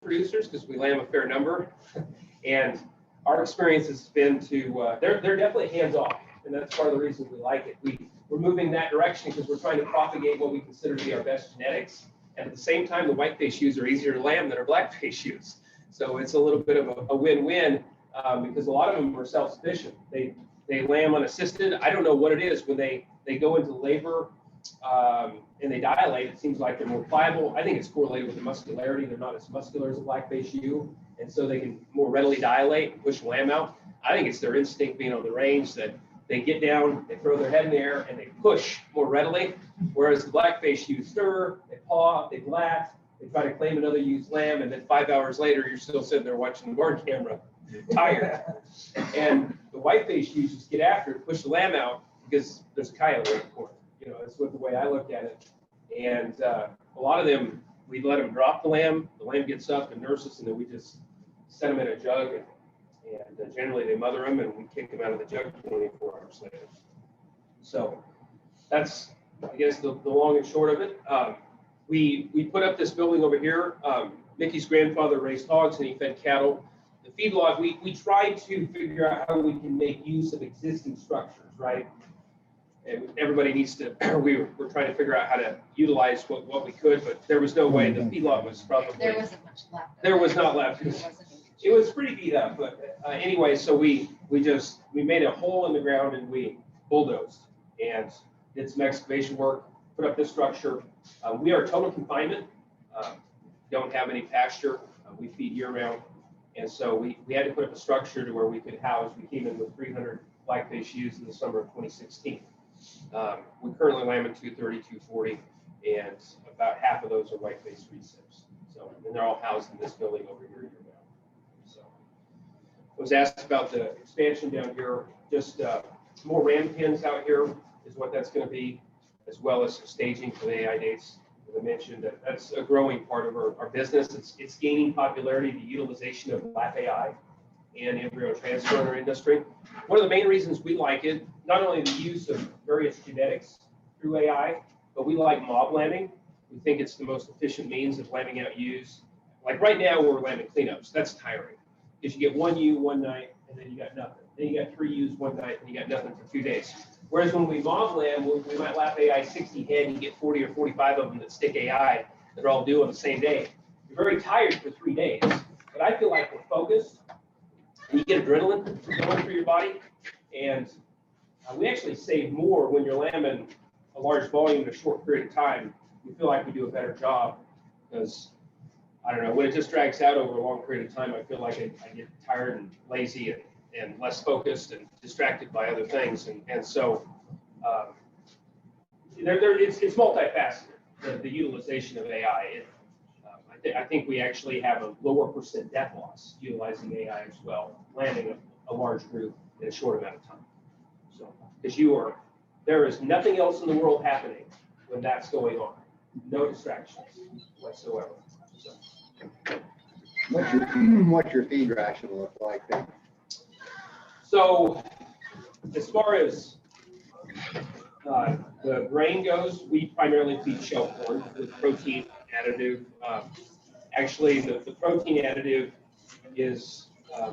producers because we lamb a fair number, and our experience has been to they're definitely hands off, and that's part of the reason we like it. We're moving that direction because we're trying to propagate what we consider to be our best genetics, and at the same time, the whiteface ewes are easier to lamb than our blackface ewes. So it's a little bit of a win-win because a lot of them are self-sufficient. They lamb unassisted. I don't know what it is when they go into labor and they dilate. It seems like they're more pliable. I think it's correlated with the muscularity. They're not as muscular as a blackface ewe, and so they can more readily dilate and push the lamb out. I think it's their instinct being on the range that they get down, they throw their head in the air, and they push more readily. Whereas the blackface ewes stir, they paw, they blat, they try to claim another ewe's lamb, and then 5 hours later, you're still sitting there watching the barn camera, tired. And the whiteface ewes just get after it, push the lamb out because there's a coyote right in the corner. You know, that's what the way I look at it. And a lot of them, we let them drop the lamb gets up and nurses, and then we just set them in a jug, and generally they mother them, and we kick them out of the jug 24 hours later. So that's, I guess, the long and short of it. We put up this building over here. Mickey's grandfather raised hogs, and he fed cattle. The feedlot, we tried to figure out how we can make use of existing structures, right? And everybody needs to, we're trying to figure out how to utilize what we could, but there was no way. The feedlot was probably, There wasn't much left. There was not left. It was pretty beat up, but anyway, so we made a hole in the ground and we bulldozed and did some excavation work, put up this structure. We are total confinement, don't have any pasture. We feed year round. And so we had to put up a structure to where we could house. We came in with 300 blackface ewes in the summer of 2016. We currently lamb at 230, 240, and about half of those are whiteface recips. So, and they're all housed in this building over here year round. So I was asked about the expansion down here, just more ram pens out here is what that's going to be, as well as some staging for the AI dates. As I mentioned, that's a growing part of our business. It's gaining popularity, the utilization of lab AI and embryo transfer in our industry. One of the main reasons we like it, not only the use of various genetics through AI, but we like mob lambing. We think it's the most efficient means of lambing out ewes. Like right now, we're lambing cleanups. That's tiring because you get one ewe one night and then you got nothing. Then you got 3 ewes one night and you got nothing for 2 days. Whereas when we mob lamb, we might lap AI 60 head and you get 40 or 45 of them that stick AI that are all due on the same day. You're very tired for 3 days, but I feel like we're focused and you get adrenaline going through your body. And we actually save more when you're lambing a large volume in a short period of time. We feel like we do a better job because, I don't know, when it just drags out over a long period of time, I feel like I get tired and lazy and less focused and distracted by other things. And so it's multifaceted, the utilization of AI. I think we actually have a lower % death loss utilizing AI as well, landing a large group in a short amount of time. So, because there is nothing else in the world happening when that's going on. No distractions whatsoever. So. What's your feed ration look like then? So, as far as the grain goes, we primarily feed shell corn with protein additive. Actually, the protein additive is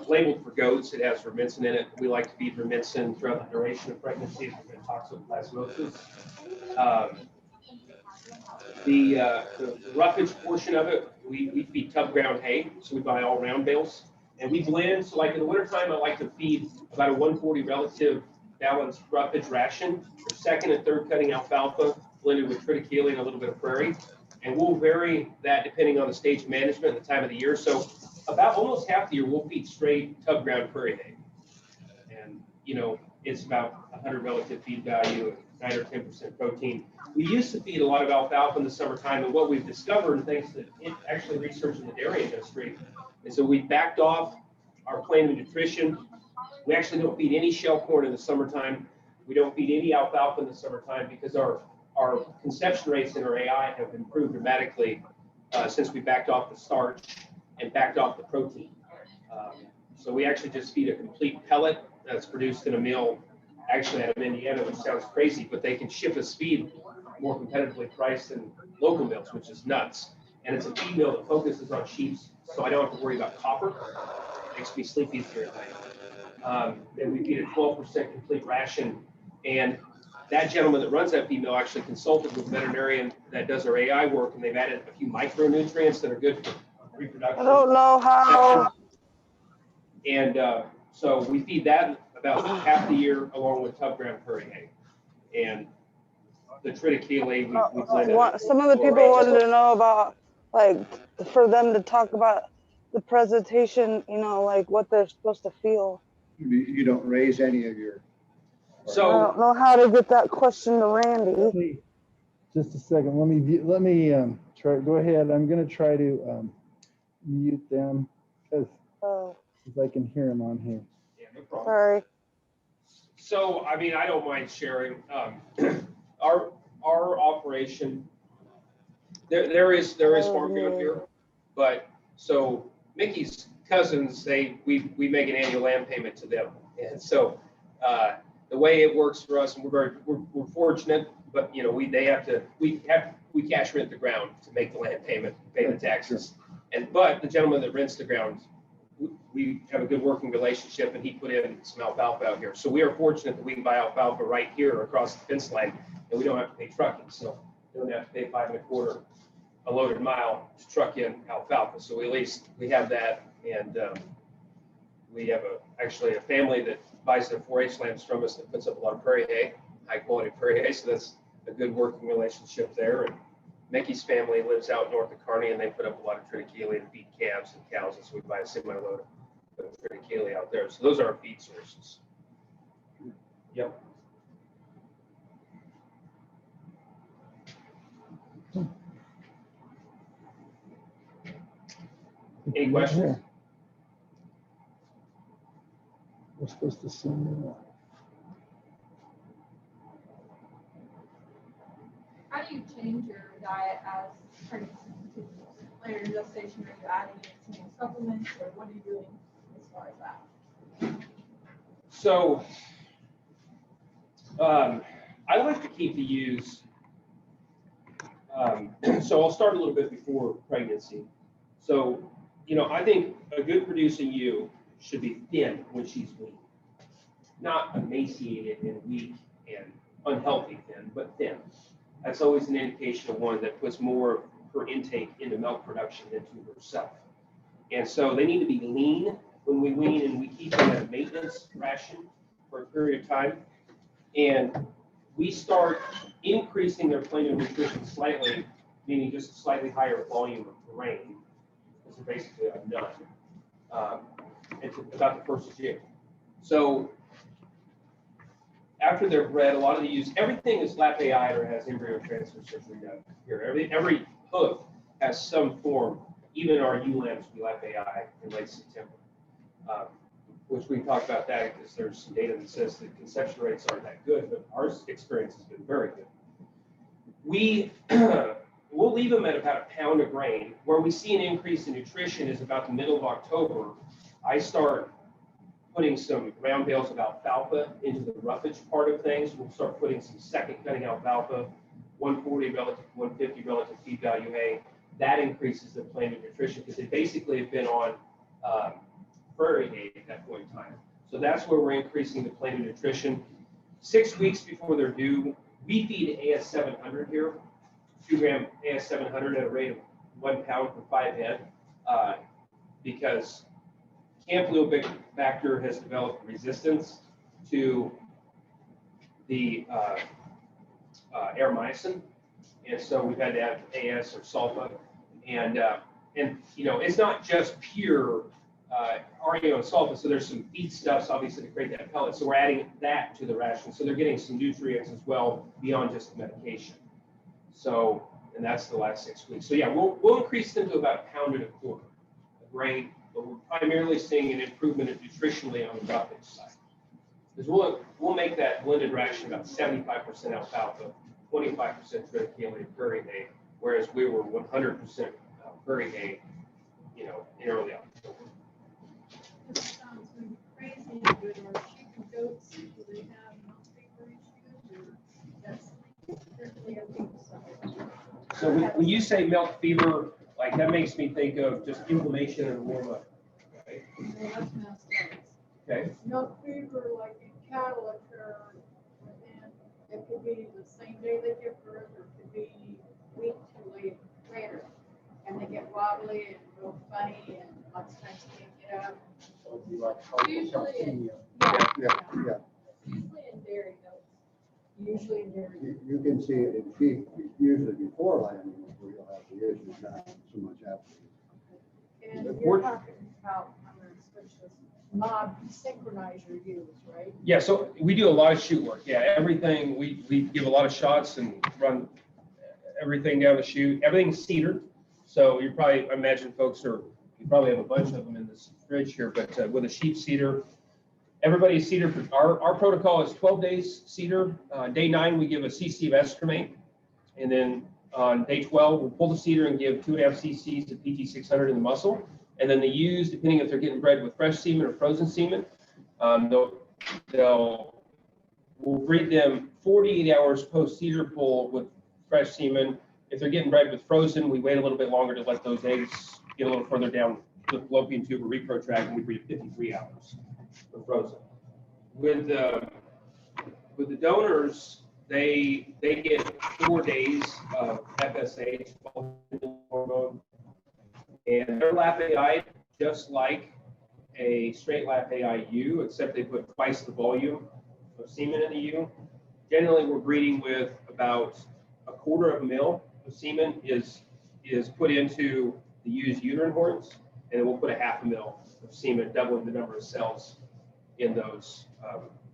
labeled for goats. It has rumensin in it. We like to feed rumensin throughout the duration of pregnancy to prevent toxoplasmosis. The roughage portion of it, we feed tub ground hay, so we buy all round bales. And we blend, so like in the wintertime, I like to feed about a 140 relative balanced roughage ration for second and third cutting alfalfa, blended with triticale and a little bit of prairie. And we'll vary that depending on the stage of management and the time of the year. So about almost half the year, we'll feed straight tub ground prairie hay. And, you know, it's about 100 relative feed value, 9 or 10% protein. We used to feed a lot of alfalfa in the summertime, and what we've discovered, and thanks to actually research in the dairy industry, is that we backed off our plan of nutrition. We actually don't feed any shell corn in the summertime. We don't feed any alfalfa in the summertime because our conception rates in our AI have improved dramatically since we backed off the starch and backed off the protein. So we actually just feed a complete pellet that's produced in a mill, actually out of Indiana, which sounds crazy, but they can ship us feed more competitively priced than local mills, which is nuts. And it's a feed mill that focuses on sheep's so I don't have to worry about copper. Makes me sleep easier at night. And we feed a 12% complete ration. And that gentleman that runs that female actually consulted with a veterinarian that does our AI work, and they've added a few micronutrients that are good for reproduction. I don't know how. And so we feed that about half the year along with tub gram prairie hay. And the triticale, we blend Some of the people wanted to know about, like, for them to talk about the presentation, you know, like what they're supposed to feel. You don't raise any of your. I So don't know how to get that question to Randy. Just a second. Let me try. Go ahead. I'm going to try to mute them because I can hear them on here. yeah, no problem. Sorry. So, I mean, I don't mind sharing. Our operation, there is farm ground here, but so Mickey's cousins, we make an annual land payment to them, and so the way it works for us, and we're fortunate, but you know we cash rent the ground to make the land payment, pay the taxes, but the gentleman that rents the ground, we have a good working relationship, and he put in some alfalfa out here. So we are fortunate that we can buy alfalfa right here across the fence line, and we don't have to pay trucking. So we don't have to pay $5.25 a loaded mile to truck in alfalfa. So at least we have that, and we have actually a family that buys their 4-H lambs from us that puts up a lot of prairie hay, high quality prairie hay. So that's a good working relationship there. And Mickey's family lives out north of Kearney, and they put up a lot of triticale and feed calves and cows, and so we buy a semi-load of triticale out there. So those are our feed sources. Yep. Any questions? We're supposed to send How do you change your diet as pregnancy continues? Like your gestation, are you adding any supplements, or what are you doing as far as that? So I like to keep the ewes. So I'll start a little bit before pregnancy. So, you know, I think a good producing ewe should be thin when she's weaned, not emaciated and weak and unhealthy thin, but thin. That's always an indication of one that puts more of her intake into milk production into herself. And so they need to be lean when we wean, and we keep them at a maintenance ration for a period of time. And we start increasing their plane of nutrition slightly, meaning just a slightly higher volume of grain. This is basically a nut. It's about the first year. So after they're bred, a lot of the ewes, everything is lap AI or has embryo transfer surgery done here. Every hoof has some form. Even our ewe lambs will be lap AI in late September, which we talked about that because there's some data that says that conception rates aren't that good, but our experience has been very good. We'll leave them at about a pound of grain. Where we see an increase in nutrition is about the middle of October. I start putting some round bales of alfalfa into the roughage part of things. We'll start putting some second cutting alfalfa, 140 relative to 150 relative feed value hay. That increases the plane of nutrition because they basically have been on prairie hay at that point in time. So that's where we're increasing the plane of nutrition. 6 weeks before they're due, we feed AS 700 here, 2 gram AS 700 at a rate of 1 pound per 5 head, because Campylobacter has developed resistance to the Aromycin, and so we've had to add AS or sulfa, and you know it's not just pure REO and sulfa. So there's some feed stuffs obviously to create that pellet. So we're adding that to the ration, so they're getting some nutrients as well beyond just the medication. So, and that's the last 6 weeks. So yeah, we'll increase them to about 1.25 pounds of grain. But we're primarily seeing an improvement nutritionally on the roughage side. Because we'll make that blended ration about 75% alfalfa, 25% triticale and prairie hay, whereas we were 100% prairie hay, you know, in early October. This sounds maybe crazy, but are sheep and goats, do they have milk fever issues, or that's strictly a people side? So when you say milk fever, like that makes me think of just inflammation and warm up. Right? Well, that's mastitis. Okay. Milk fever, like in cattle, occur within, it could be the same day they give birth, or it could be a week to later. And they get wobbly and real funny, and lots of times can't get up. Usually, Yeah. usually in dairy goats. Usually in dairy. You can see it in sheep, usually before lambing, where you'll have the issues, not so much after. And you're talking about, I'm gonna switch this, knob synchronizer use, right? Yeah, so we do a lot of shoot work. Yeah, everything, we give a lot of shots and run everything down the chute. Everything's cedar. So you probably, I imagine folks are, you probably have a bunch of them in this fridge here, but with a sheep cedar, everybody's cedar, our protocol is 12 days cedar. Day 9, we give a cc of escremate. And then on day 12, we'll pull the cedar and give 2.5 cc's of PT600 in the muscle. And then the ewes, depending if they're getting bred with fresh semen or frozen semen, we'll breed them 48 hours post cedar pull with fresh semen. If they're getting bred with frozen, we wait a little bit longer to let those eggs get a little further down the fallopian tube or repro tract, and we breed 53 hours for frozen. With the donors, they get 4 days of FSH, hormone, and they're lap AI just like a straight lap AIU, except they put twice the volume of semen in the ewe. Generally, we're breeding with about 1/4 ml of semen is put into the ewe's uterine horns, and then we'll put 1/2 ml of semen, doubling the number of cells in those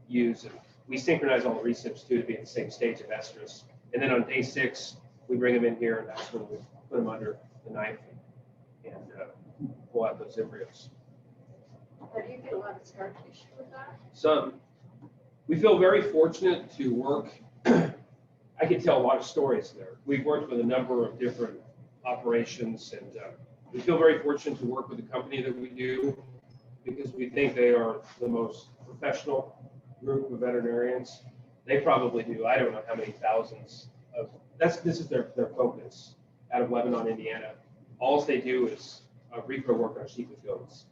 ewes. And we synchronize all the recips too to be at the same stage of estrus. And then on day 6, we bring them in here, and that's when we put them under the knife and pull out those embryos. Or do you get a lot of scar tissue with that? Some. We feel very fortunate to work. I could tell a lot of stories there. We've worked with a number of different operations, and we feel very fortunate to work with the company that we do because we think they are the most professional group of veterinarians. They probably do, I don't know how many thousands of, this is their focus out of Lebanon, Indiana. All they do is repro work on sheep and goats.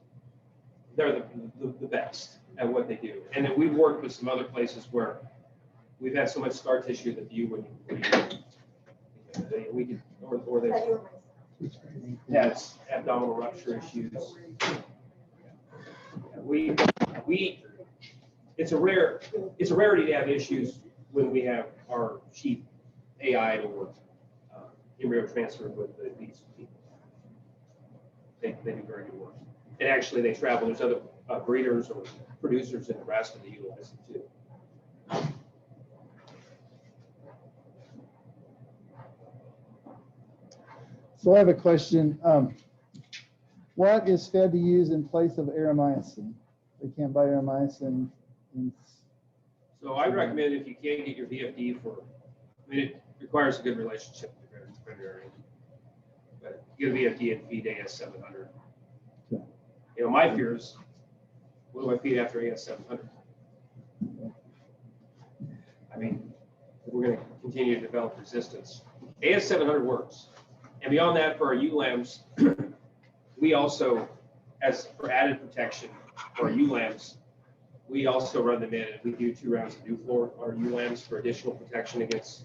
They're the best at what they do. And then we've worked with some other places where we've had so much scar tissue that you wouldn't, we could, or they has abdominal rupture issues. It's a rarity to have issues when we have our sheep AI or embryo transfer with these people. They do very good work. And actually they travel, there's other breeders or producers in Nebraska that utilize them too. So I have a question. What is fed to use in place of Aeromycin? They can't buy Aeromycin. So I recommend if you can get your VFD for, I mean, it requires a good relationship with the veterinarian. But get a VFD and feed AS700. Okay. You know, my fear is, what do I feed after AS700? I mean, we're going to continue to develop resistance. AS700 works. And beyond that, for our ewe lambs, we also, as for added protection for our ewe lambs, we also run them in and we do 2 rounds of Nuflor on our ewe lambs for additional protection against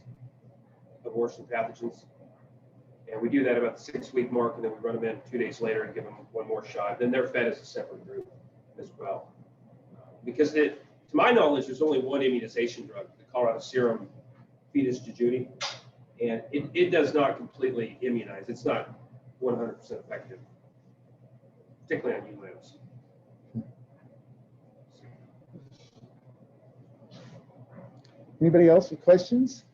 abortion pathogens. And we do that about the 6-week mark, and then we run them in 2 days later and give them 1 more shot. Then they're fed as a separate group as well. Because to my knowledge, there's only 1 immunization drug, the Colorado Serum Fetus Jejuni. And it does not completely immunize. It's not 100% effective, particularly on ewe lambs. Anybody else with questions?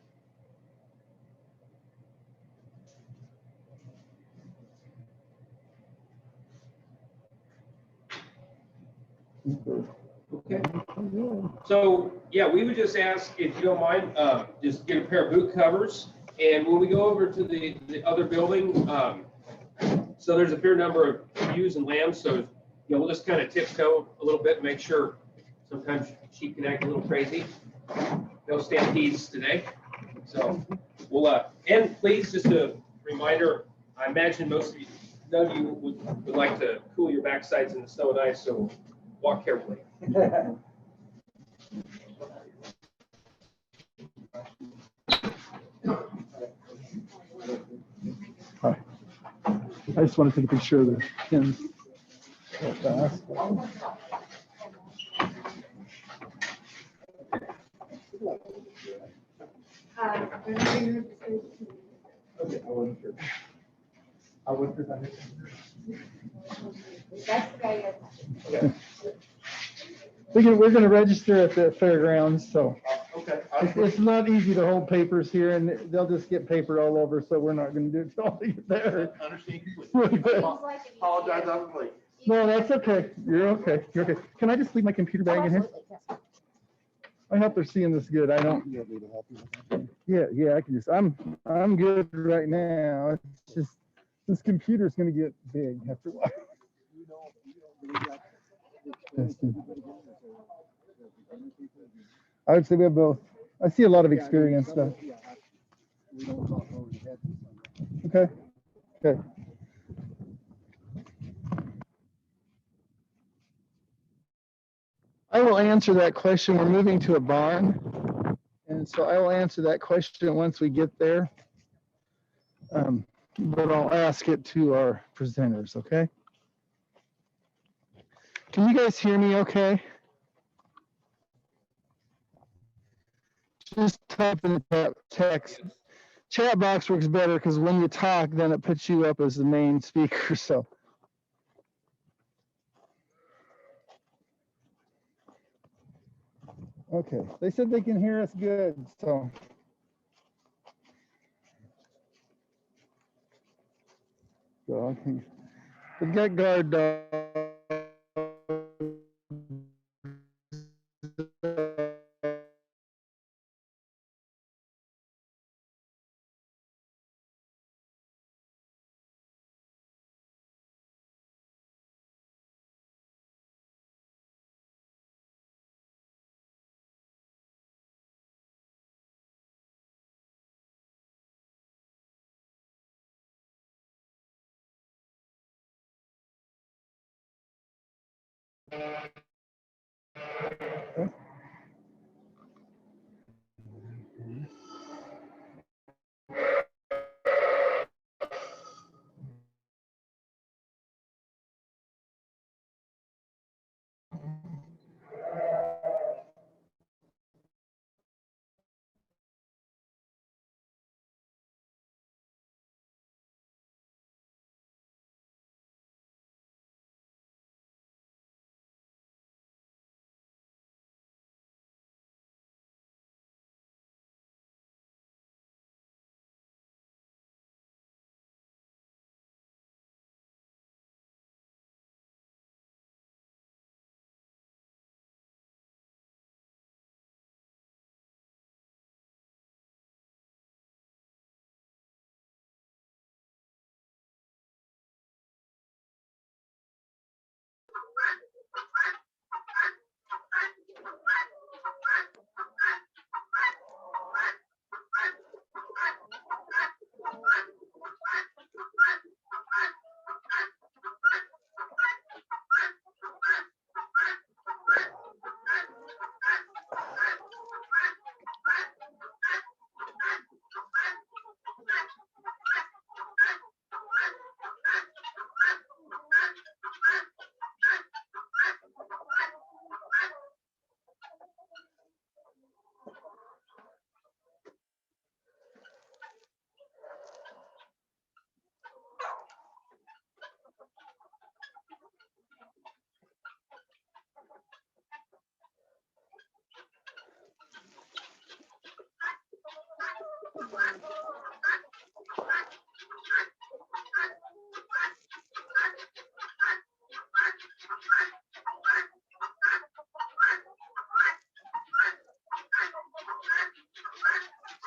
Okay. So, yeah, we would just ask, if you don't mind, just get a pair of boot covers. And when we go over to the other building, so there's a fair number of ewes and lambs. So, you know, we'll just kind of tiptoe a little bit and make sure sometimes sheep can act a little crazy. No stampedes today. So we'll, and please, just a reminder, I imagine most of you, none of you would like to cool your backsides in the snow and ice, so walk carefully. Hi. I just want to take a picture of the pins. Real fast. Okay, I wasn't sure. I wasn't sure. that's the guy. We're going to register at the fairgrounds, so Okay. it's not easy to hold papers here, and they'll just get paper all over, so we're not going to do it till they get there. Understand Really completely. good. Apologize, I was late. No, that's okay. You're okay. You're okay. Can I just leave my computer bag in here? I hope they're seeing this good. I don't. Yeah, I can just. I'm good right now. It's just this computer's going to get big after a while. I would say we have both. I see a lot of experience stuff. Okay. Okay. I will answer that question. We're moving to a barn, and so I will answer that question once we get there. But I'll ask it to our presenters, okay? Can you guys hear me okay? Just type in the text. Chat box works better because when you talk, then it puts you up as the main speaker, so. Okay, they said they can hear us good, so. So I think the gut guard dog.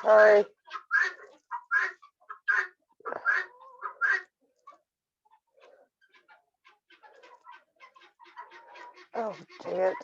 Sorry. Oh, dang it.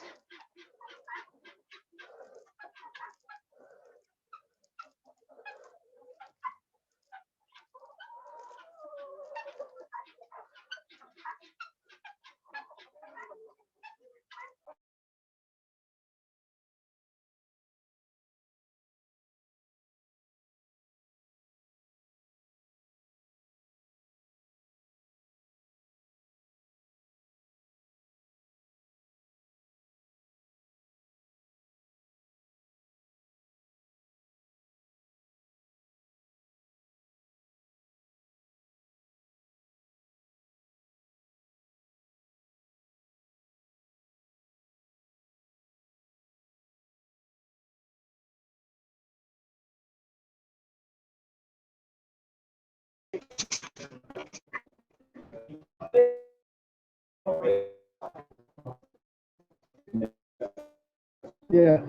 Yeah.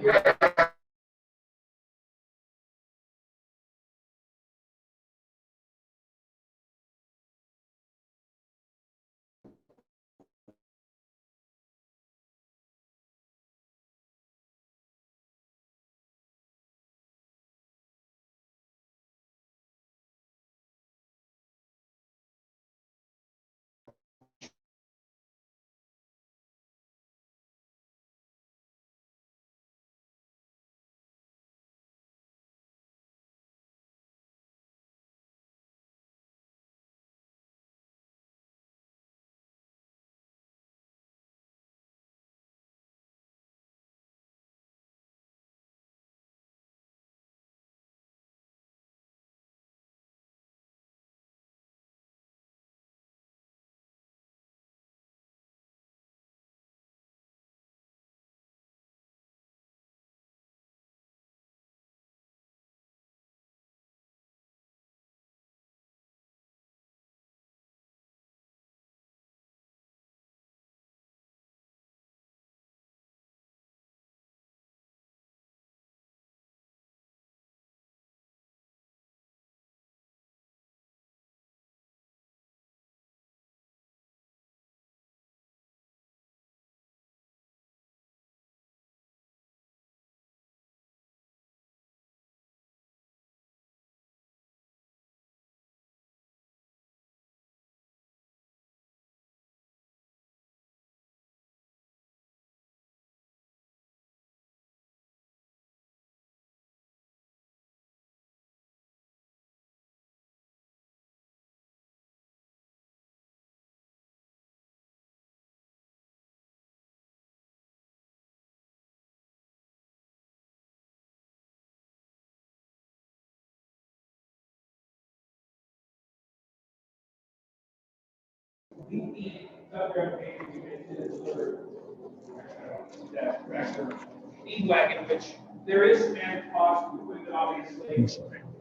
Lead wagon, which there is some added cost, equipment, obviously.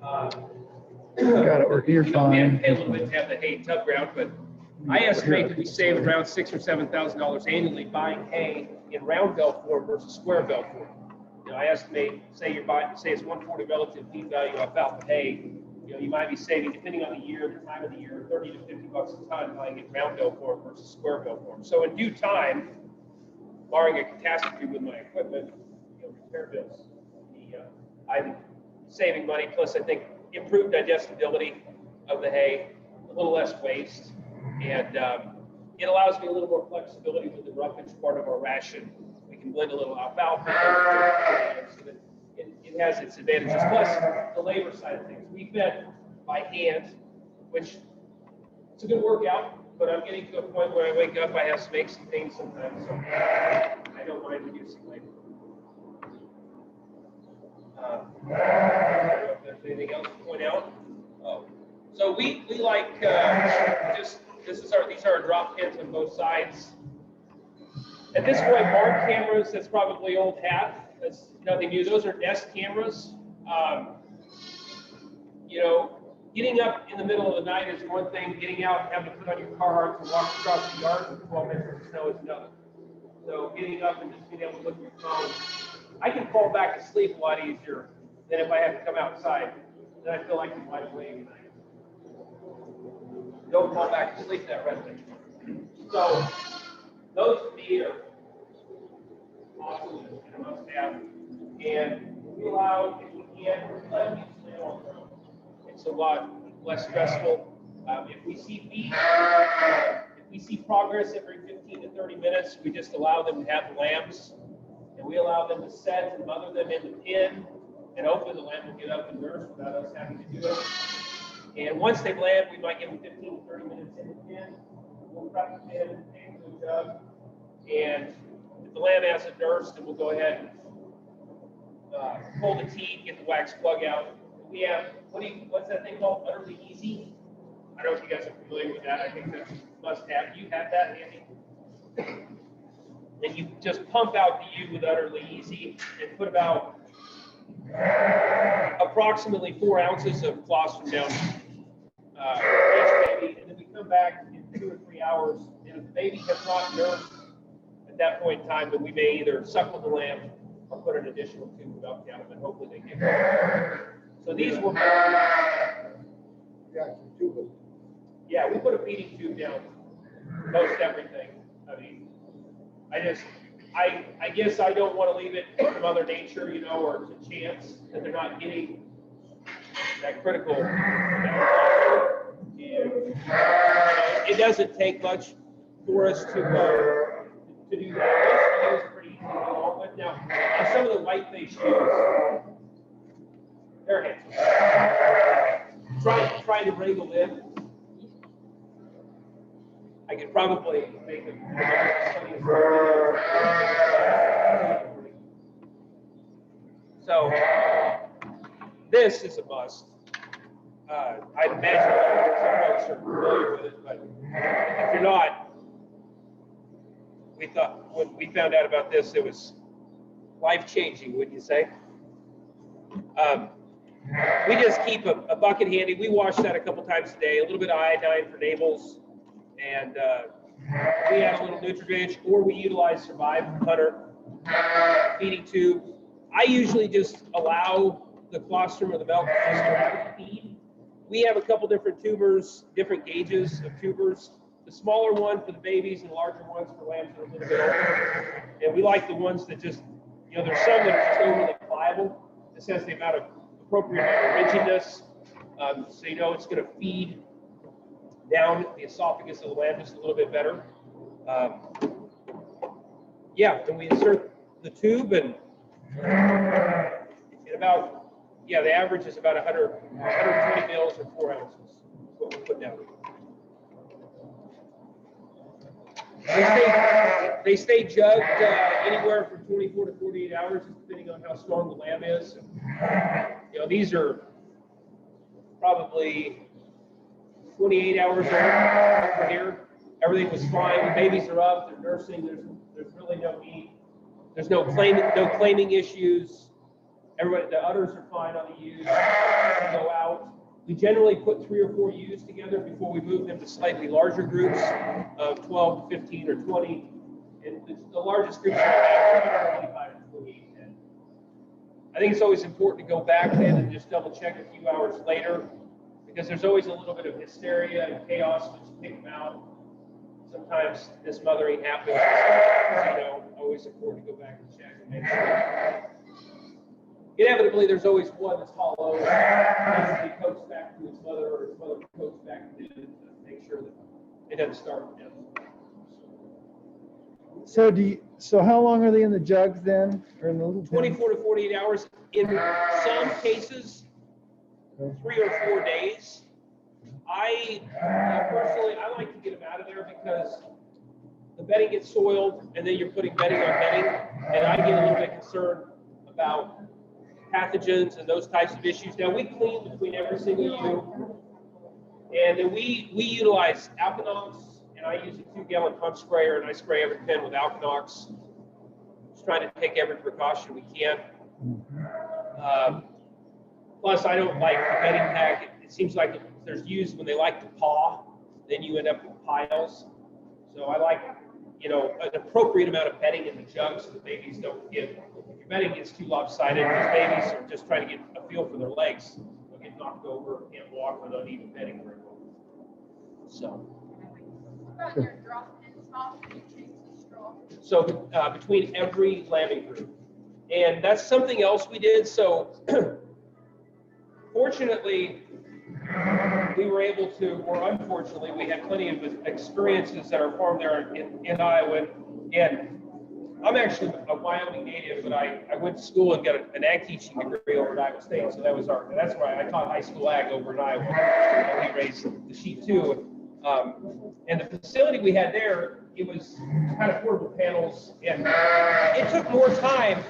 Got it, or you're We fine. have to pay a little bit to have the hay tub ground, but I estimate that we save around $6,000 or $7,000 annually buying hay in round bale form versus square bale form. You know, I estimate, say you're buying, say it's 140 relative feed value alfalfa hay, you know, you might be saving, depending on the year, the time of the year, 30 to 50 bucks a ton buying it round bale form versus square bale form. So in due time, barring a catastrophe with my equipment, you know, repair bills, I'm saving money. Plus, I think improved digestibility of the hay, a little less waste, and it allows me a little more flexibility with the roughage part of our ration. We can blend a little alfalfa, so that it has its advantages. Plus, the labor side of things. We fed by hand, which it's a good workout, but I'm getting to a point where I wake up, I have to make some things sometimes, so I don't mind reducing labor. I don't know if there's anything else to point out. Oh. So we like these are our drop pins on both sides. At this point, barn cameras, that's probably old hat. That's nothing new. Those are Nest cameras. You know, getting up in the middle of the night is one thing. Getting out and having to put on your Carhartt and walk across the yard with 12 inches of snow is another. So getting up and just being able to look at your phone, I can fall back to sleep a lot easier than if I have to come outside. Then I feel like I'm wide awake at night. Don't fall back to sleep that readily. So those to me are awesome and a must-have. And we allow, if we can, let them use land on their own. It's a lot less stressful. If we see progress every 15 to 30 minutes, we just allow them to have the lambs, and we allow them to set and mother them in the pen, and hopefully the lamb will get up and nurse without us having to do it. And once they've lambed, we might give them 15 to 30 minutes in the pen. We'll prep the pen, take to the jug, and if the lamb hasn't nursed, then we'll go ahead and pull the teat, get the wax plug out. We have, what's that thing called? Utterly Easy. I don't know if you guys are familiar with that. I think that's a must-have. You have that, Andy? And you just pump out the U with Utterly Easy and put about approximately 4 ounces of colostrum down each baby, and then we come back in 2 or 3 hours. And if the baby has not nursed at that point in time, then we may either suckle the lamb or put an additional tube of milk down them, and hopefully they get better. So these were, Yeah, two of yeah, we put a feeding tube down most everything. I mean, I guess I don't want to leave it to Mother Nature, you know, or to chance that they're not getting that critical amount. And it doesn't take much for us to do that. Most of those are pretty easy to get along with. Now, on some of the white-faced shoes, they're handsome. Trying to wrangle in. I could probably make them. So this is a must. I imagine some folks are familiar with it, but if you're not, we thought when we found out about this, it was life-changing, wouldn't you say? We just keep a bucket handy. We wash that a couple times a day, a little bit of iodine for navels, and we add a little Nutri-Drench, or we utilize Survive Hunter feeding tube. I usually just allow the colostrum or the milk just to rapid feed. We have a couple different tubers, different gauges of tubers. The smaller one for the babies and the larger ones for lambs that are a little bit older. And we like the ones that just, you know, there's some that are just overly pliable. This has the amount of appropriate amount of rigidness, so you know it's going to feed down the esophagus of the lamb just a little bit better. Yeah, and we insert the tube, and in about, yeah, the average is about 120 mils or 4 ounces is what we put down. They stay jugged anywhere from 24 to 48 hours, just depending on how strong the lamb is. You know, these are probably 28 hours old over here. Everything was fine. The babies are up. They're nursing. There's really no need. There's no claiming issues. Everybody, the udders are fine on the ewes. They go out. We generally put 3 or 4 ewes together before we move them to slightly larger groups of 12 to 15 or 20. And the largest groups we have are 25 to 28. And I think it's always important to go back then and just double check a few hours later, because there's always a little bit of hysteria and chaos when you pick them out. Sometimes this mothering happens, you know, always important to go back and check and make sure. Inevitably, there's always one that's hollow, needs to be coaxed back to its mother, or its mother coaxed back to it, to make sure that it doesn't start again. So how long are they in the jugs then? Or in the little 24 to 48 hours. In some cases, 3 or 4 days. I personally, I like to get them out of there because the bedding gets soiled, and then you're putting bedding on bedding, and I get a little bit concerned about pathogens and those types of issues. Now, we clean between every single ewe, and then we utilize Alkanox, and I use a 2-gallon pump sprayer, and I spray every pen with Alkanox. Just trying to take every precaution we can. Plus, I don't like the bedding pack. It seems like if there's ewes when they like to paw, then you end up with piles. So I like, you know, an appropriate amount of bedding in the jug so the babies don't get, if your bedding gets too lopsided, these babies are just trying to get a feel for their legs. They'll get knocked over, can't walk without even bedding very well. So. What about your drop in top? You change the straw? So between every lambing group. And that's something else we did. So fortunately, we were able to, or unfortunately, we had plenty of experiences at our farm there in Iowa. And I'm actually a Wyoming native, but I went to school and got an ag teaching degree over at Iowa State. So that's why I taught high school ag over in Iowa. And we raised the sheep too. And the facility we had there, it was kind of portable panels, and it took more time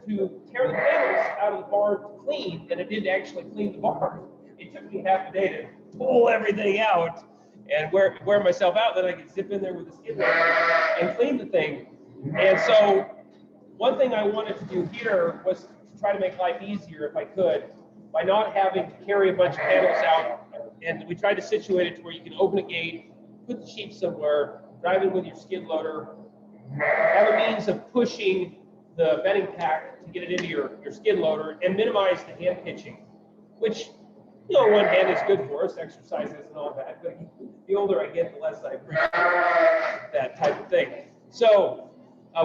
to tear the panels out of the barn to clean than it did to actually clean the barn. It took me half a day to pull everything out and wear myself out, then I could zip in there with a skid loader and clean the thing. And so one thing I wanted to do here was to try to make life easier if I could, by not having to carry a bunch of panels out And we tried to situate it to where you can open a gate, put the sheep somewhere, drive in with your skid loader, have a means of pushing the bedding pack to get it into your skid loader, and minimize the hand pitching, which, you know, on one hand is good for us, exercise isn't all bad, but the older I get, the less I appreciate that type of thing. So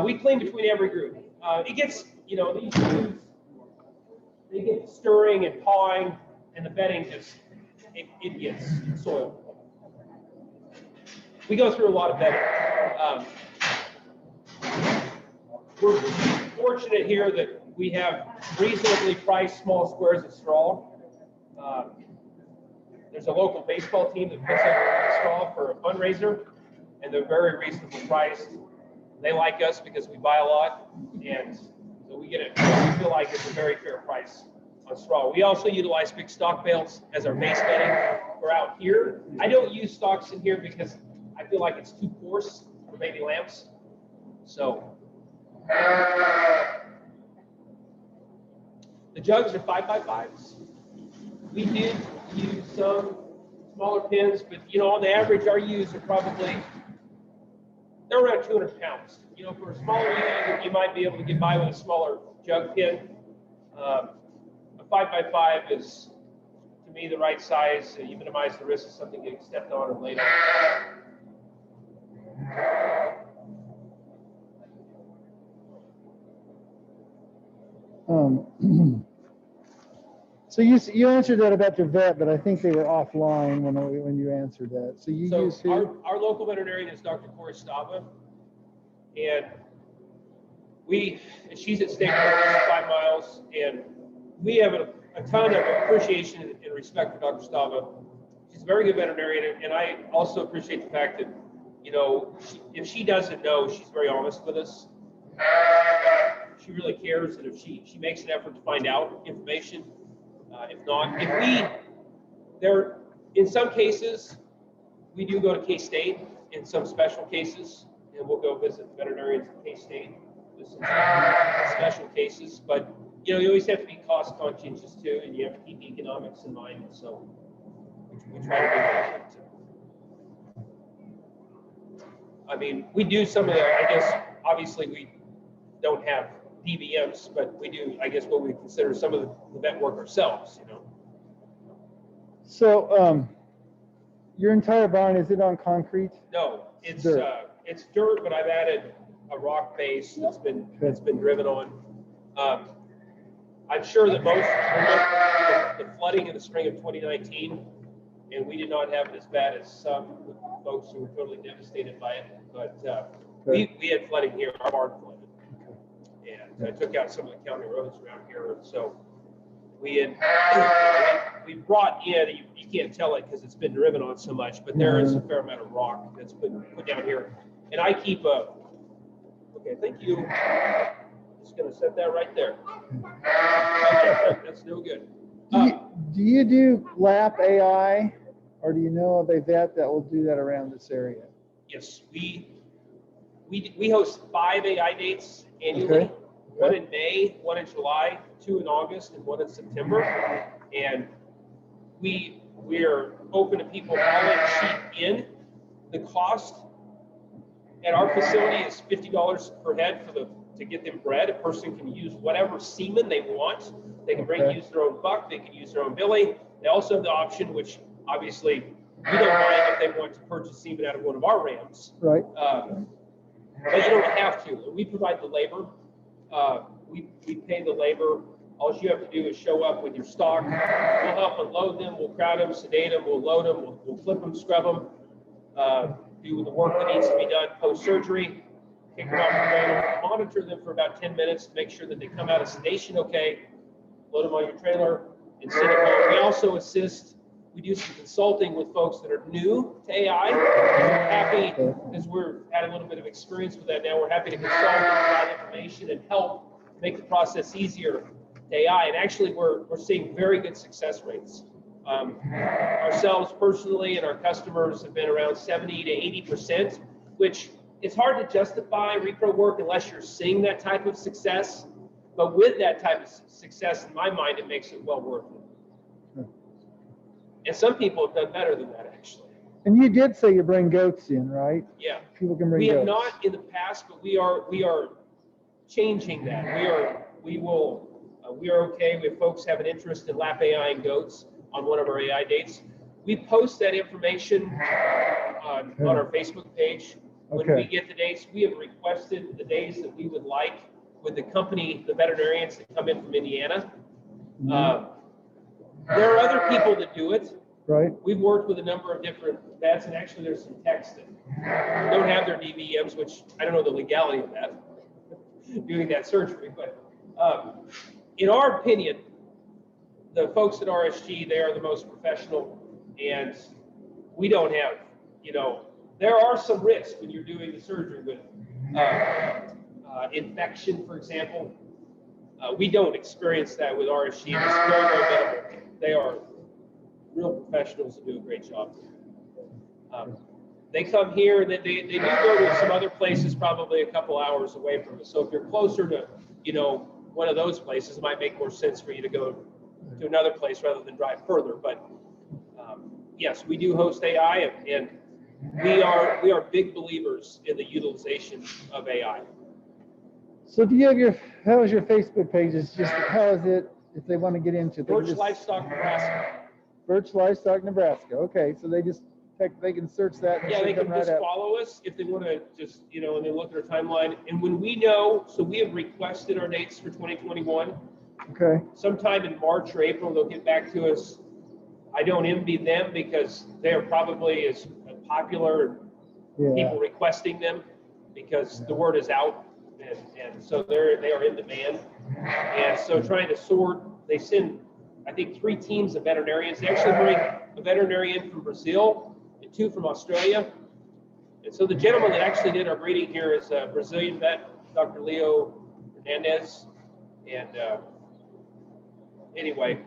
we clean between every group. It gets, you know, these dudes, they get stirring and pawing, and the bedding just, it gets soiled. We go through a lot of bedding. We're fortunate here that we have reasonably priced small squares of straw. There's a local baseball team that puts up straw for a fundraiser, and they're very reasonably priced. They like us because we buy a lot, and so we get it. We feel like it's a very fair price on straw. We also utilize big stock bales as our base bedding. We're out here. I don't use stocks in here because I feel like it's too coarse for baby lambs. So the jugs are 5x5s. We did use some smaller pins, but you know, on the average, our ewes are probably, they're around 200 pounds. You know, for a smaller ewe, you might be able to get by with a smaller jug pin. A 5x5 is, to me, the right size. You minimize the risk of something getting stepped on or laid on. So you answered that about your vet, but I think they were offline when you answered that. So you So use who? our local veterinarian is Dr. Cora Stava, and she's at State Farm, 5 miles, and we have a ton of appreciation and respect for Dr. Stava. She's a very good veterinarian, and I also appreciate the fact that, you know, if she doesn't know, she's very honest with us. She really cares, and if she makes an effort to find out information. If not, in some cases, we do go to K-State in some special cases, and we'll go visit veterinarians at K-State with some special cases. But, you know, you always have to be cost conscientious too, and you have to keep economics in mind. So we try to do that. I mean, we do some of the, I guess, obviously we don't have DVMs, but we do, I guess, what we consider some of the vet work ourselves, you know. So your entire barn, is it on concrete? No, it's dirt. It's dirt, but I've added a rock base that's been driven on. I'm sure that most remember the flooding in the spring of 2019, and we did not have it as bad as some folks who were totally devastated by it. But we had flooding here, our barn flooded. And I took out some of the county roads around here, and so we brought in. You can't tell it because it's been driven on so much, but there is a fair amount of rock that's been put down here. And I keep a. Okay, thank you. Just gonna set that right there. Okay, that's no good. Do you do LAP AI, or do you know of a vet that will do that around this area? Yes, we host 5 AI dates annually. Okay. One in May, one in July, 2 in August, and 1 in September. And we are open to people hauling sheep in. The cost at our facility is $50 per head to get them bred. A person can use whatever semen they want. They can use their own buck. They can use their own billy. They also have the option, which obviously we don't mind if they want to purchase semen out of one of our rams. Right. But you don't have to. We provide the labor. We pay the labor. All you have to do is show up with your stock. We'll help unload them. We'll crowd them, sedate them. We'll load them. We'll flip them, scrub them. Do the work that needs to be done post-surgery. Kick them off the trailer. Monitor them for about 10 minutes to make sure that they come out of sedation okay. Load them on your trailer and send them home. We also assist. We do some consulting with folks that are new to AI. We're happy, because we're had a little bit of experience with that now, we're happy to consult and provide information and help make the process easier to AI. And actually, we're seeing very good success rates. Ourselves personally and our customers have been around 70 to 80%, which it's hard to justify repro work unless you're seeing that type of success. But with that type of success, in my mind, it makes it well worth it. And some people have done better than that, actually. And you did say you bring goats in, right? Yeah. People can bring We have goats. not in the past, but we are changing that. We are okay with folks have an interest in lap AI and goats on one of our AI dates. We post that information on our Facebook page. When we Okay. get the dates, we have requested the days that we would like with the company, the veterinarians that come in from Indiana. There are other people that do it. Right? We've worked with a number of different vets, and actually there's some techs that don't have their DVMs, which I don't know the legality of that, doing that surgery. But in our opinion, the folks at RSG, they are the most professional, and we don't have, there are some risks when you're doing the surgery with infection, for example. We don't experience that with RSG. It's very, very minimal. They are real professionals that do a great job. They come here, and they do go to some other places probably a couple hours away from us. So if you're closer to, one of those places, it might make more sense for you to go to another place rather than drive further. But yes, we do host AI, and we are big believers in the utilization of AI. So do you have how is your Facebook page? It's just, how is it if they want to get into it? They Birch just- Livestock, Nebraska. Birch Livestock, Nebraska. Okay, so they can search that. And Yeah, it they should can come right just up. follow us if they want to just, and they look at our timeline. And when we know, so we have requested our dates for 2021. Okay. Sometime in March or April, they'll get back to us. I don't envy them because they are probably as popular Yeah. people requesting them because the word is out, and so they are in demand. And so trying to sort, they send, I think, 3 teams of veterinarians. They actually bring a veterinarian from Brazil and 2 from Australia. And so the gentleman that actually did our breeding here is a Brazilian vet, Dr. Leo Hernandez. And anyway,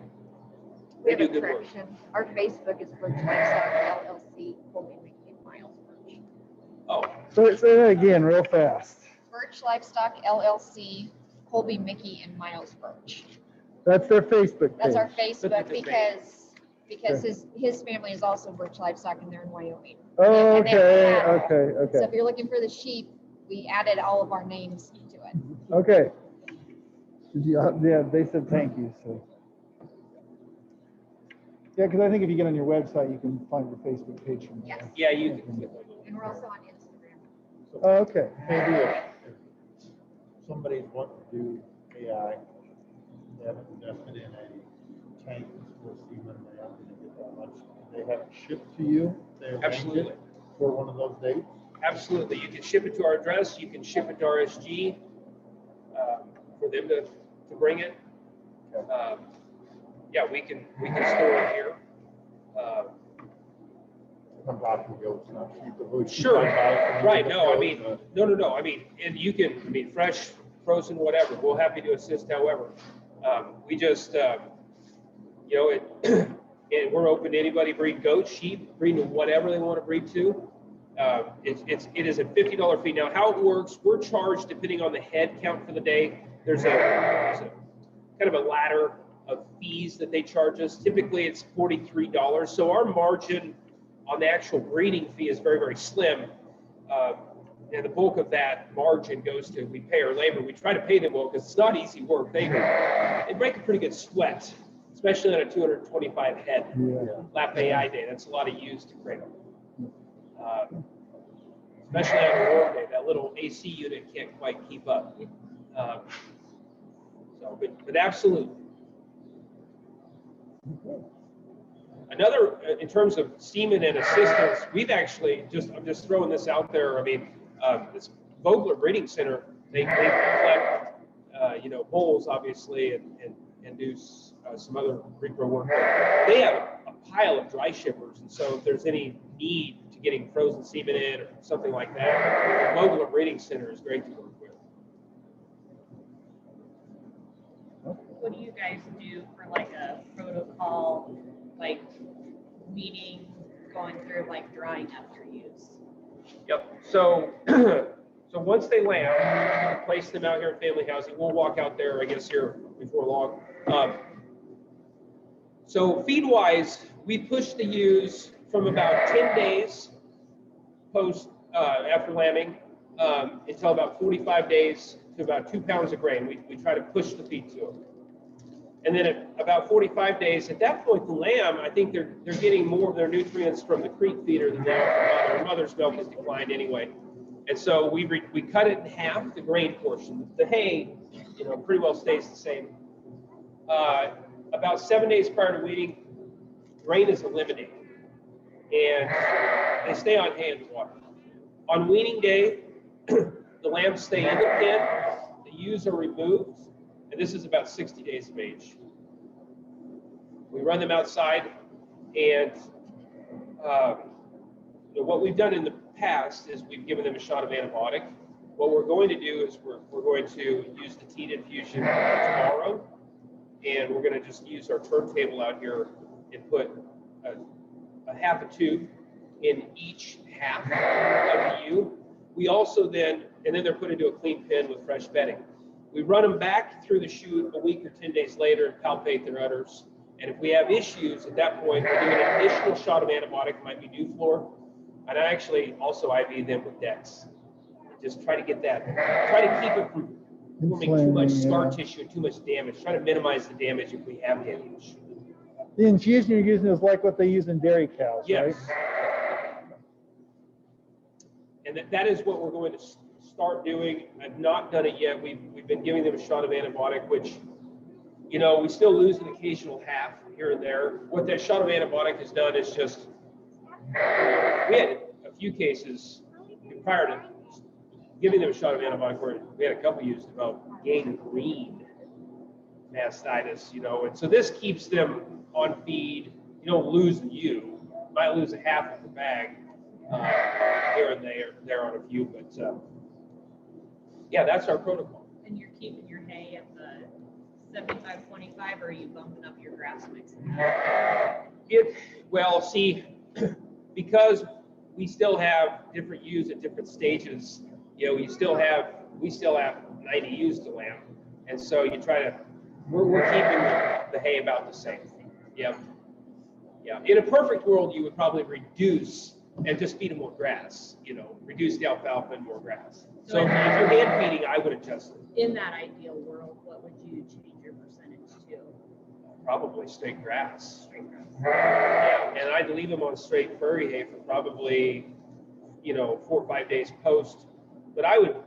We they have do a good work. correction. Our Facebook is Birch Livestock LLC, Colby Mickey, Miles Birch. Oh, Say that again real fast. Birch Livestock LLC, Colby Mickey, and Miles Birch. That's their Facebook page. That's our That's Facebook what they because his family is also Birch Livestock and they're in Wyoming. Oh, And they have okay, cattle. okay, So okay. if you're looking for the sheep, we added all of our names to it. Okay. Yeah, they said thank you, so. Yeah, because I think if you get on your website, you can find your Facebook page from there. Yes. yeah, you can. And we're also on Instagram. Oh, okay. Maybe if somebody's wanting to do AI, they haven't invested in a tank for semen, they aren't gonna get that much. They have it shipped to you, they arrange Absolutely. it for one of those dates. Absolutely. You can ship it to our address. You can ship it to RSG for them to bring it. Yeah, we can store it here. I'm talking goats, not sheep. but we Sure. can buy it from Right. the No, I goats, mean, no. I mean, and you can, fresh, frozen, whatever. We're happy to assist however. We just, and we're open to anybody breed goats, sheep, breeding whatever they want to breed to. It is a $50 fee. Now, how it works, we're charged depending on the head count for the day. There's a kind of a ladder of fees that they charge us. Typically, it's $43. So our margin on the actual breeding fee is very, very slim. And the bulk of that margin goes to, we pay our labor. We try to pay them well because it's not easy work. They break a pretty good sweat, especially on a 225 head lap AI day. That's a lot of ewes to cradle. Especially on a warm day, that little AC unit can't quite keep up. But absolutely. Another, in terms of semen and assistance, we've actually I'm just throwing this out there. I mean, this Vogler Breeding Center, they collect, bulls obviously and do some other repro work. They have a pile of dry shippers, and so if there's any need to getting frozen semen in or something like that, the Vogler Breeding Center is great to work with. What do you guys do for like a protocol, like meeting, going through like drying after use? Yep. So once they land, we place them out here in family housing. We'll walk out there, I guess, here before long. So feed-wise, we push the ewes from about 10 days post after lambing until about 45 days to about 2 pounds of grain. We try to push the feed to them. And then at about 45 days, at that point, the lamb, I think they're getting more of their nutrients from the creek feeder than they are from mother. Mother's milk has declined anyway. And so we cut it in half, the grain portion. The hay, pretty well stays the same. About 7 days prior to weaning, grain is eliminated. And they stay on hay and water. On weaning day, the lambs stay in the pen, the ewes are removed, and this is about 60 days of age. We run them outside, and what we've done in the past is we've given them a shot of antibiotic. What we're going to do is we're going to use the teat infusion tomorrow, and we're going to just use our turntable out here and put a half a tube in each half of the ewe. We also then they're put into a clean pen with fresh bedding. We run them back through the chute a week or 10 days later and palpate their udders. And if we have issues at that point, we're doing an additional shot of antibiotic, it might be Nuflor. And I actually also IV them with Dex. Just try to get that, try to keep it from forming too much scar tissue and too much damage. Try to minimize the damage if we have damage. The infusion you're using is like what they use in dairy cows, Yes. right? And that is what we're going to start doing. I've not done it yet. We've been giving them a shot of antibiotic, which, we still lose an occasional half here and there. What that shot of antibiotic has done is just, we had a few cases prior to giving them a shot of antibiotic where we had a couple used about gangrene mastitis, and so this keeps them on feed. You don't lose the ewe. You might lose a half of the bag here and there on a few, but yeah, that's our protocol. And you're keeping your hay at the 75-25, or are you bumping up your grass mix? Because we still have different ewes at different stages, we still have 90 ewes to lamb, and so we're keeping the hay about the same. Yeah. In a perfect world, you would probably reduce and just feed them more grass, reduce the alfalfa and more grass. So if you're hand feeding, I would adjust it. In that ideal world, what would you change your percentage to? Probably straight grass. Yeah, and I'd leave them on straight prairie hay for probably, 4 or 5 days post. But I would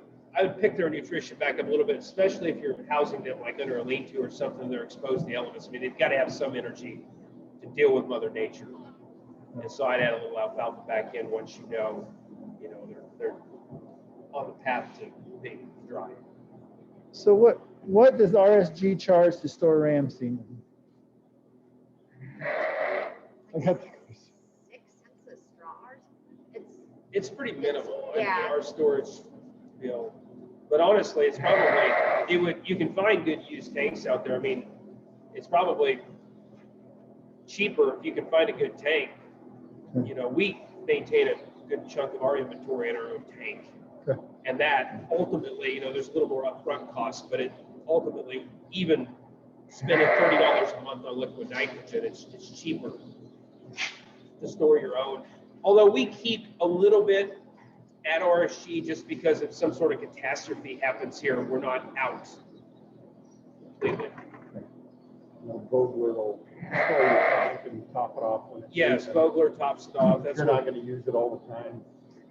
pick their nutrition back up a little bit, especially if you're housing them like under a lean-to or something. They're exposed to the elements. I mean, they've got to have some energy to deal with Mother Nature. And so I'd add a little alfalfa back in once they're on the path to being dry. So what does RSG charge to store ram semen? I got the 6 cents a straw. It's pretty minimal. Yeah. Our storage bill. But honestly, it's probably, you can find good used tanks out there. I mean, it's probably cheaper if you can find a good tank. We maintain a good chunk of our inventory in our own tank. Okay. And that ultimately, there's a little more upfront cost, but it ultimately, even spending $30 a month on liquid nitrogen, it's cheaper to store your own. Although we keep a little bit at RSG just because if some sort of catastrophe happens here, we're not out completely. Vogler will store your tank and top it off when it's Yes, season. Vogler tops it off. That's You're not going to use it all the time.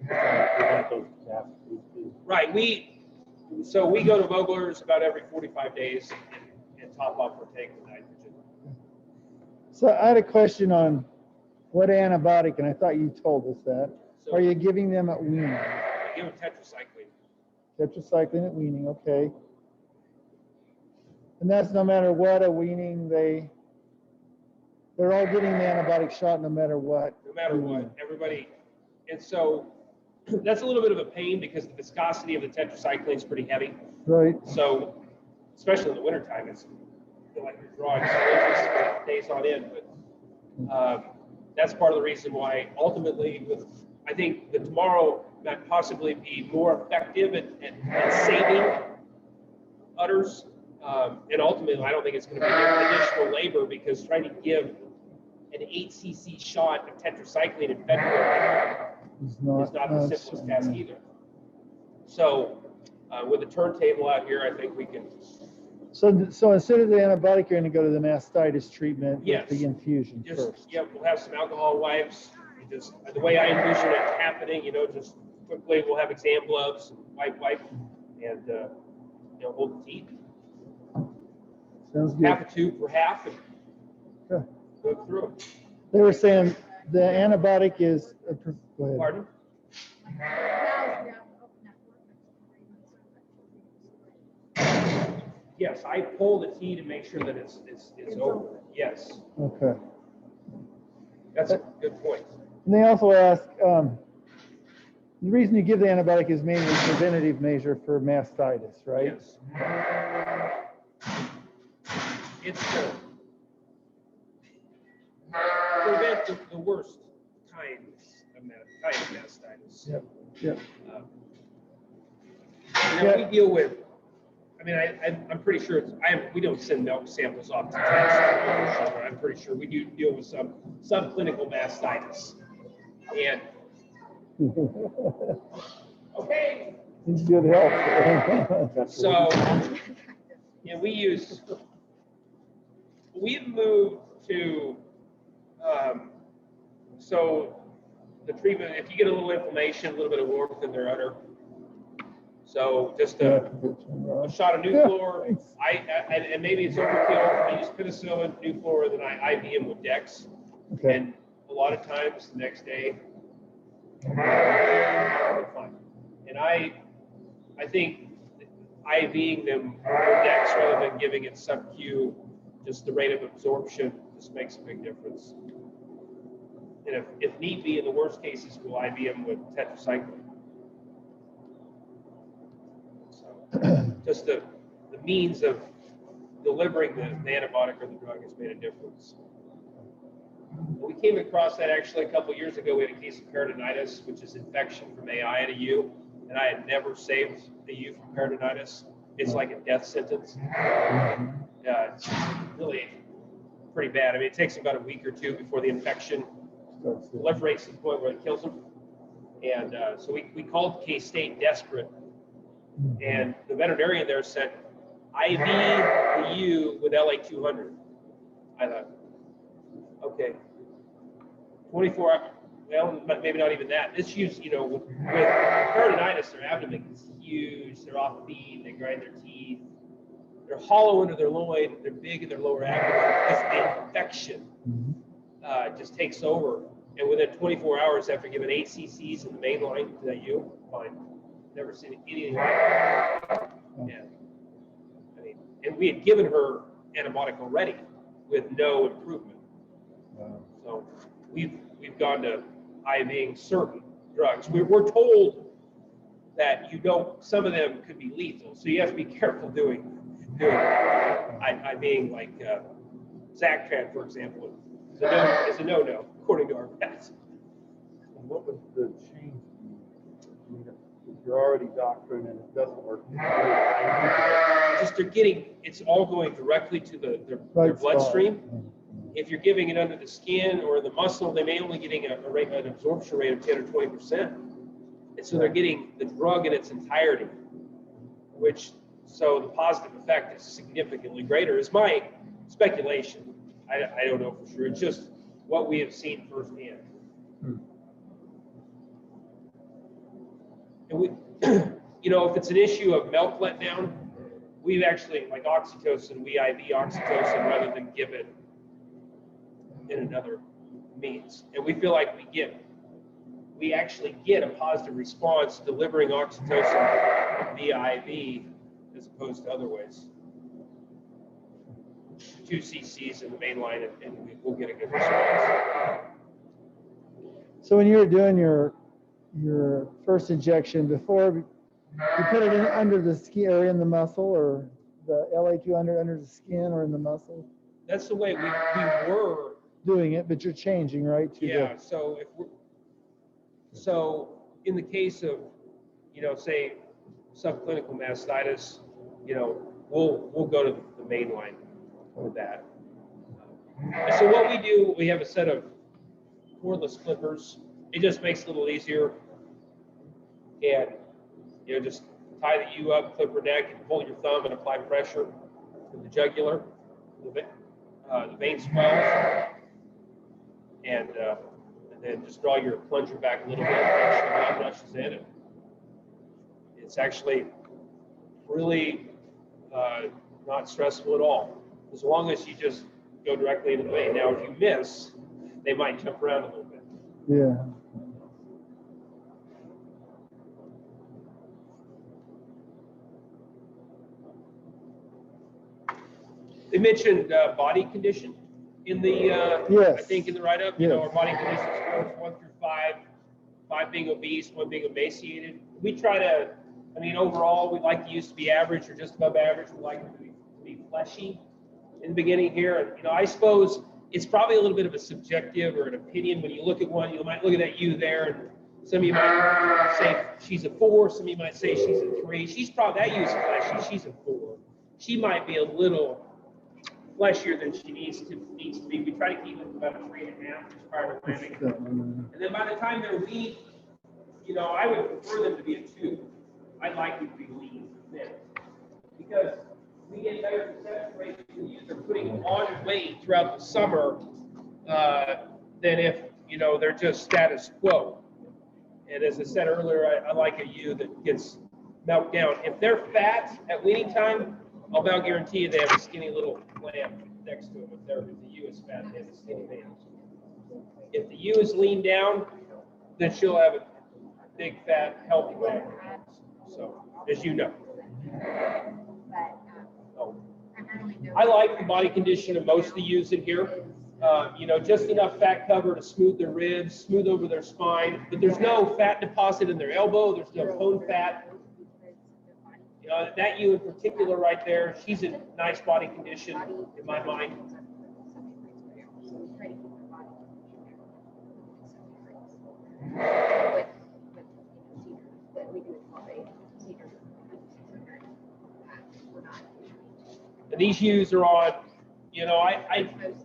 Prevent those catastrophes too. Right. We go to Vogler's about every 45 days and top off our tank with nitrogen. So I had a question on what antibiotic, and I thought you told us that. So Are you giving them at weaning? I give them tetracycline. Tetracycline at weaning, okay. And that's no matter what at weaning, they're all getting the antibiotic shot no matter what. No matter what, everybody. And so that's a little bit of a pain because the viscosity of the tetracycline is pretty heavy. Right. So, especially in the wintertime, it's like you're drawing syringes for days on end. But that's part of the reason why ultimately, I think the tomorrow might possibly be more effective at saving udders. And ultimately, I don't think it's going to be additional labor because trying to give an 8 cc shot of tetracycline in February It's is not the that's- simplest task either. So with a turntable out here, I think we can. So instead of the antibiotic, you're gonna go to the mastitis treatment Yes. with the infusion Just, first. yeah, we'll have some alcohol wipes. We just, the way I envision it happening, you know, just quickly, we'll have exam gloves, wipe, and, you know, hold the teeth. Sounds good. Half a tube per half and Okay. go through. They were saying the antibiotic is, go ahead. Pardon? Now, if you have an open network, Yes, I pull the T to make sure that it's over. Yes, Okay. that's a good point. And they also ask, the reason you give the antibiotic is mainly a preventative measure for mastitis, right? Yes. It's to prevent the worst kind of mastitis. Yep, yep. You know, we deal with, I mean, I'm pretty sure we don't send milk samples off to test. I'm pretty sure we do deal with some subclinical mastitis. And, okay, It's good health. so, yeah, we've moved to, so the treatment, if you get a little inflammation, a little bit of warmth in their udder, so just a shot of Nuclor, and maybe it's overkill, I use penicillin, Nuclor, then I IV them with Dex. Okay. And a lot of times the next day, they're fine. And I think IVing them with Dex rather than giving it sub-Q, just the rate of absorption just makes a big difference. And if need be, in the worst cases, we'll IV them with tetracycline. So just the means of delivering the antibiotic or the drug has made a difference. We came across that actually a couple years ago. We had a case of peritonitis, which is infection from AI and a U, and I had never saved a U from peritonitis. It's like a death sentence. It's really pretty bad. I mean, it takes about a week or two before the infection proliferates to the point where it kills them. And so we called K-State desperate. And the veterinarian there said, IV the U with LA200. I thought, okay, 24 hours, well, maybe not even that. This use, you know, with peritonitis, their abdomen is huge. They're off feed, they grind their teeth. They're hollow under their loin, they're big in their lower abdomen because the infection just takes over. And within 24 hours after giving 8 cc's in the main line to that U, fine. Never seen anything like that. Yeah. I mean, and we had given her antibiotic already with no improvement. So we've gone to IVing certain drugs. We're told that some of them could be lethal, so you have to be careful doing IVing like Zactran, for example, is a no-no according to our vets. And what was the change? I mean, if you're already doctoring and it doesn't work. Just it's all going directly to their bloodstream. If you're giving it under the skin or the muscle, they may only getting an absorption rate of 10 or 20%. And so they're getting the drug in its entirety, so the positive effect is significantly greater, is my speculation. I don't know for sure. It's just what we have seen firsthand. And we, you know, if it's an issue of milk letdown, we've actually, like oxytocin, we IV oxytocin rather than give it in another means. And we feel like we actually get a positive response delivering oxytocin via IV as opposed to other ways. 2 cc's in the main line and we'll get a good response. So when you were doing your first injection, before you put it in under the skin or in the muscle, or the LA2 under the skin or in the muscle? That's the way we were doing it, but you're changing, right? Yeah. So so in the case of, you know, say subclinical mastitis, you know, we'll go to the main line with that. So what we do, we have a set of cordless clippers. It just makes it a little easier. And, just tie the U up, clip her neck, and hold your thumb and apply pressure to the jugular. The vein swells. And then just draw your plunger back a little bit, make sure blood rushes in. And it's actually really not stressful at all, as long as you just go directly into the vein. Now, if you miss, they might jump around a little bit. Yeah. They mentioned body condition in the, Yes. I think in the write-up, our body condition scores 1 through 5, 5 being obese, 1 being emaciated. We try to, overall, we'd like the use to be average or just above average. We like them to be fleshy in the beginning here. And, I suppose it's probably a little bit of a subjective or an opinion. When you look at one, you might look at that you there, and some of you might say she's a 4, some of you might say she's a 3. She's probably, that use fleshy, she's a 4. She might be a little fleshier than she needs to be. We try to keep it about a 3.5 just prior to landing. And then by the time they're weak, I would prefer them to be a 2. I'd like them to be lean and thin, because we get better conception rates when you're putting on weight throughout the summer than if they're just status quo. And as I said earlier, I like a ewe that gets milked down. If they're fat at weaning time, I'll about guarantee you they have a skinny little lamb next to them. If the ewe is fat, they have a skinny lamb. If the ewe is lean down, then she'll have a big, fat, healthy lamb. So, as you know. I like the body condition of most of the ewes in here. Just enough fat cover to smooth their ribs, smooth over their spine, but there's no fat deposit in their elbow. There's no bone fat. That ewe in particular right there, she's in nice body condition in my mind. And these ewes are on,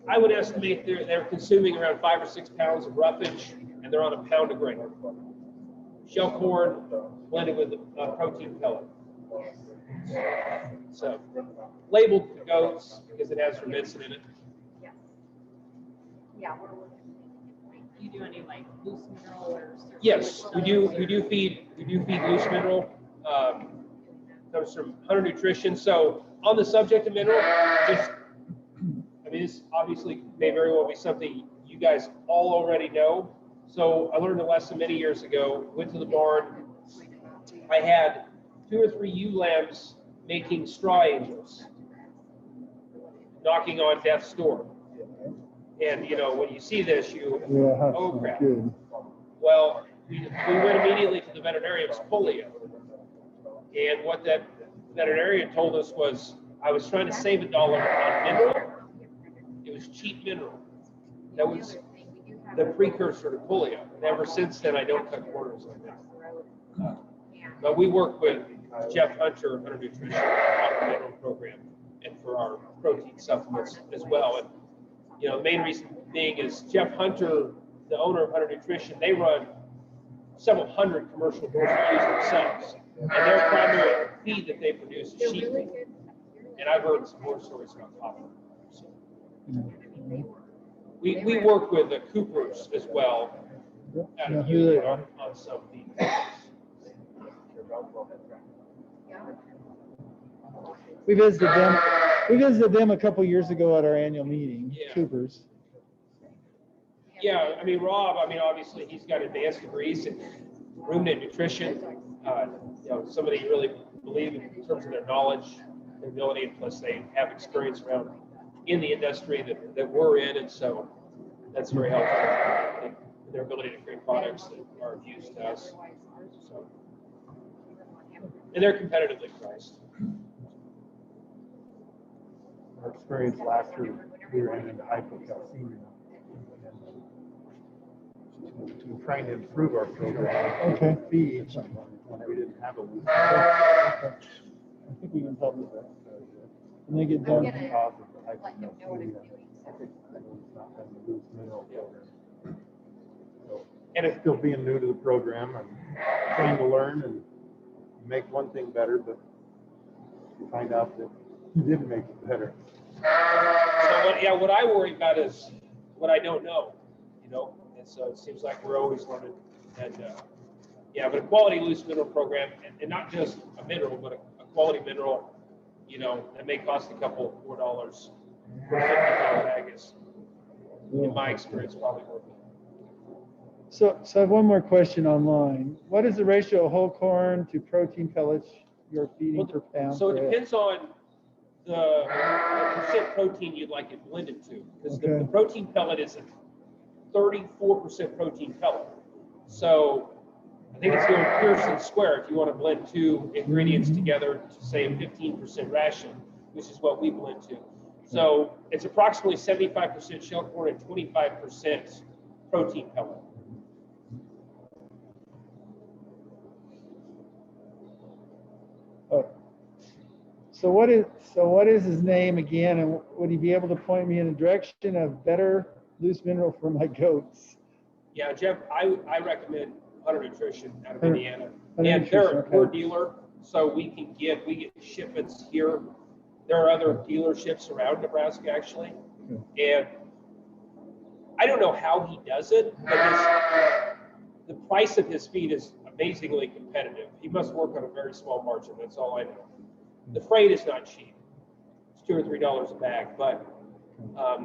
I would estimate they're consuming around 5 or 6 pounds of roughage, and they're on a pound of grain. Shell corn blended with a protein pellet. So, labeled for goats because it has remincin in it. Yeah. Do you do any like loose mineral or? Yes, we do feed loose mineral. Comes from Hunter Nutrition. So on the subject of mineral, this obviously may very well be something you guys all already know. So I learned a lesson many years ago. Went to the barn. I had 2 or 3 ewe lambs making straw angels, knocking on death's door. And when you see this, oh crap. Good. Well, we went immediately to the veterinarian's polio. And what that veterinarian told us was, I was trying to save $1 on mineral. It was cheap mineral. That was the precursor to polio. And ever since then, I don't cut corners like that. But we work with Jeff Hunter, Hunter Nutrition, on our mineral program, and for our protein supplements as well. And the main reason being is Jeff Hunter, the owner of Hunter Nutrition, they run several hundred commercial horse ewes themselves, and their primary feed that they produce is sheep feed. And I've heard some horse stories about copper. So we work with the Coopers as well out of Utah on some feed. We visited them a couple years ago at our annual meeting, Yeah. Coopers. Yeah, Rob, obviously he's got advanced degrees in ruminant nutrition. Somebody you really believe in terms of their knowledge, their ability, and plus they have experience around in the industry that we're in, and so that's very helpful in their ability to create products that are of use to us. So, and they're competitively priced. Our experience last year, we ran into hypocalcemia. To try and improve our program. Okay. Feed, when we didn't have a week. I think we can publish that. When they get I'm done. gonna Cause of the let him know what I'm hypocalcemia. doing. So It's not been the loose mineral program. So, And if, still being new to the program and trying to learn and make one thing better, but you find out that you didn't make it better. what I worry about is what I don't know, and so it seems like we're always learning. And but a quality loose mineral program, and not just a mineral, but a quality mineral, that may cost a couple $4 per 50-pound bag is, in my experience, probably worth it. So I have one more question online. What is the ratio of whole corn to protein pellets you're feeding per pound? So it per head? depends on the percent protein you'd like it blended to, because the Okay. protein pellet is a 34% protein pellet. So I think it's doing Pearson square if you want to blend two ingredients together to say a 15% ration, which is what we blend to. So it's approximately 75% shell corn and 25% protein pellet. Oh. So what is his name again, and would he be able to point me in the direction of better loose mineral for my goats? Yeah, Jeff, I recommend Hunter Nutrition out of Hunter- Indiana. Hunter And Nutrition, we're a okay. dealer, so we get shipments here. There are other dealerships around Nebraska, actually. And I don't know how he does it, but the price of his feed is amazingly competitive. He must work on a very small margin, that's all I know. The freight is not cheap. It's $2 or $3 a bag, but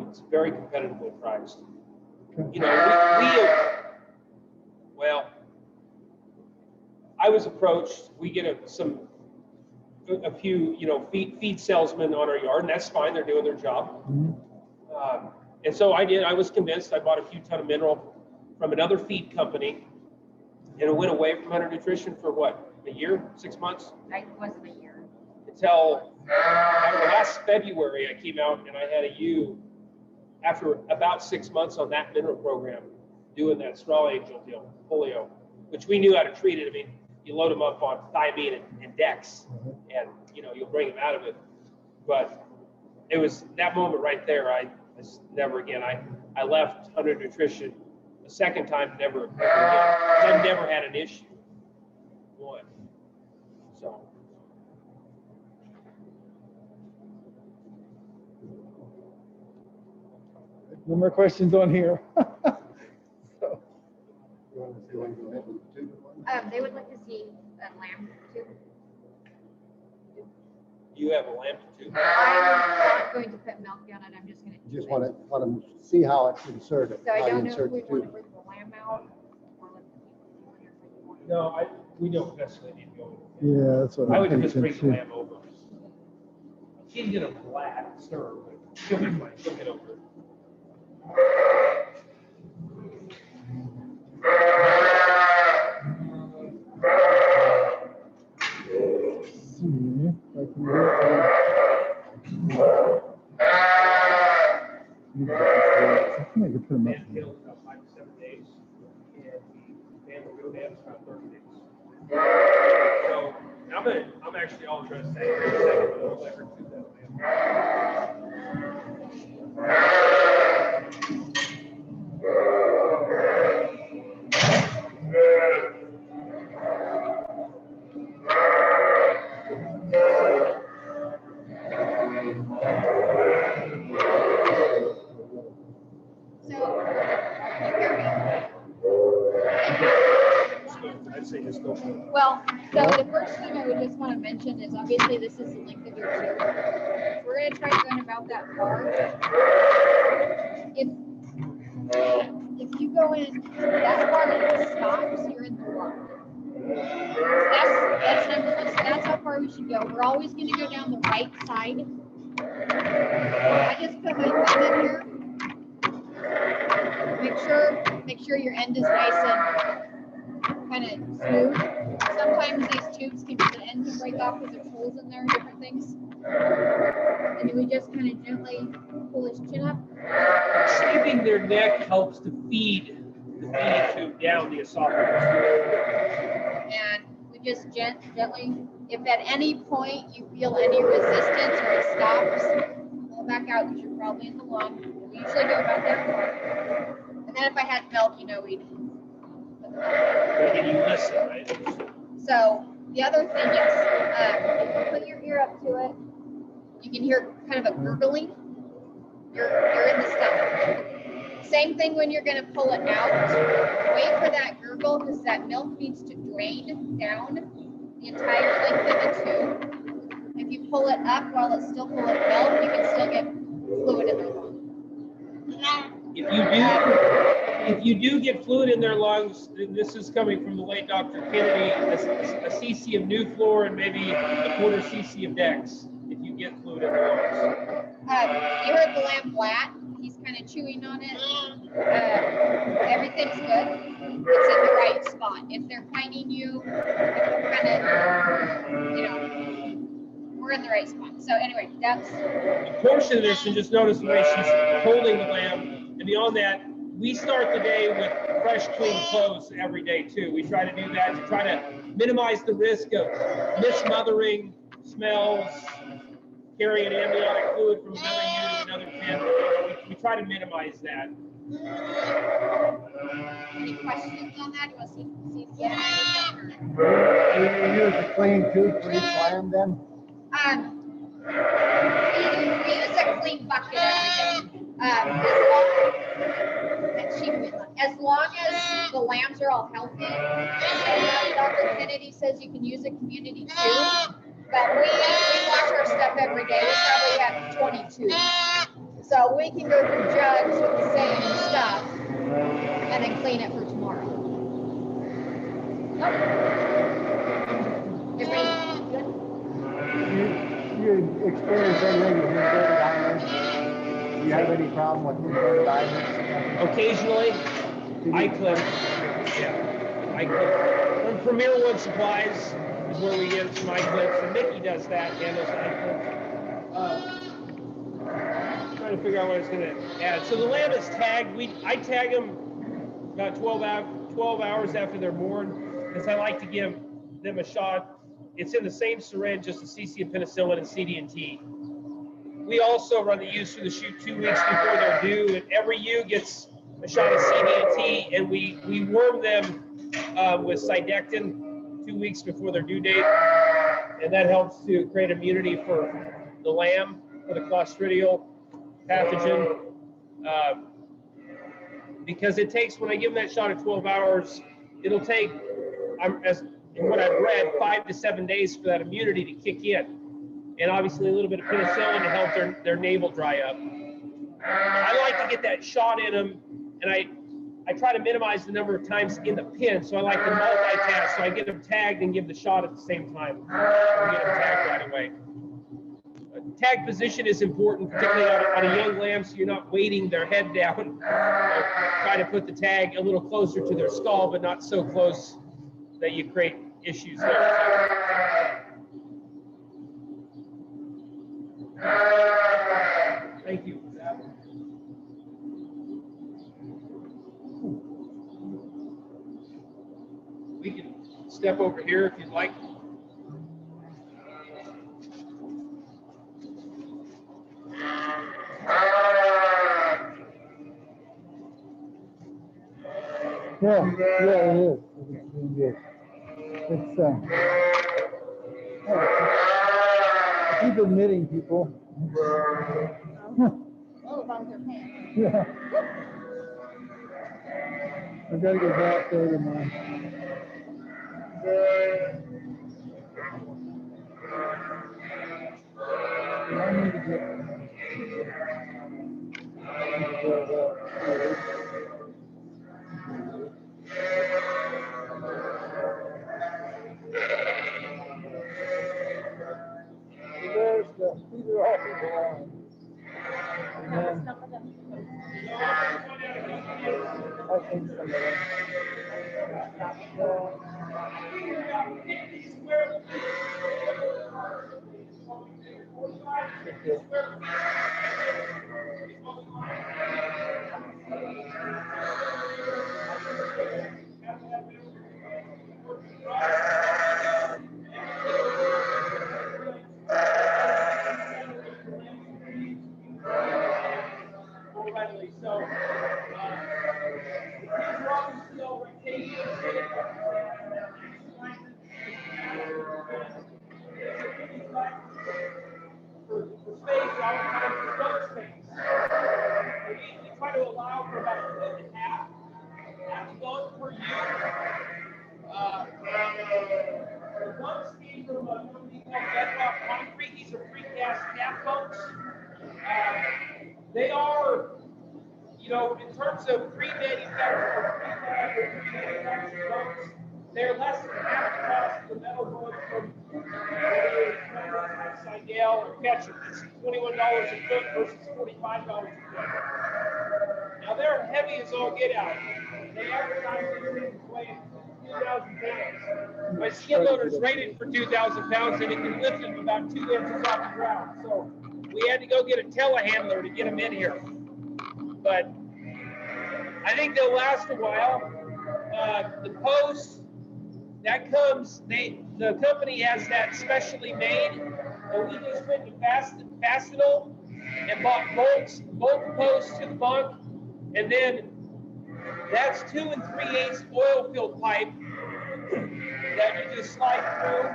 it's very competitively priced. I was approached. We get a few, feed salesmen on our yard, and that's fine. They're doing their job. And so I was convinced. I bought a few ton of mineral from another feed company, and it went away from Hunter Nutrition for what, a year, 6 months? It wasn't a year. Until last February, I came out and I had a ewe after about 6 months on that mineral program, doing that straw angel deal, polio, which we knew how to treat it. I mean, you load them up on thiamine and Dex, and you'll bring them out of it. But it was that moment right there. I never again. I left Hunter Nutrition a second time, never again. 'Cause I've never had an issue. One. So. No more questions on here. So, You want to see when you hit the two? They would like to see a lamb too. You have a lamp too? I'm not going to put milk on it, I'm just gonna. You just want to let them see how it's inserted. So I how you don't know if insert we the want to tube. bring the lamb out or let the. No, we don't necessarily need to go. yeah, that's what I I'm would just bring thinking the too. lamb over. She'd get a black stir, but she'll be fine. She'll get over it. See if I can get, I think I could put them up. Man tail is about 5 to 7 days, and the man will go down is about 30 days. So I'm actually all dressed that here in a second, but I'll let her do that, man. I'd say just go for it. Well, so the first thing I would just want to mention is obviously this is the length of your tube. We're gonna try going about that far. If you go in that far and it stops, you're in the water. That's number one. So that's how far we should go. We're always gonna go down the right side. I just put my thumb in here. Make sure your end is nice and kind of smooth. Sometimes these tubes the end can break off because there's holes in there and different things. And then we just kind of gently pull his chin up. Shaving their neck helps to feed the feeding tube down the esophagus. And we just gently, if at any point you feel any resistance or it stops, pull it back out because you're probably in the lung. We usually do about that far. And then if I had milk, you know, we'd put the milk in. And you listen, right? So the other thing is, if you put your ear up to it, you can hear kind of a gurgling. You're in the stomach. Same thing when you're going to pull it out. Wait for that gurgle because that milk needs to drain down the entire length of the tube. If you pull it up while it's still full of milk, you can still get fluid in the lung. If you do get fluid in their lungs, and this is coming from the late Dr. Kennedy, a cc of Nuflor and maybe a quarter cc of Dex, if you get fluid in the lungs. You heard the lamb flat. He's kind of chewing on it. Everything's good. It's in the right spot. If they're fighting you, kind of, you know, we're in the right spot. So anyway, that's A portion of this, and just notice the way she's holding the lamb. And beyond that, we start the day with fresh, clean clothes every day too. We try to do that to try to minimize the risk of mismothering, smells, carrying amniotic fluid from another unit to another pen. We try to minimize that. any questions on that? You want to see if you have anything? You use a clean tube for each lamb then? We use a clean bucket every day. As long as the lambs are all healthy, Dr. Kennedy says you can use a community tube, but we wash our stuff every day. We probably have 22. So we can go through jugs with the same stuff and then clean it for tomorrow. Everybody good? You experience anything with inverted islands? Do you have any problem with inverted islands? Occasionally, I clip. Yeah, I clip. From Premier Wood Supplies is where we get some eye clips, and Nikki does that, handles eye clips. Trying to figure out what it's going to add. So the lamb is tagged. I tag them about 12 hours after they're born, because I like to give them a shot. It's in the same syringe, just a cc of penicillin and CD&T. We also run the ewes through the chute 2 weeks before they're due, and every ewe gets a shot of CD&T, and we worm them with Cydectin 2 weeks before their due date, and that helps to create immunity for the lamb, for the Clostridial pathogen, because it takes, when I give them that shot at 12 hours, it'll take, in what I've read, 5 to 7 days for that immunity to kick in. And obviously a little bit of penicillin to help their navel dry up. I like to get that shot in them, and I try to minimize the number of times in the pen, so I like to multitask, so I get them tagged and give the shot at the same time. I get them tagged right away. Tag position is important, particularly on a young lamb, so you're not weighting their head down. Try to put the tag a little closer to their skull, but not so close that you create issues there. Thank you. We can step over here if you'd like. Yeah, it is. It's doing good. It's I keep admitting people. Oh, about their pants. Yeah. I've got to get back there to my. I need to get. These are all people on. And then, I think some of them. kinds of smoke space. We try to allow for about a foot and a half goat per year. The bunks came from a company called Bedrock Concrete. These are precast calf bunks. They are, in terms of pre-manufactured bunks, they're less than half the cost of the metal going from Seidel or Ketchum. It's $21 a foot versus $45 a foot. Now they're heavy as all get out. They advertise these things weighing 2,000 pounds. My skid loader is rated for 2,000 pounds and it can lift them about 2 inches off the ground. So we had to go get a telehandler to get them in here. But I think they'll last a while. The post that comes, the company has that specially made, and we just went to Fastenal and bought bolt posts to the bunk, and then that's 2 3/8 oil filled pipe that you just slide through,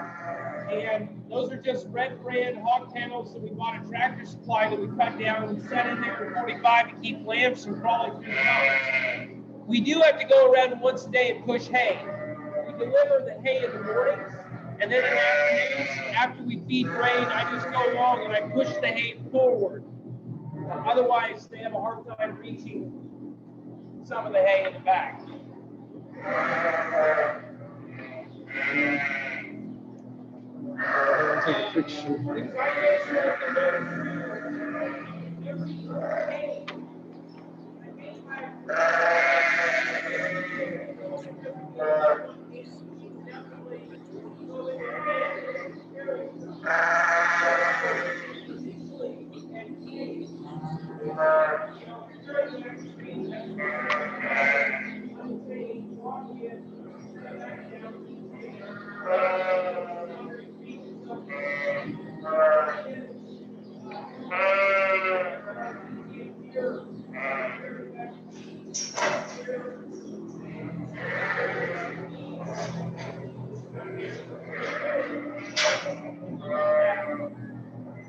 and those are just red brand hog panels that we bought at Tractor Supply that we cut down and we set in there at 45 to keep lambs from crawling through the tunnels. We do have to go around once a day and push hay. We deliver the hay in the mornings, and then in the afternoons, after we feed grain, I just go along and I push the hay forward. Otherwise, they have a hard time reaching some of the hay in the back. Take a picture. We try to make sure that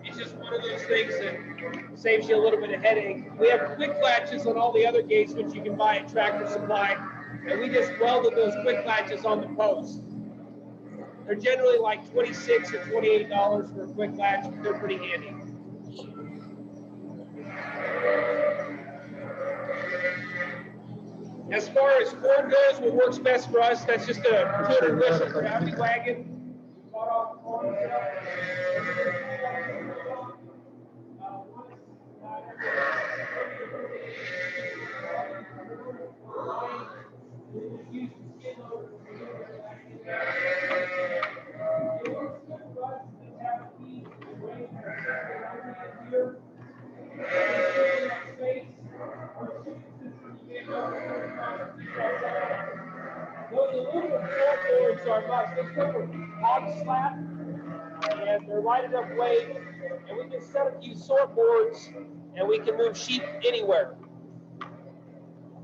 it's just one of those things that saves you a little bit of headache. We have quick latches on all the other gates, which you can buy at Tractor Supply, and we just welded those quick latches on the post. They're generally like $26 or $28 for a quick latch, but they're pretty handy. As far as corn goes, what works best for us, that's just a 200 bushel gravity wagon. Bought off the farm sale. Those aluminum floorboards are about 6 foot hog slat, and they're light enough weight, and we can set a few sort boards, and we can move sheep anywhere.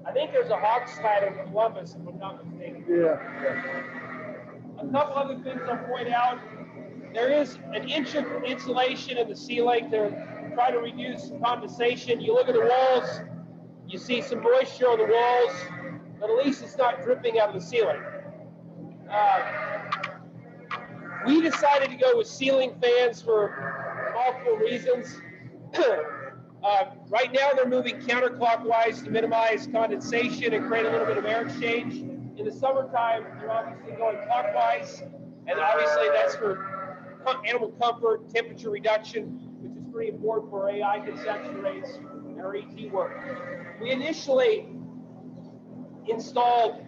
I think there's a hog slat in Columbus, if I'm not mistaken. Yeah. A couple other things I'll point out. There is an inch of insulation in the ceiling to try to reduce condensation. You look at the walls, you see some moisture on the walls, but at least it's not dripping out of the ceiling. We decided to go with ceiling fans for multiple reasons. Right now they're moving counterclockwise to minimize condensation and create a little bit of air exchange. In the summertime, they're obviously going clockwise, and obviously that's for animal comfort, temperature reduction, which is pretty important for AI conception rates and our ET work. We initially installed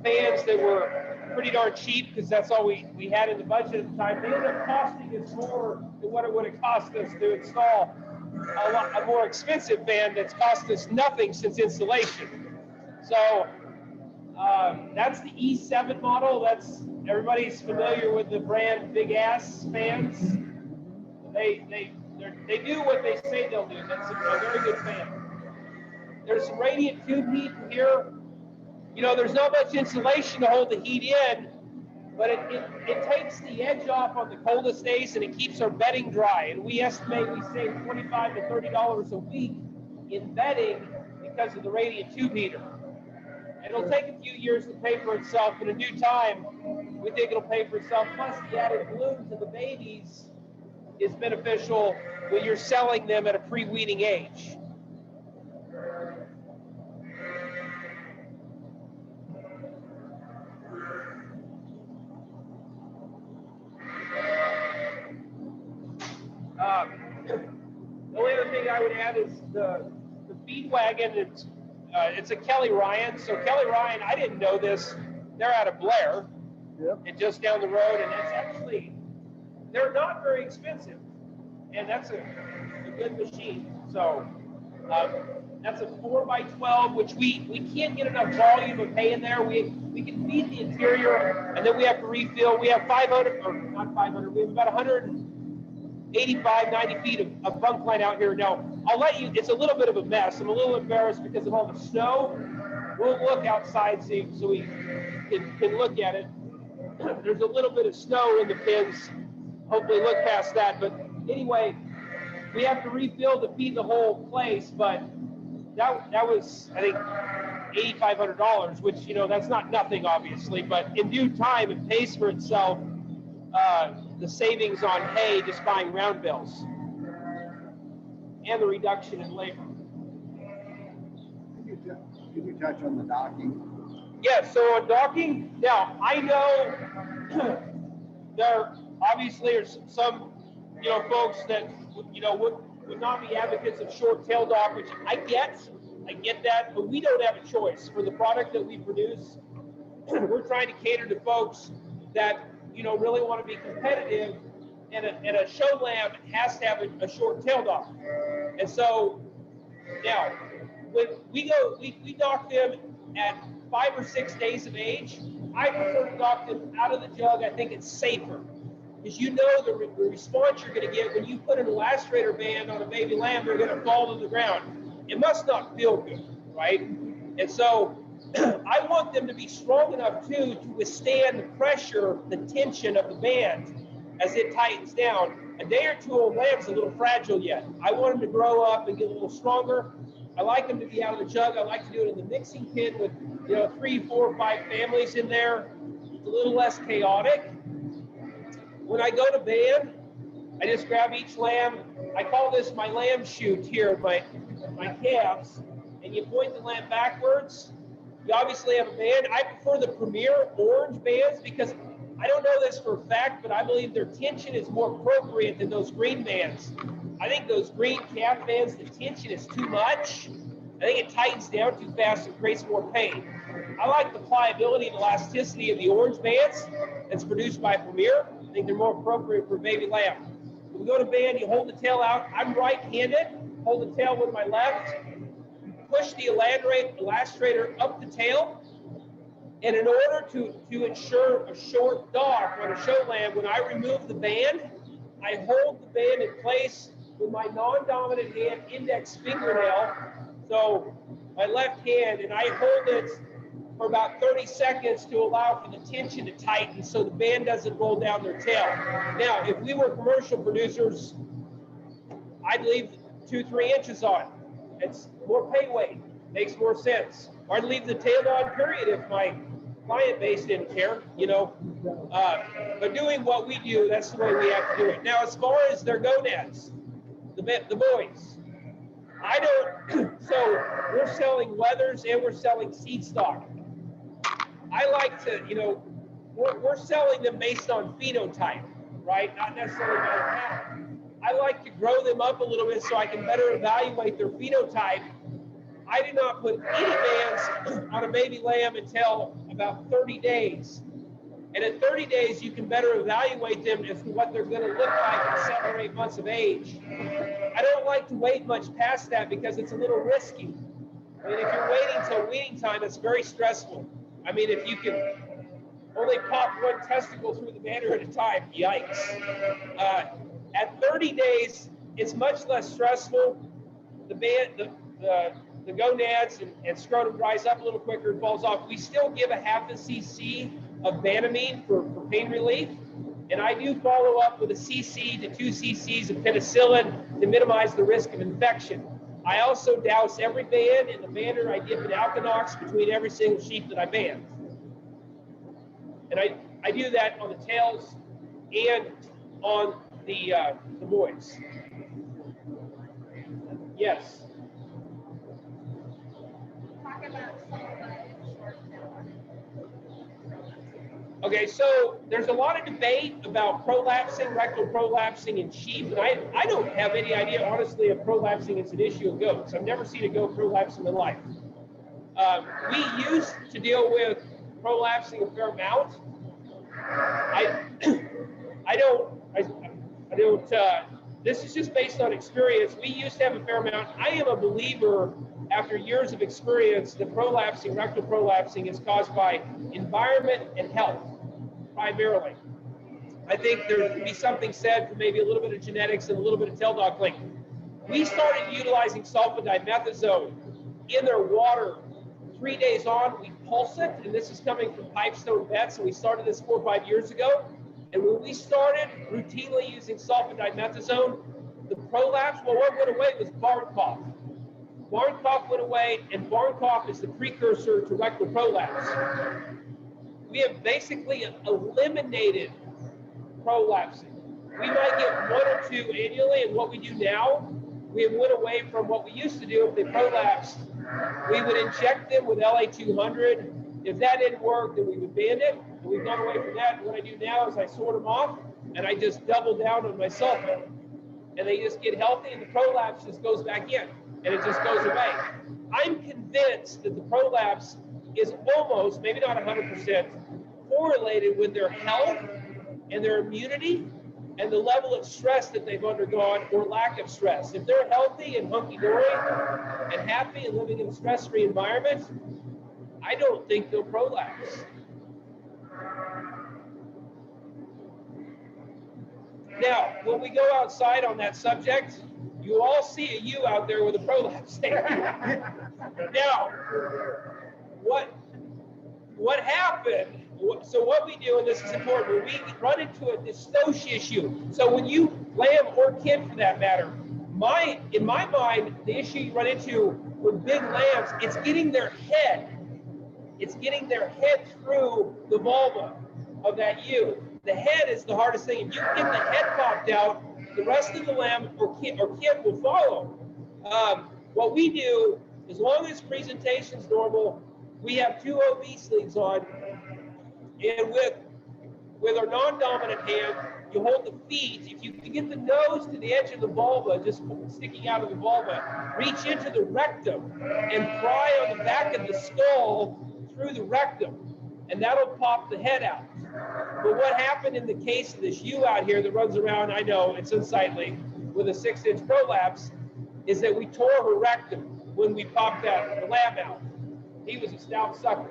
fans that were pretty darn cheap because that's all we had in the budget at the time. They ended up costing us more than what it would have cost us to install a more expensive fan that's cost us nothing since installation. So that's the E7 model. Everybody's familiar with the brand Big Ass fans. They do what they say they'll do. That's a very good fan. There's some radiant tube heat here. There's not much insulation to hold the heat in, but it takes the edge off on the coldest days and it keeps our bedding dry. And we estimate we save $25 to $30 a week in bedding because of the radiant tube heater. It'll take a few years to pay for itself, but in due time, we think it'll pay for itself. Plus, the added bloom to the babies is beneficial when you're selling them at a pre-weaning age. The only other thing I would add is the feed wagon. It's a Kelly Ryan. So Kelly Ryan, I didn't know this. They're out of Blair, and just down the road, and it's actually, they're not very expensive, and that's a good machine. So that's a 4x12, which we can't get enough volume of hay in there. We can feed the interior, and then we have to refill. We have 500, or not 500, we have about 185, 90 feet of bunk line out here. Now, I'll let you, it's a little bit of a mess. I'm a little embarrassed because of all the snow. We'll look outside so we can look at it. There's a little bit of snow in the pins. Hopefully look past that. But anyway, we have to refill to feed the whole place. But that was, I think, $8,500, which, you know, that's not nothing, obviously. But in due time, it pays for itself. The savings on hay, just buying round bales, and the reduction in labor. Can you touch on the docking? Yeah, so on docking, now I know there obviously are some, you know, folks that, you know, would not be advocates of short tail dock, which I get that, but we don't have a choice. For the product that we produce, we're trying to cater to folks that, you know, really want to be competitive, and a show lamb has to have a short tail dock. And so now when we dock them at 5 or 6 days of age. I prefer to dock them out of the jug. I think it's safer, because you know the response you're going to get when you put an elastrator band on a baby lamb. They're going to fall to the ground. It must not feel good, right? And so I want them to be strong enough too to withstand the pressure, the tension of the band as it tightens down. A day or two old lamb's a little fragile yet. I want them to grow up and get a little stronger. I like them to be out of the jug. I like to do it in the mixing pit with, you know, 3, 4, 5 families in there. It's a little less chaotic. When I go to band, I just grab each lamb. I call this my lamb chute here, my calves, and you point the lamb backwards. You obviously have a band. I prefer the Premier orange bands because I don't know this for a fact, but I believe their tension is more appropriate than those green bands. I think those green calf bands, the tension is too much. I think it tightens down too fast and creates more pain. I like the pliability and elasticity of the orange bands that's produced by Premier. I think they're more appropriate for baby lamb. When we go to band, you hold the tail out. I'm right-handed. Hold the tail with my left. Push the elastrator up the tail. And in order to ensure a short dock on a show lamb, when I remove the band, I hold the band in place with my non-dominant hand index fingernail. So my left hand, and I hold it for about 30 seconds to allow for the tension to tighten so the band doesn't roll down their tail. Now, if we were commercial producers, I'd leave 2-3 inches on. It's more pay weight, makes more sense. Or I'd leave the tail on, period, if my client base didn't care, you know. But doing what we do, that's the way we have to do it. Now, as far as their gonads, the boys, I don't, so we're selling leathers and we're selling seed stock. I like to, you know, we're selling them based on phenotype, right? Not necessarily by pattern. I like to grow them up a little bit so I can better evaluate their phenotype. I do not put any bands on a baby lamb until about 30 days. And at 30 days, you can better evaluate them as to what they're going to look like at 7 or 8 months of age. I don't like to wait much past that because it's a little risky. I mean, if you're waiting till weaning time, it's very stressful. I mean, if you can only pop one testicle through the banner at a time, yikes. At 30 days, it's much less stressful. The gonads and scrotum dries up a little quicker and falls off. We still give a 0.5 cc of Banamine for pain relief. And I do follow up with a cc to 2 cc's of penicillin to minimize the risk of infection. I also douse every band in the bander. I dip in Alkanox between every single sheep that I band. And I do that on the tails and on the boys. Yes. Talk about some of the short tail. Okay, so there's a lot of debate about prolapsing, rectal prolapsing in sheep, and I don't have any idea, honestly, if prolapsing is an issue of goats. I've never seen a goat prolapse in my life. We used to deal with prolapsing a fair amount. This is just based on experience. We used to have a fair amount. I am a believer, after years of experience, that prolapsing, rectal prolapsing is caused by environment and health, primarily. I think there could be something said for maybe a little bit of genetics and a little bit of tail dog link. We started utilizing sulfadimethazone in their water 3 days on. We pulse it, and this is coming from Pipestone Vets, and we started this 4 or 5 years ago. And when we started routinely using sulfadimethazone, the prolapse, well, what went away was barn cough. Barn cough went away, and barn cough is the precursor to rectal prolapse. We have basically eliminated prolapsing. We might get 1 or 2 annually, and what we do now, we have went away from what we used to do. If they prolapsed, we would inject them with LA200. If that didn't work, then we would band it. And we've gone away from that. And what I do now is I sort them off, and I just double down on my sulfa. And they just get healthy, and the prolapse just goes back in, and it just goes away. I'm convinced that the prolapse is almost, maybe not 100%, correlated with their health and their immunity and the level of stress that they've undergone or lack of stress. If they're healthy and hunky-dory and happy and living in a stress-free environment, I don't think they'll prolapse. Now, when we go outside on that subject, you all see a ewe out there with a prolapse. Now, what happened? So what we do, and this is important, we run into a dystocia issue. So when you lamb or kid, for that matter, in my mind, the issue you run into with big lambs, it's getting their head. It's getting their head through the vulva of that ewe. The head is the hardest thing. If you get the head popped out, the rest of the lamb or kid will follow. What we do, as long as presentation's normal, we have 2 OB sleeves on, and with our non-dominant hand, you hold the feet. If you can get the nose to the edge of the vulva, just sticking out of the vulva, reach into the rectum and pry on the back of the skull through the rectum, and that'll pop the head out. But what happened in the case of this ewe out here that runs around, I know it's unsightly, with a 6-inch prolapse, is that we tore her rectum when we popped the lamb out. He was a stout sucker.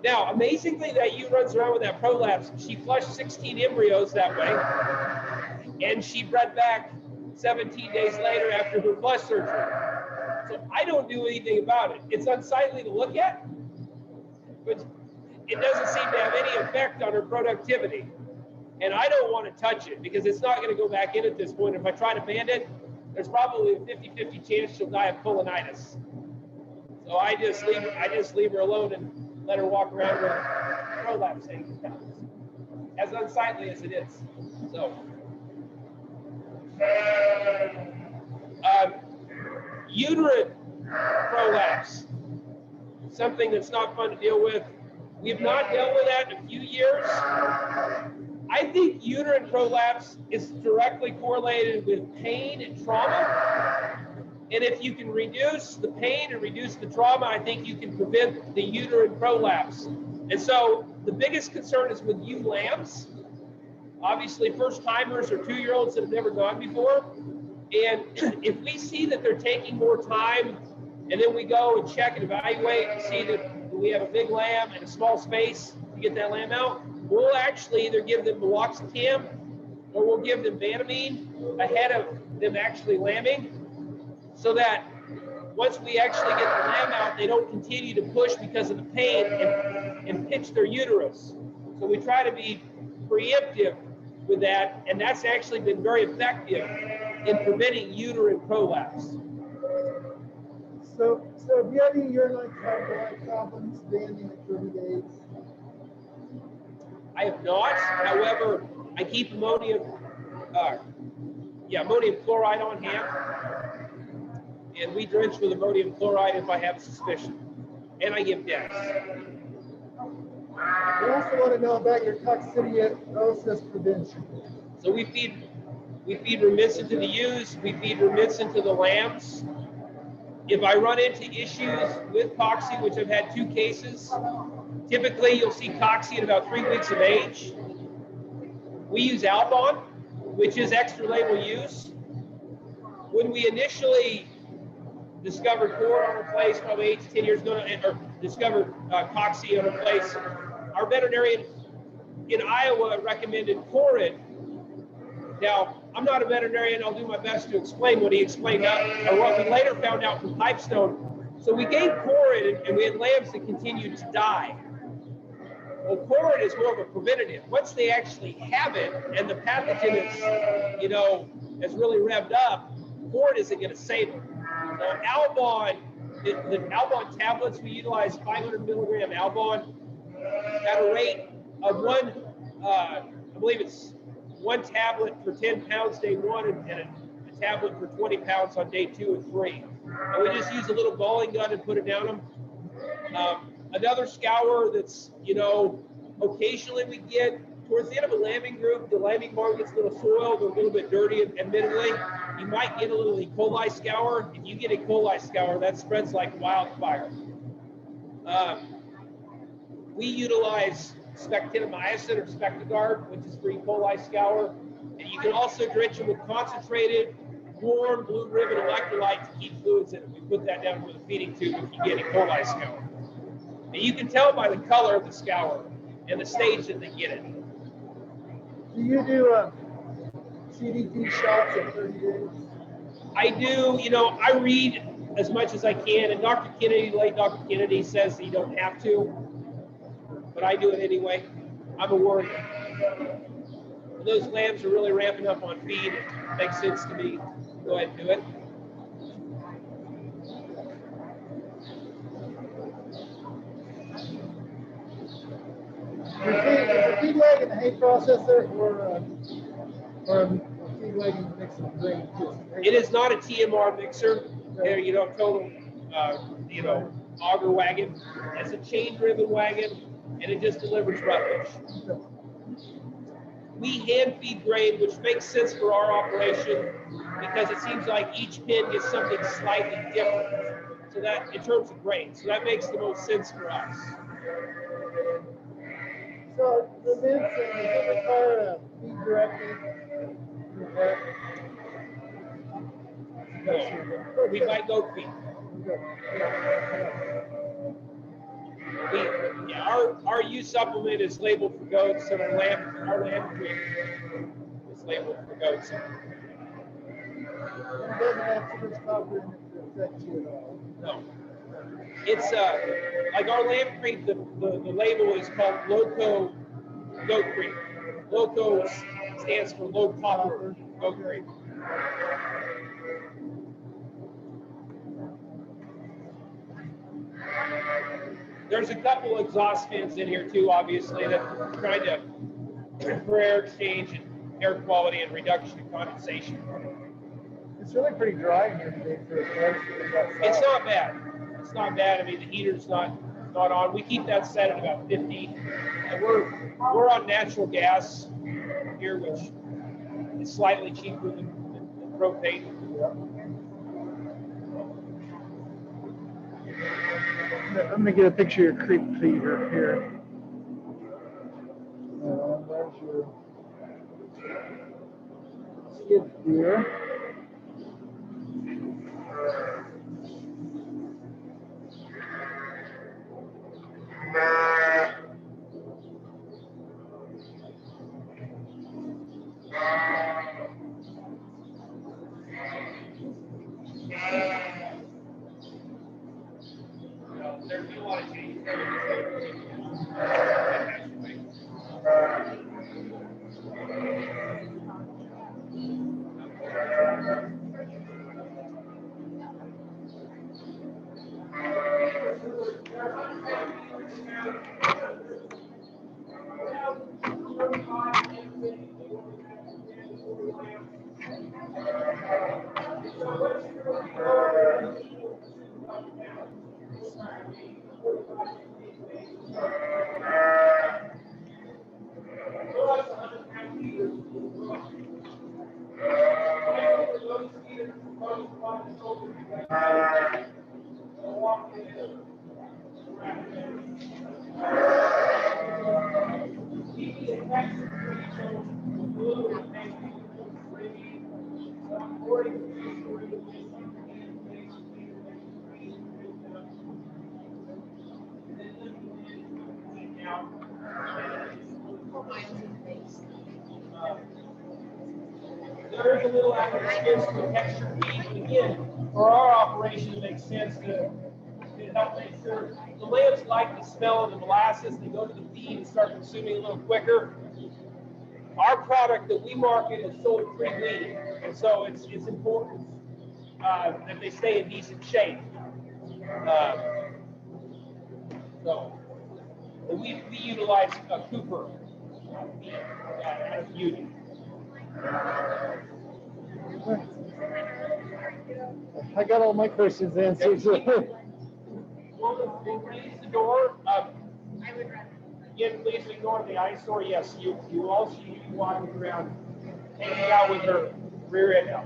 Now, amazingly, that ewe runs around with that prolapse. She flushed 16 embryos that way, and she bred back 17 days later after her flush surgery. So I don't do anything about it. It's unsightly to look at, but it doesn't seem to have any effect on her productivity. And I don't want to touch it because it's not going to go back in at this point. If I try to band it, there's probably a 50-50 chance she'll die of colonitis. So I just leave her alone and let her walk around with prolapsing, as unsightly as it is. So, uterine prolapse, something that's not fun to deal with. We've not dealt with that in a few years. I think uterine prolapse is directly correlated with pain and trauma. And if you can reduce the pain and reduce the trauma, I think you can prevent the uterine prolapse. And so the biggest concern is with ewe lambs. Obviously, first timers or 2-year-olds that have never gone before. And if we see that they're taking more time, and then we go and check and evaluate and see that we have a big lamb in a small space to get that lamb out, we'll actually either give them meloxicam or we'll give them Banamine ahead of them actually lambing, so that once we actually get the lamb out, they don't continue to push because of the pain and pinch their uterus. So we try to be preemptive with that, and that's actually been very effective in preventing uterine prolapse. So if you have any urinary problems, standing at 30 days? I have not, however, I keep ammonium chloride on hand, and we drench with ammonium chloride if I have a suspicion, and I give DEX. I also want to know about your coccidiosis prevention. So we feed remits into the ewes, we feed remits into the lambs. If I run into issues with cocci, which I've had 2 cases, typically you'll see cocci at about 3 weeks of age. We use Albon, which is extra label use. When we initially discovered cord on a place, probably 8 to 10 years ago, or discovered cocci on a place, our veterinarian in Iowa recommended Corid. Now, I'm not a veterinarian. I'll do my best to explain what he explained, or what we later found out from Pipestone. So we gave Corid, and we had lambs that continued to die. Well, Corid is more of a preventative. Once they actually have it, and the pathogen is, is really revved up, Corid isn't going to save them. So Albon, the Albon tablets, we utilize 500 milligram Albon at a rate of I believe it's 1 tablet for 10 pounds day 1 and a tablet for 20 pounds on day 2 and 3. And we just use a little bowling gun and put it down them. Another scour that's, occasionally we get towards the end of a lambing group, the lambing barn gets a little soiled or a little bit dirty, admittedly. You might get a little E. coli scour. If you get E. coli scour, that spreads like wildfire. We utilize spectinomycin or Spectogard, which is for E. coli scour. And you can also drench them with concentrated, warm blue ribbon electrolyte to keep fluids in it. We put that down with a feeding tube if you get E. coli scour. And you can tell by the color of the scour and the stage that they get it. Do you do CDT shots at 30 days? I do, I read as much as I can, and Dr. Kennedy says you don't have to, but I do it anyway. I'm a warrior. When those lambs are really ramping up on feed, it makes sense to me. Go ahead and do it. Is a feed wagon a hay processor or a feed wagon mixing grain? It is not a TMR mixer. There, total, auger wagon. It's a chain-driven wagon, and it just delivers roughage. We hand feed grain, which makes sense for our operation because it seems like each pen gets something slightly different. So that, in terms of grain, so that makes the most sense for us. So the mince, does it require a feed directive? No, we buy goat feed. Our U supplement is labeled for goats, and our lamb feed is labeled for goats. It doesn't have too much copper in it to affect you at all. No. It's like our lamb cream, the label is called Loco Goat Cream. Loco stands for low copper goat cream. There's a couple exhaust fans in here too, obviously, that are trying to for air exchange and air quality and reduction of condensation. It's really pretty dry in here today for a place. It's not bad. It's not bad. I mean, the heater's not on. We keep that set at about 50. And we're on natural gas here, which is slightly cheaper than propane. I'm gonna get a picture of your creep feeder here. There's your skid steer. There's a lot of changes. There is a little extra expense for texture feed, but again, for our operation, it makes sense to help make sure the lambs like the smell of the molasses. They go to the feed and start consuming a little quicker. Our product that we market is sold pre-weaning, and so it's important that they stay in decent shape. And we utilize a Cooper feed out of Beauty. I got all my questions answered. We'll raise the door. Again, please ignore the eyesore. Yes, you all see you walking around, hanging out with her rear end out.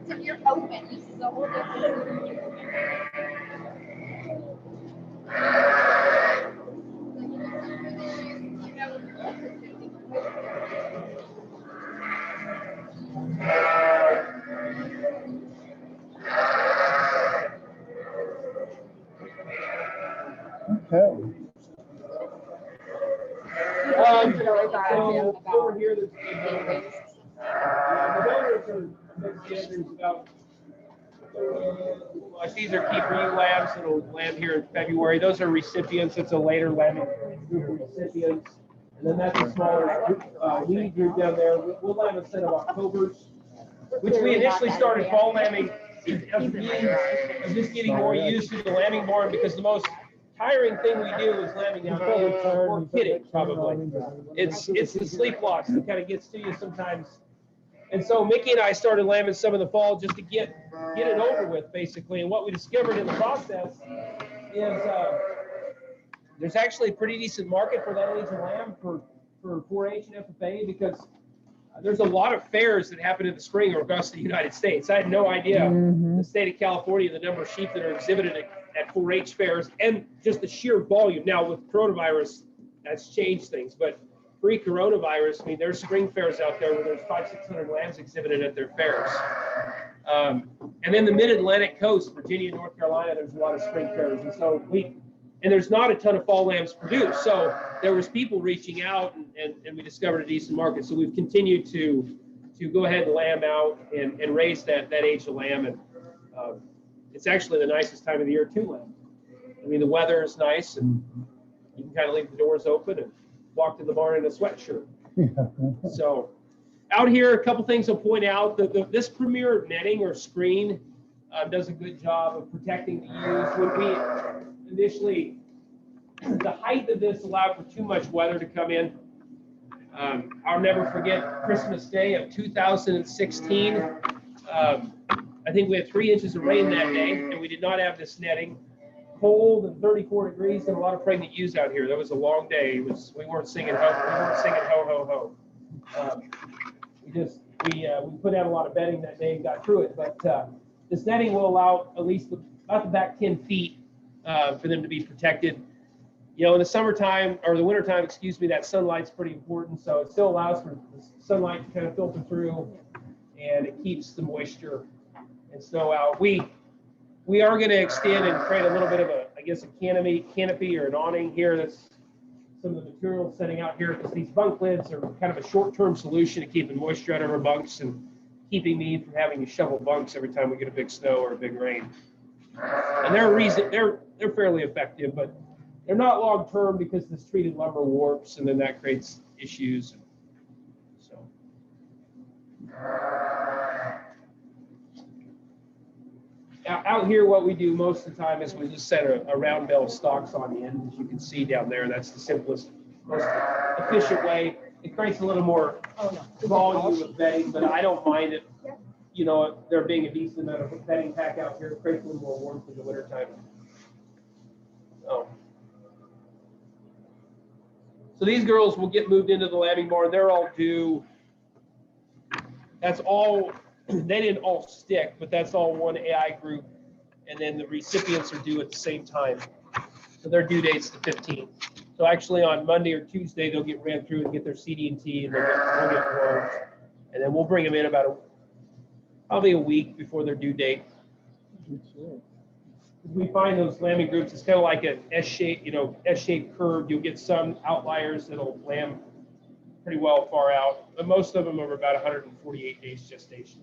If you're open, this is a whole different. Okay. So over here, there's the donors are mixed in. There's about these are keep for you lambs that'll land here in February. Those are recipients. It's a later lambing group of recipients. And then that's a smaller weed group down there. We'll lamb a set of Octobers, which we initially started fall lambing as a means of just getting more used to the lambing barn, because the most tiring thing we do is lambing out or kidding, probably. It's the sleep loss that kind of gets to you sometimes. And so Mickey and I started lambing some in the fall just to get it over with, basically. And what we discovered in the process is there's actually a pretty decent market for that age of lamb for 4-H and FFA, because there's a lot of fairs that happen in the spring across the United States. I had no idea the state of California, the number of sheep that are exhibited at 4-H fairs, and just the sheer volume. Now with coronavirus, that's changed things, but pre-coronavirus, I mean, there's spring fairs out there where there's 500-600 lambs exhibited at their fairs. And then the mid-Atlantic coast, Virginia, North Carolina, there's a lot of spring fairs. And so and there's not a ton of fall lambs produced. So there was people reaching out, and we discovered a decent market. So we've continued to go ahead and lamb out and raise that age of lamb. And it's actually the nicest time of the year to lamb. I mean, the weather is nice, and you can kind of leave the doors open and walk to the barn in a sweatshirt. So out here, a couple things I'll point out. This Premier netting or screen does a good job of protecting the ewes. When we initially, the height of this allowed for too much weather to come in. I'll never forget Christmas Day of 2016. I think we had 3 inches of rain that day, and we did not have this netting. Cold and 34 degrees, and a lot of pregnant ewes out here. That was a long day. We weren't singing ho ho ho. We put out a lot of bedding that day and got through it. But this netting will allow at least about the back 10 feet for them to be protected. You know, in the summertime or the wintertime, excuse me, that sunlight's pretty important. So it still allows for the sunlight to kind of filter through, and it keeps the moisture and snow out. We are going to extend and create a little bit of a canopy or an awning here. That's some of the material setting out here, because these bunk lids are kind of a short-term solution to keeping moisture out of our bunks and keeping me from having to shovel bunks every time we get a big snow or a big rain. And they're fairly effective, but they're not long-term because this treated lumber warps, and then that creates issues. So. out here, what we do most of the time is we just set a round bale of stalks on the end, as you can see down there. That's the simplest, most efficient way. It creates a little more volume of bedding, but I don't mind it. You know, there being a decent amount of bedding pack out here, it creates a little more warmth in the wintertime. So these girls will get moved into the lambing barn. They're all due. That's all. They didn't all stick, but that's all one AI group. And then the recipients are due at the same time. So their due date's the 15th. So actually on Monday or Tuesday, they'll get ran through and get their CD&T and they'll get warmed. And then we'll bring them in about probably a week before their due date. We find those lambing groups, it's kind of like an S-shaped, S-shaped curve. You'll get some outliers that'll lamb pretty well far out, but most of them are about 148 days gestation.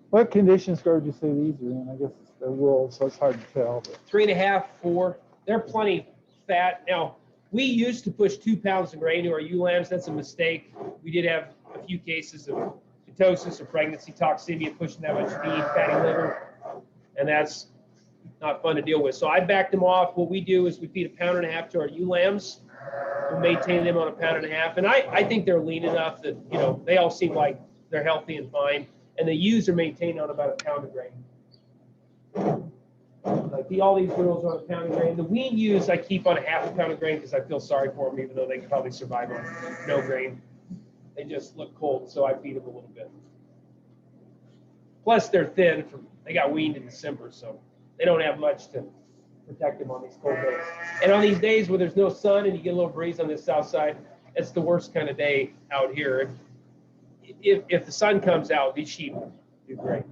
What condition score would you say these are in? I guess it's the wool, so it's hard to tell. But 3.5, 4, they're plenty fat. Now, we used to push 2 pounds of grain to our ewe lambs. That's a mistake. We did have a few cases of ketosis or pregnancy toxemia pushing that much feed, fatty liver, and that's not fun to deal with. So I backed them off. What we do is we feed 1.5 pounds to our ewe lambs. We maintain them on 1.5 pounds. And I think they're lean enough that, they all seem like they're healthy and fine. And the ewes are maintained on about 1 pound of grain. Like all these girls are on 1 pound of grain. The wean ewes I keep on 0.5 pound of grain because I feel sorry for them, even though they can probably survive on no grain. They just look cold, so I feed them a little bit. Plus, they're thin. They got weaned in December, so they don't have much to protect them on these cold days. And on these days where there's no sun and you get a little breeze on this south side, it's the worst kind of day out here. If the sun comes out, these sheep do great.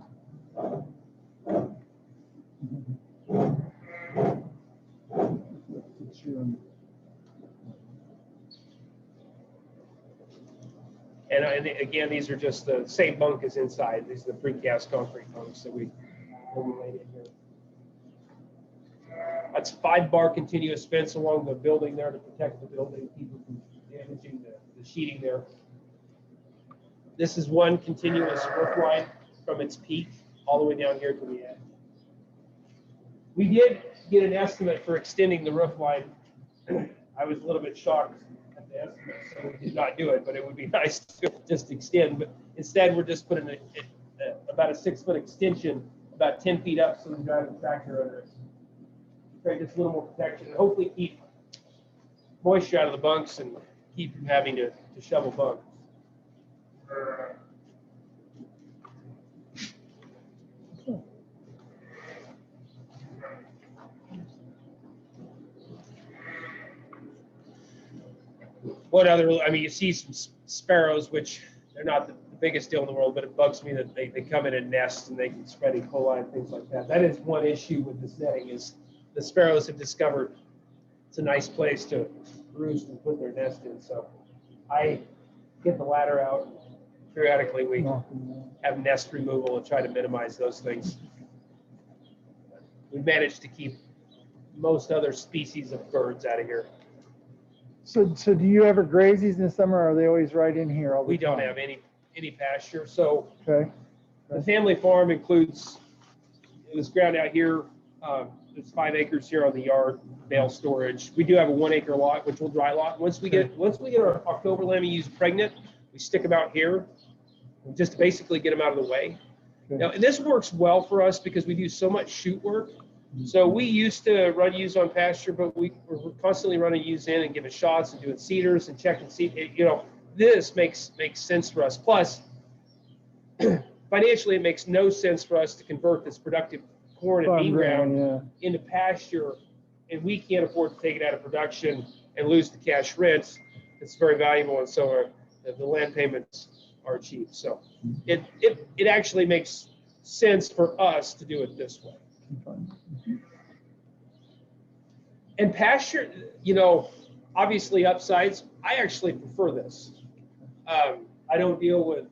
And again, these are just the same bunk as inside. These are the precast concrete bunks that we laid in here. That's 5-bar continuous fence along the building there to protect the building, keep it from damaging the sheeting there. This is one continuous roof line from its peak all the way down here to the edge. We did get an estimate for extending the roof line. I was a little bit shocked at the estimate, so we did not do it, but it would be nice to just extend. But instead, we're just putting about a 6-foot extension, about 10 feet up, so we can drive the tractor under it. Create just a little more protection and hopefully keep moisture out of the bunks and keep from having to shovel bunks. What other, you see some sparrows, which they're not the biggest deal in the world, but it bugs me that they come in and nest and they can spread E. coli and things like that. That is one issue with this netting is the sparrows have discovered it's a nice place to roost and put their nest in. So I get the ladder out. Periodically, we have nest removal and try to minimize those things. We've managed to keep most other species of birds out of here. So do you ever graze these in the summer, or are they always right in here all the We time? don't have any pasture. So Okay. the family farm includes, it was ground out here. There's 5 acres here on the yard, bale storage. We do have a 1-acre lot, which will dry lot. Once we get our October lambing ewes pregnant, we stick them out here just to basically get them out of the way. Okay. Now, this works well for us because we do so much shoot work. So we used to run ewes on pasture, but we're constantly running ewes in and giving shots and doing cedars and checking seed. This makes sense for us. Plus, financially, it makes no sense for us to convert this productive corn and bean ground into pasture, and we can't afford to take it out of production and lose the cash rents. It's very valuable, and so the land payments are cheap. So it actually makes sense for us to do it this way. And pasture, obviously upsides. I actually prefer this. I don't deal with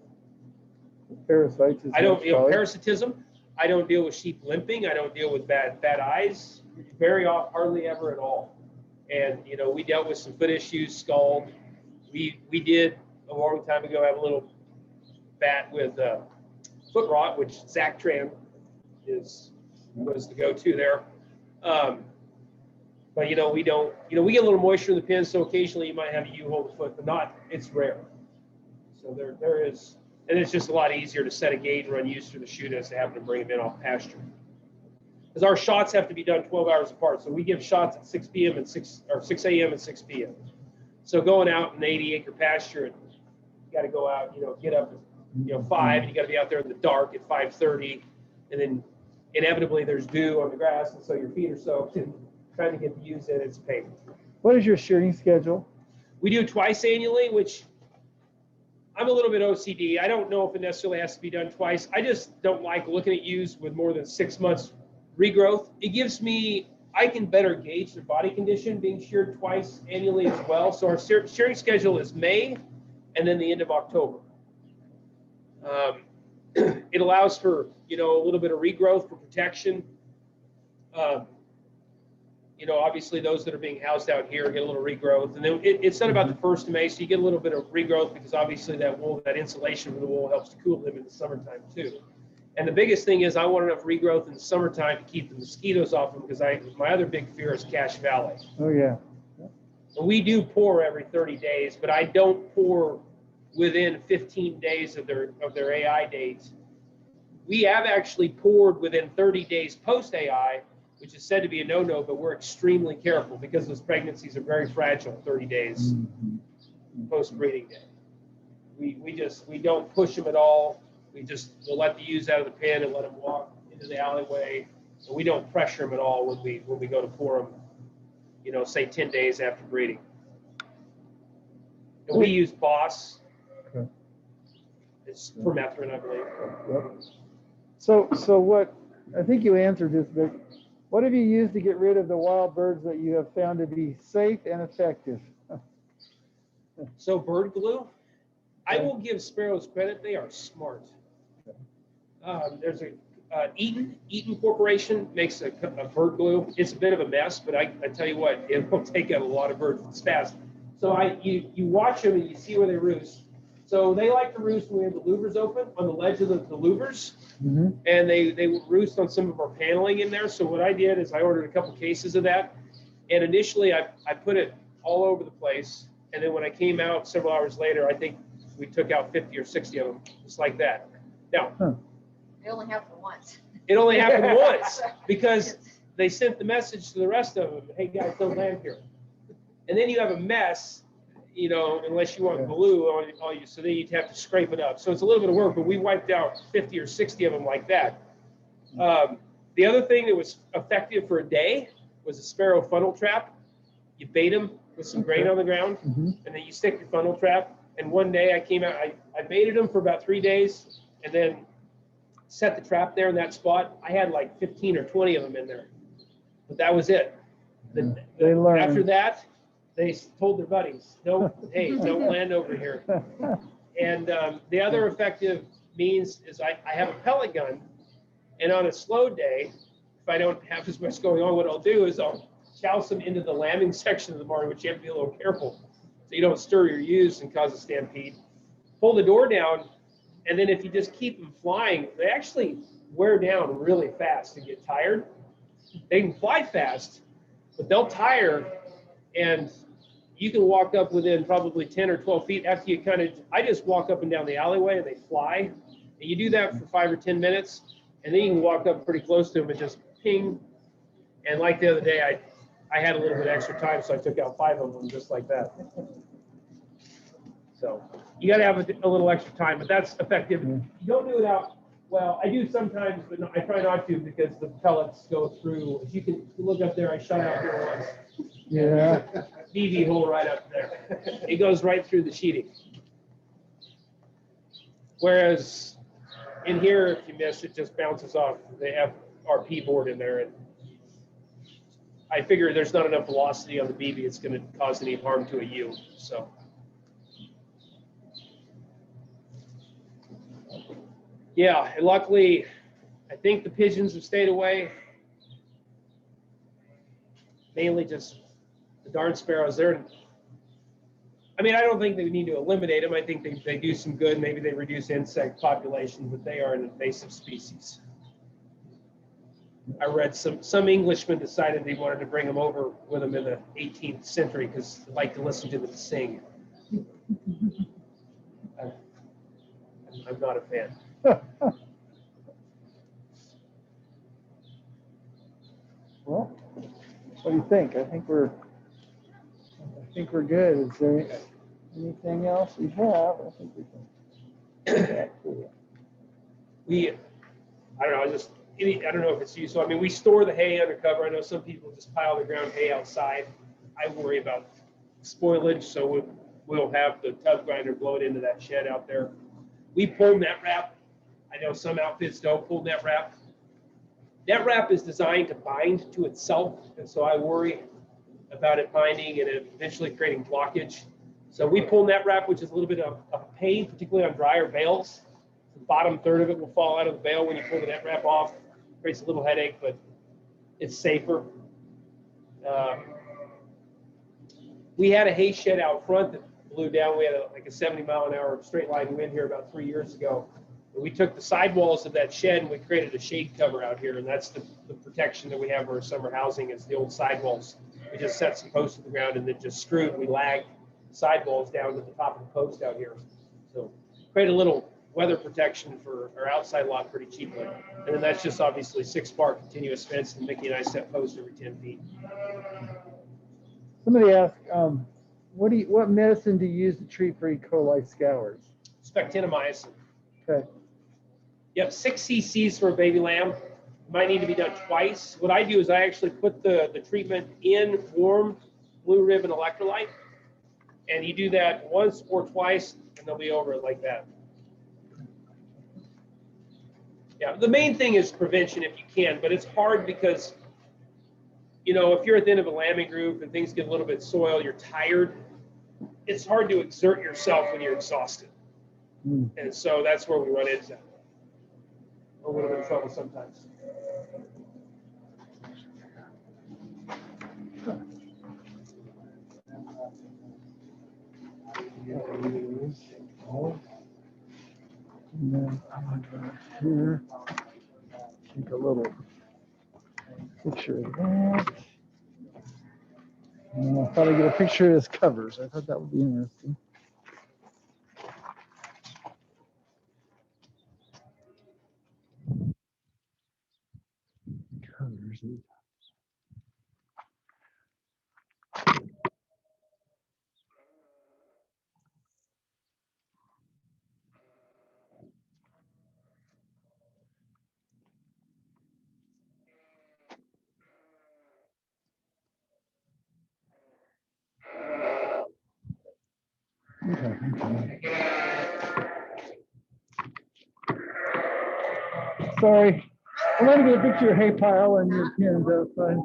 Parasites. parasitism. I don't deal with sheep limping. I don't deal with bad eyes. Hardly ever at all. And we dealt with some foot issues, scald. We did a long time ago have a little bat with foot rot, which Zactran was the go-to there. But we don't, we get a little moisture in the pin, so occasionally you might have a ewe hold the foot, but it's rare. So there is, and it's just a lot easier to set a gate and run ewes through the chute as to happen to bring them in off pasture. Because our shots have to be done 12 hours apart. So we give shots at 6 p.m. and 6 a.m. and 6 p.m. So going out in 80-acre pasture, and you got to go out, get up at 5, and you got to be out there in the dark at 5:30, and then inevitably there's dew on the grass, and so your feet are soaked, and trying to get the ewes in, it's a pain. What is your shearing schedule? We do twice annually, which I'm a little bit OCD. I don't know if it necessarily has to be done twice. I just don't like looking at ewes with more than 6 months regrowth. It gives me, I can better gauge their body condition being sheared twice annually as well. So our shearing schedule is May and then the end of October. It allows for, a little bit of regrowth for protection. Obviously those that are being housed out here get a little regrowth. And then it's done about the 1st of May, so you get a little bit of regrowth because obviously that wool, that insulation from the wool helps to cool them in the summertime too. And the biggest thing is I want enough regrowth in the summertime to keep the mosquitoes off them because my other big fear is Cache Valley. Oh, yeah. And we do pour every 30 days, but I don't pour within 15 days of their AI dates. We have actually poured within 30 days post-AI, which is said to be a no-no, but we're extremely careful because those pregnancies are very fragile 30 days post-breeding day. We don't push them at all. We'll let the ewes out of the pen and let them walk into the alleyway. And we don't pressure them at all when we go to pour them, say 10 days after breeding. And we use Boss. Okay. It's permethrin, I believe. Yep. So what, I think you answered this, but what have you used to get rid of the wild birds that you have found to be safe and effective? So bird glue, I will give sparrows credit. They are smart. There's Eaton Corporation makes a bird glue. It's a bit of a mess, but I tell you what, it will take out a lot of birds. It's fast. So you watch them and you see where they roost. So they like to roost when we have the louvers open on the ledge of the louvers, and they roost on some of our paneling in there. So what I did is I ordered a couple cases of that, and initially I put it all over the place, and then when I came out several hours later, I think we took out 50 or 60 of them, just like that. Now, It only happened once. it only happened once because they sent the message to the rest of them, hey guys, don't land here. And then you have a mess, unless you want glue on all you, so then you'd have to scrape it up. So it's a little bit of work, but we wiped out 50 or 60 of them like that. The other thing that was effective for a day was a sparrow funnel trap. You bait them with some grain on the ground, and then you stick your funnel trap. And one day I came out, I baited them for about 3 days, and then set the trap there in that spot. I had like 15 or 20 of them in there, but that was it. They learned. After that, they told their buddies, no, hey, don't land over here. And the other effective means is I have a pellet gun, and on a slow day, if I don't have as much going on, what I'll do is I'll chouse them into the lambing section of the barn, which you have to be a little careful so you don't stir your ewes and cause a stampede. Pull the door down, and then if you just keep them flying, they actually wear down really fast and get tired. They can fly fast, but they'll tire, and you can walk up within probably 10 or 12 feet after you I just walk up and down the alleyway and they fly. And you do that for 5 or 10 minutes, and then you can walk up pretty close to them and just ping. And like the other day, I had a little bit extra time, so I took out 5 of them just like that. So you got to have a little extra time, but that's effective. You don't do it out. Well, I do sometimes, but no, I try not to because the pellets go through. If you can look up there, I shot out here once. Yeah. BB hole right up there. It goes right through the sheeting. Whereas in here, if you miss, it just bounces off the FRP board in there. And I figure there's not enough velocity on the BB, it's going to cause any harm to a ewe. So. Yeah, and luckily, I think the pigeons have stayed away. Mainly just the darn sparrows. I don't think they need to eliminate them. I think they do some good. Maybe they reduce insect population, but they are an invasive species. I read some Englishmen decided they wanted to bring them over with them in the 18th century because they like to listen to them sing. I'm not a fan. Well, what do you think? I think we're good. Is there anything else we have? I think we can. I don't know, I don't know if it's useful. I mean, we store the hay under cover. I know some people just pile the ground hay outside. I worry about spoilage, so we'll have the tub grinder blow it into that shed out there. We pull net wrap. I know some outfits don't pull net wrap. Net wrap is designed to bind to itself, and so I worry about it binding and eventually creating blockage. So we pull net wrap, which is a little bit of a pain, particularly on drier bales. The bottom third of it will fall out of the bale when you pull the net wrap off. Creates a little headache, but it's safer. We had a hay shed out front that blew down. We had like a 70-mile-an-hour straight line wind here about 3 years ago. And we took the sidewalls of that shed and we created a shade cover out here, and that's the protection that we have for our summer housing is the old sidewalls. We just set some posts to the ground and then just screwed. We lagged sidewalls down to the top of the post out here. So create a little weather protection for our outside lot pretty cheaply. And then that's just obviously 6-bar continuous fence and Mickey and I set posts every 10 feet. Somebody asked, what medicine do you use to treat for E. coli scours? Spectinomycin. Okay. Yep, 6 cc's for a baby lamb. It might need to be done twice. What I do is I actually put the treatment in warm blue ribbon electrolyte. And you do that once or twice and they'll be over it like that. Yeah, the main thing is prevention if you can, but it's hard because, you know, if you're at the end of a lambing group and things get a little bit soiled, you're tired, it's hard to exert yourself when you're exhausted. And so that's where we run into a little bit of trouble sometimes. And then I'm going to go here, take a little picture of that. And I thought I'd get a picture of his covers. I thought that would be interesting. Covers. Okay. Sorry. I want to get a picture of hay pile and your pins outside.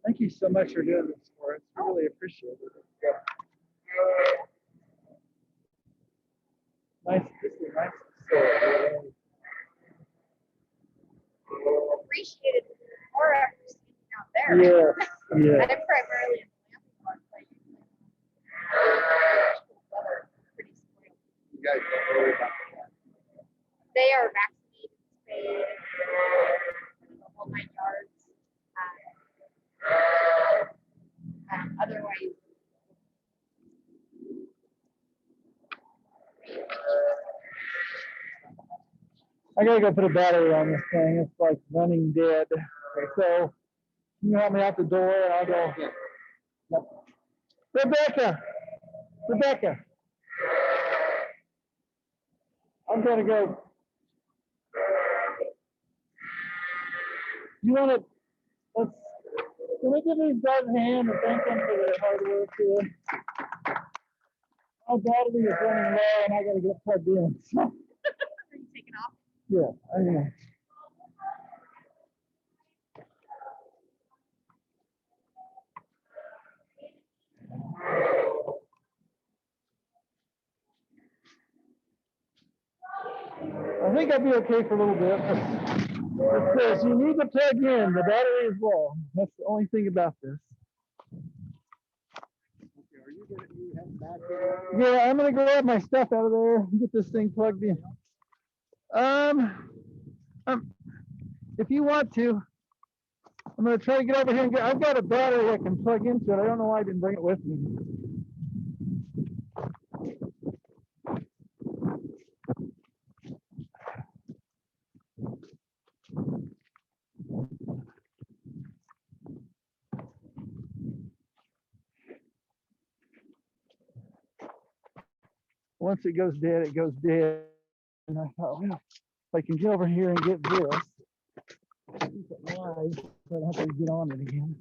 Thank you so much for doing this for us. We really appreciate it. Nice, this is nice. Appreciated more after speaking out there. Yes, yes. I'm primarily in the lamping park, like weather, pretty spoiled. You guys don't worry about that. They are vaccinated, spayed, the whole 9 yards. Otherwise, I gotta go put a battery on this thing. It's like running dead. So can you help me out the door and I'll go. Yep. Rebecca. I'm gonna go. You want to? Can we give these guys a hand and thank them for their hard work here? My battery is running low and I gotta get plugged in. So. are you taking off? Yeah, I know. think I'll be okay for a little bit. It's this, you need to plug in the battery as well. That's the only thing about this. Are you heading back there? Yeah, I'm gonna grab my stuff out of there and get this thing plugged in. If you want to, I'm gonna try to get over here and get. I've got a battery I can plug into it. I don't know why I didn't bring it with me. Once it goes dead, it goes dead. And I thought, well, if I can get over here and get this, keep it live, so I don't have to get on it again.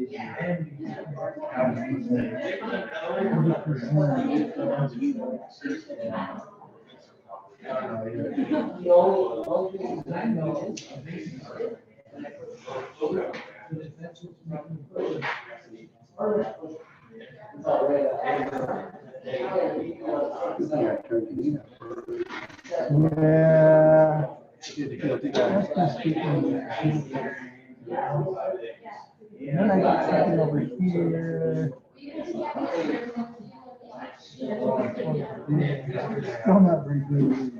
Yeah. And then I got something over here. Still not very good.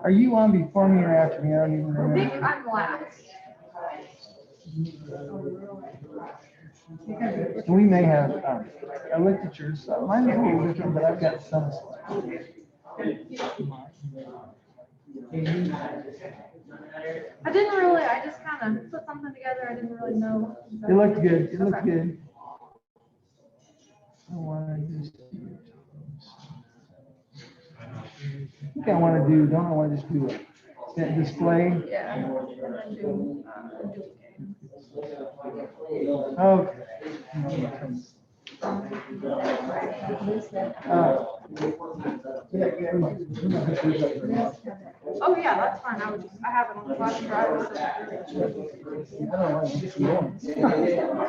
Are you on before me or after me? I don't even I think remember. I'm last. We may have, I looked at yours, mine is a little different, but I've got some. I didn't really, I just kind of put something together. I didn't really know. It looked good, it looked Okay. good. I want to just, I think I want to do, don't I want to just do that display? Yeah. Okay. Oh, yeah, that's fine. I have it on the flash drive. So. I don't know why it's going.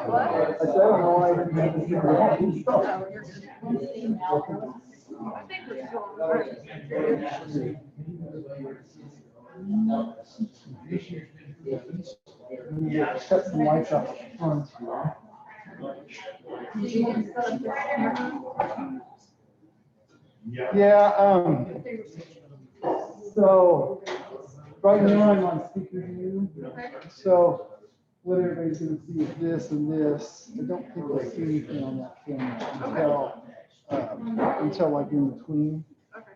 What? I said, I don't know why it's going. Oh, you're good. I think we're still on. Yeah, shut some lights off front. Yeah, so right now I'm on speaker view. So what everybody's gonna see is this and this. I don't think we'll see anything on that camera until like in between.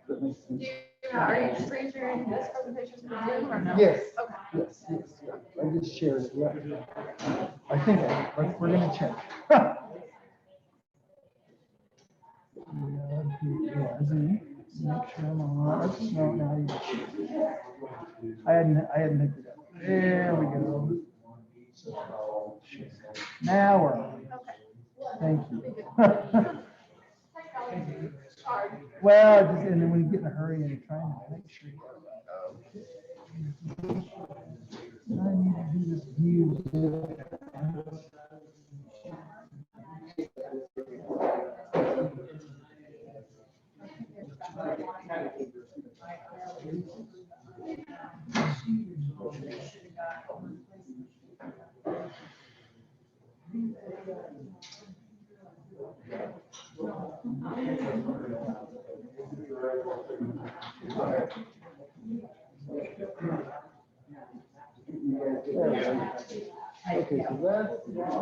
That makes sense. Are you screen sharing this presentation for Zoom or no? Yes. Okay. Yes, yes. I just shared it, yeah. I think we're gonna check. Yeah, Zoom. Make sure I'm on. No, no, I hadn't picked it up. There we go. Now we're on. Thank you. Well, just, and then when you get in a hurry and you're trying to make sure. I need to do this view. Okay, so that's.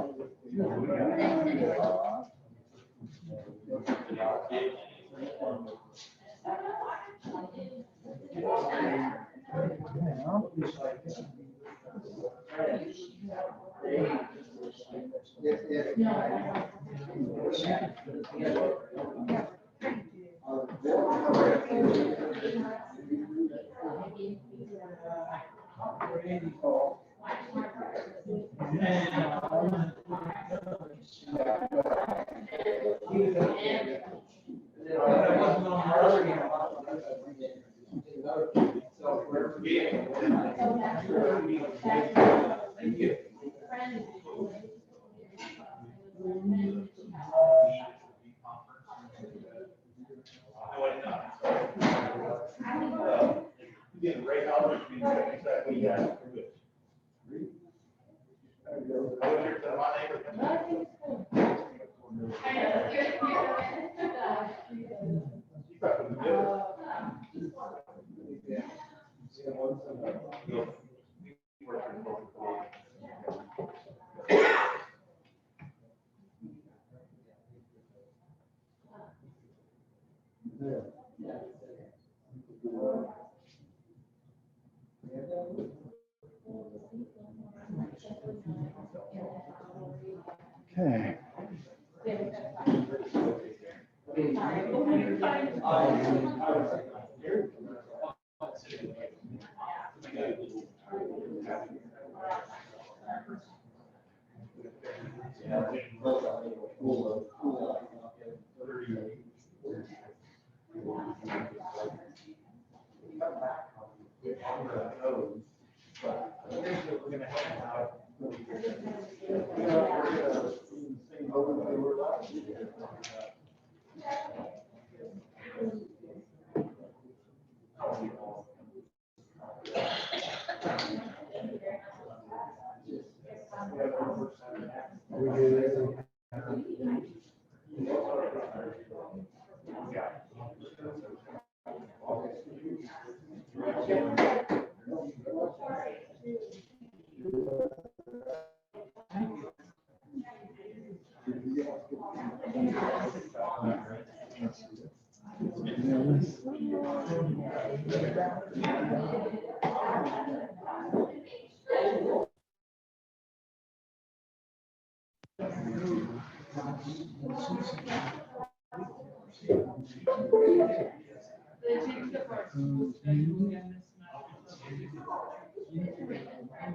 Thank you. Getting right out of it, exactly, yeah. Okay.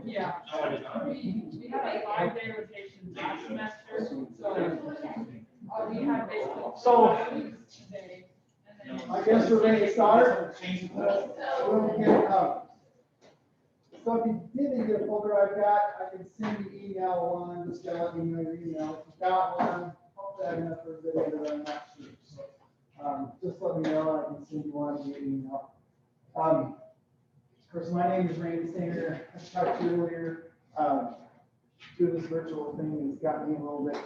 Yeah. We had a 5-day rotation last semester, so we had basically. So- today, and then- I guess we're ready to start. We'll get, so if you didn't get a folder I've got, I can send you email one, just let me know your email. If you've got one, hopefully I have enough for everybody, but I'm not sure. So, just let me know, I can send you one via email. Of course, my name is Randy Singer. I talked to you earlier. Doing this virtual thing has got me a little bit,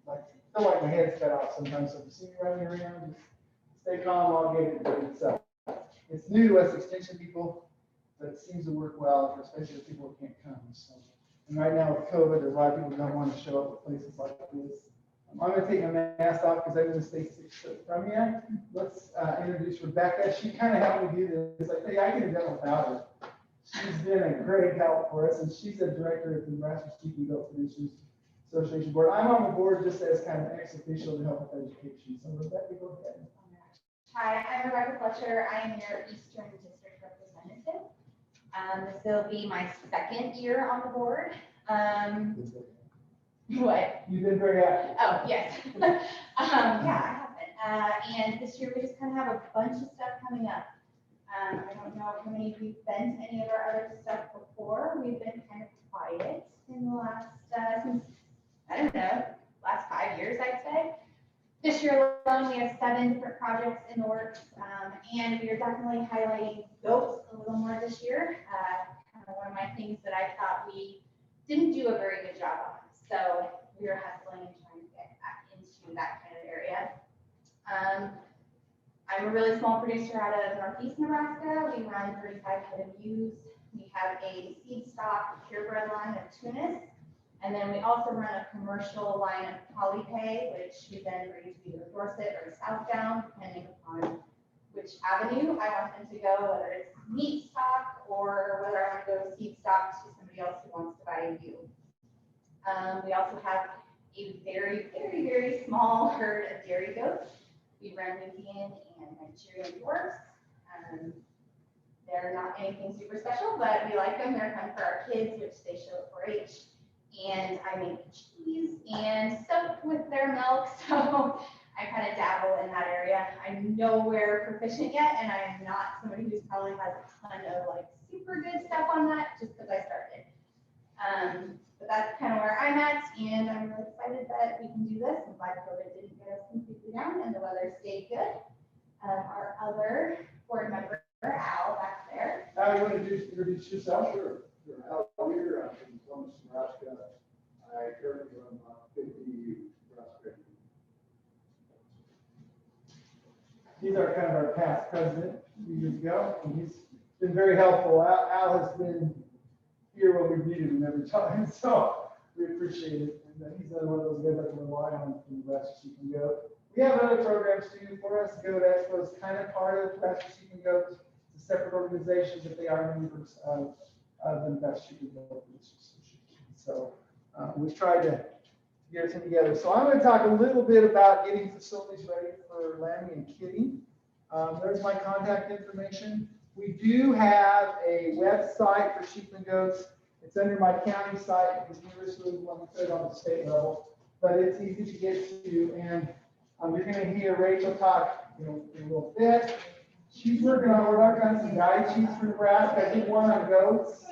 like, I feel like my head's cut off sometimes. So if you see me running around, just stay calm, I'll get it. But it's new to us extension people, but it seems to work well, especially if people can't come. So, and right now with COVID, there's a lot of people who don't want to show up at places like this. I'm going to take my mask off because I'm going to stay 6 foot from you. Let's introduce Rebecca. She kind of helped me do this. Like, hey, I could have done without her. She's been a great help for us, and she's the director of the Nebraska Sheep and Goat Producers Association Board. I'm on the board just as kind of ex officio to help with education. So Rebecca, go ahead. Hi, I'm Rebecca Fletcher. I am your Eastern District representative. This will be my 2nd year on the board. What? You've been very active. Oh, yes. Yeah, I have been. And this year we just kind of have a bunch of stuff coming up. I don't know how many of you have been to any of our other stuff before. We've been kind of quiet in the last, since, I don't know, last 5 years, I'd say. This year alone, we have 7 different projects in the works, and we are definitely highlighting goats a little more this year. Kind of one of my things that I thought we didn't do a very good job on. So we are hustling and trying to get back into that kind of area. I'm a really small producer out of Northeast Nebraska. We run 35 head of ewes. We have a seed stock purebred line of Tunis. And then we also run a commercial line of Polypay, which we then bring to either Dorset or Southdown, depending upon which avenue I want them to go, whether it's meat stock or whether I want to go seed stock to somebody else who wants to buy a ewe. We also have a very, very, very small herd of dairy goats. We run Nubian and Nigerian dwarfs. They're not anything super special, but we like them. They're fun for our kids, which they show at 4-H. And I make cheese and soap with their milk, so I kind of dabble in that area. I'm nowhere proficient yet, and I am not somebody who's probably has a ton of like super good stuff on that just because I started. But that's kind of where I'm at, and I'm really excited that we can do this. I'm glad COVID didn't get us completely down and the weather stayed good. Our other board member, Al, back there. Al, you want to introduce yourself? Sure. Al Weir, I'm from Columbus, Nebraska. I currently run 50 Nebraska. He's our kind of our past president a few years ago, and he's been very helpful. Al has been here when we've needed him every time, so we appreciate it. And he's another one of those guys I can rely on from Nebraska Sheep and Goat. We have other programs too. Forest Goat Expo is kind of part of Nebraska Sheep and Goat. It's a separate organization, but they are members of the Nebraska Sheep and Goat Association. So we've tried to get everything together. So I'm going to talk a little bit about getting facilities ready for lambing and kidding. There's my contact information. We do have a website for sheep and goats. It's under my county site because we really want to put it on the state level, but it's easy to get to. And you're going to hear Rachel talk, in a little bit. She's working on some guide sheets for Nebraska. I did one on goats.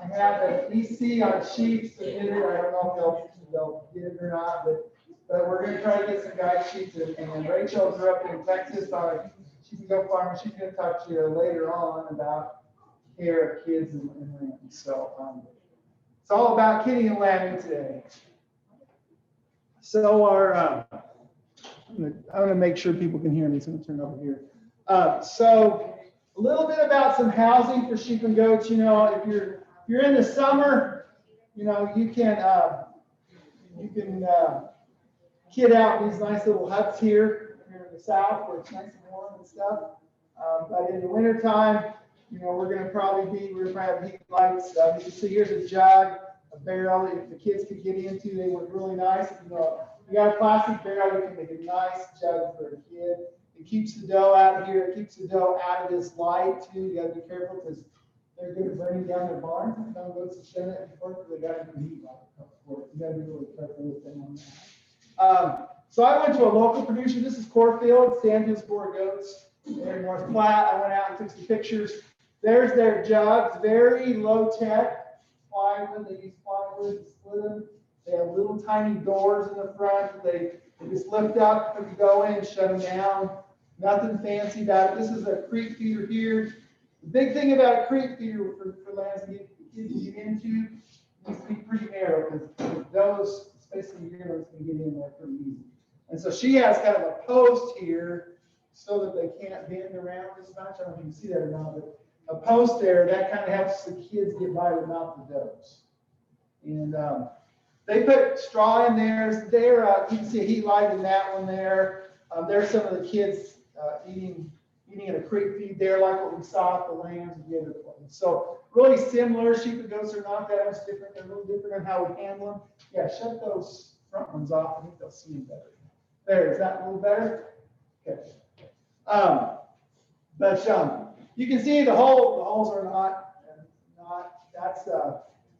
I have an EC on sheep submitted. I don't know if they'll get it or not, but we're going to try to get some guide sheets. And Rachel grew up in Texas on a sheep and goat farm. She's going to talk to you later on about care of kids and lambs. So it's all about kidding and lambing today. So I'm going to make sure people can hear me, so I'm going to turn over here. So a little bit about some housing for sheep and goats. If you're in the summer, you can kid out in these nice little huts here in the south where it's nice and warm and stuff. But in the wintertime, we're going to probably have heat lights. You can see here's a jug, a barrel that the kids could get into. They work really nice. You got a plastic barrel, you can make a nice jug for a kid. It keeps the dough out of here. It keeps the dough out of this light too. You got to be careful because they're going to burn down their barn. Some goats will shed it before they got to heat light. You got to be really careful with them on that. So I went to a local producer. This is Corfield, Sandhills Board Goats. They're in North Platte. I went out and took some pictures. There's their jugs, very low tech plywood. They use plywood to split them. They have little tiny doors in the front. They just lift up when you go in and shut them down. Nothing fancy about it. This is a creek feeder here. The big thing about a creek feeder for lambs to get into needs to be pretty narrow because those, especially yearlings, can get in there pretty easy. And so she has kind of a post here so that they can't bend around as much. I don't know if you can see that or not, but a post there that kind of helps the kids get by without the does. And they put straw in there. There, you can see a heat light in that one there. There's some of the kids eating in a creek feed there, like what we saw at the lambs and the other place. So really similar. Sheep and goats are not that much different. They're a little different on how we handle them. Yeah, shut those front ones off. I think they'll see them better. There, is that a little better? Okay. But you can see the holes are not.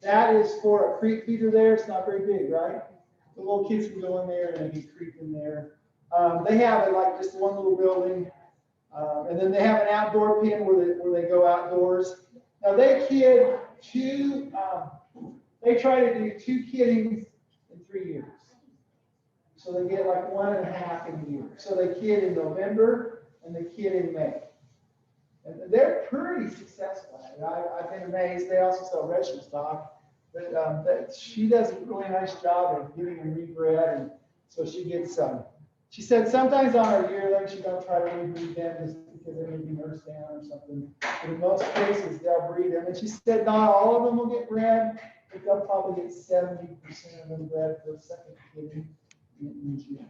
That is for a creek feeder there. It's not very big, right? The little kids can go in there and they can creep in there. They have it like just one little building. And then they have an outdoor pen where they go outdoors. Now they kid they try to do 2 kiddings in 3 years. So they get like 1.5 in a year. So they kid in November and they kid in May. And they're pretty successful at it. I've been amazed. They also sell registered stock. But she does a really nice job of getting them rebred. And so she gets she said sometimes on her yearling, she don't try to rebreed them just because they may be nursed down or something. But in most cases, they'll breed them. And she said not all of them will get bred, but they'll probably get 70% of them bred for a second kidding in June.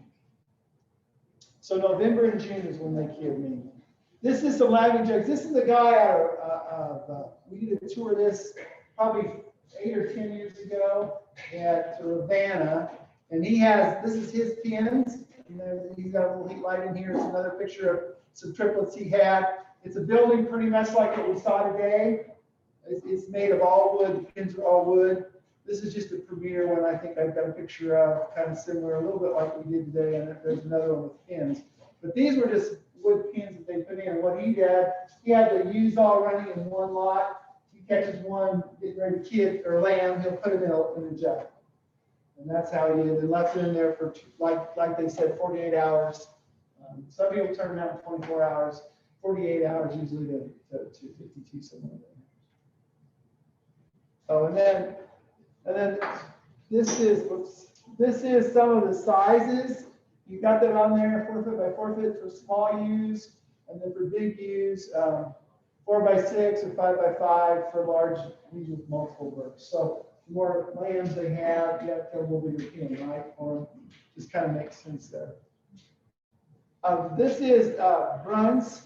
So November and June is when they kid me. This is the lambing jugs. This is a guy out of we did a tour of this probably 8 or 10 years ago at Ravenna. And this is his pins. He's got a little heat light in here. It's another picture of some triplets he had. It's a building pretty much like what we saw today. It's made of all wood. The pins are all wood. This is just a premiere one I think I've got a picture of, kind of similar, a little bit like we did today. And there's another one with pins. But these were just wood pins that they put in. What he had the ewes all running in one lot. He catches one getting ready to kid or lamb, he'll put them in a jug. And that's how he did. And left it in there for, like they said, 48 hours. Some people turn them out in 24 hours, 48 hours usually to 52 somewhere there. Oh, and then this is some of the sizes. You got that on there, 4 foot by 4 foot for small ewes, and then for big ewes, 4 by 6 or 5 by 5 for large ewes with multiple births. So the more lambs they have, you have to have a little bigger pen, right? Or just kind of makes sense there. This is Bruns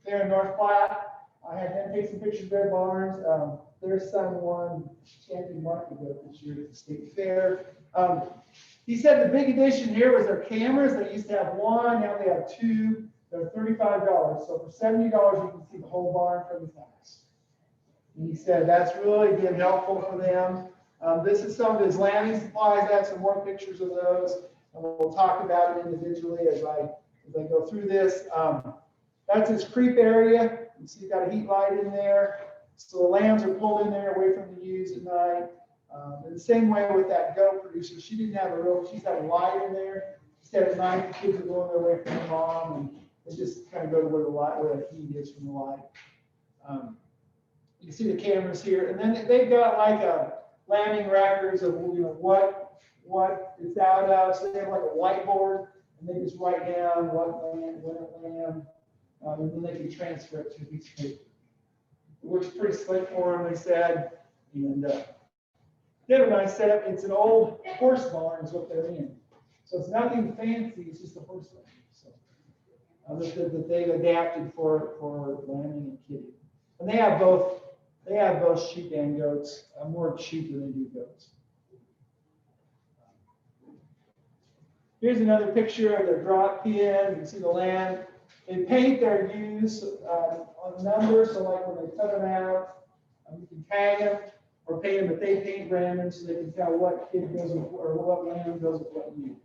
there in North Platte. I had them take some pictures of their barns. Their son won champion market goat this year at the state fair. He said the big addition here was their cameras. They used to have one, now they have two. They're $35. So for $70, you can see the whole barn from his house. And he said that's really been helpful for them. This is some of his lambing supplies. I have some more pictures of those, and we'll talk about it individually as I go through this. That's his creep area. You see, he's got a heat light in there. So the lambs are pulled in there away from the ewes at night. In the same way with that goat producer, she didn't have she's got a light in there. Instead at night, the kids are going away from the mom, and they just kind of go to where the heat is from the light. You can see the cameras here, and then they've got like lambing records of what it's out of. So they have like a whiteboard, and they just write down what lamb, when it lamb, and then they can transfer it to a piece of paper. It works pretty slick for them, they said, and they have a nice setup. It's an old horse barn is what they're in. So it's nothing fancy, it's just a horse barn. So that they've adapted for lambing and kidding. And they have both sheep and goats, more sheep than they do goats. Here's another picture of their drop pen. You can see the land. They paint their ewes on numbers, so like when they put them out, you can tag them or paint them, but they paint random so they can tell what kid goes with, or what lamb goes with what ewe.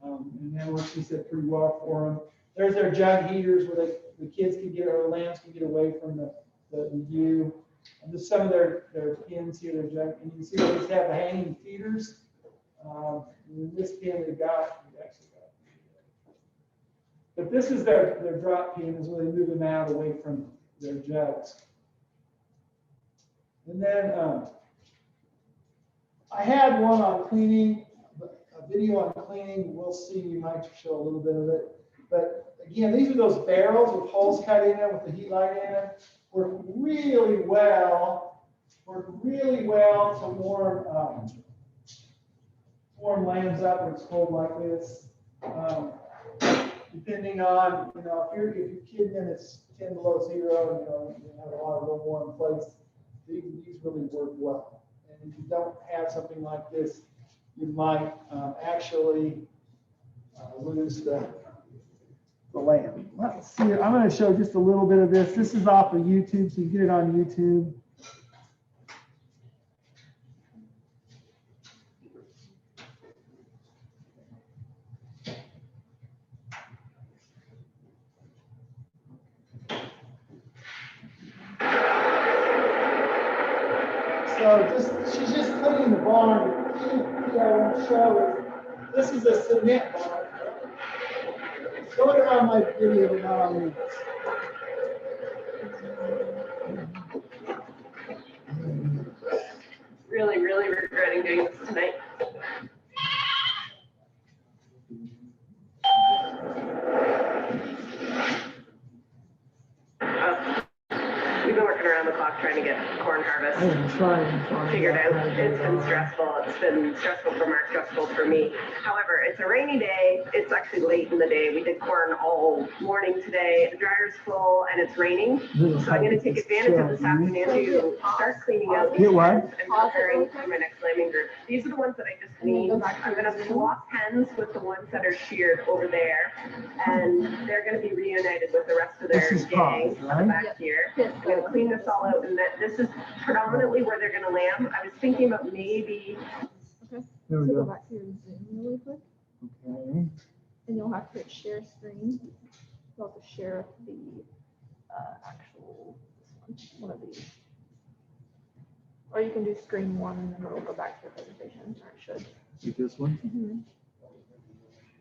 And that works, he said, pretty well for them. There's their jug heaters where the kids can get, or the lambs can get away from the ewe. And just some of their pins here, their jug, and you can see they just have the hanging feeders. In this pin we actually got. But this is their drop pin, is where they move them out away from their jugs. And then I had one on cleaning, a video on cleaning. We'll see, we might show a little bit of it. But again, these are those barrels with holes cut in them with the heat light in them. Work really well to warm lambs up when it's cold like this. Depending on, if you're kidding and it's 10 below zero, and you have a lot of real warm place, these really work well. And if you don't have something like this, you might actually lose the lamb. Let's see. I'm going to show just a little bit of this. This is off of YouTube, so you get it on YouTube. So she's just cleaning the barn. I want to show is this is a cement barn. Show it on my video, but not on me. Really regretting doing this tonight. We've been working around the clock trying to get corn harvest figured out. It's been stressful. It's been stressful for Mark, stressful for me. However, it's a rainy day. It's actually late in the day. We did corn all morning today. The dryer's full and it's raining. So I'm going to take advantage of this afternoon to start cleaning out these pens and preparing for my next lambing group. These are the ones that I just cleaned. I'm going to swap pens with the ones that are sheared over there. And they're going to be reunited with the rest of their gang back here. I'm going to clean this all out, and this is predominantly where they're going to lamb. I was thinking about maybe. Okay. There we So go. go back to your Zoom really quick, Okay. and you'll have to hit share screen. You'll have to share the actual, this one of these. Or you can do screen one and then it'll go back to the presentation, or it should. Like this one?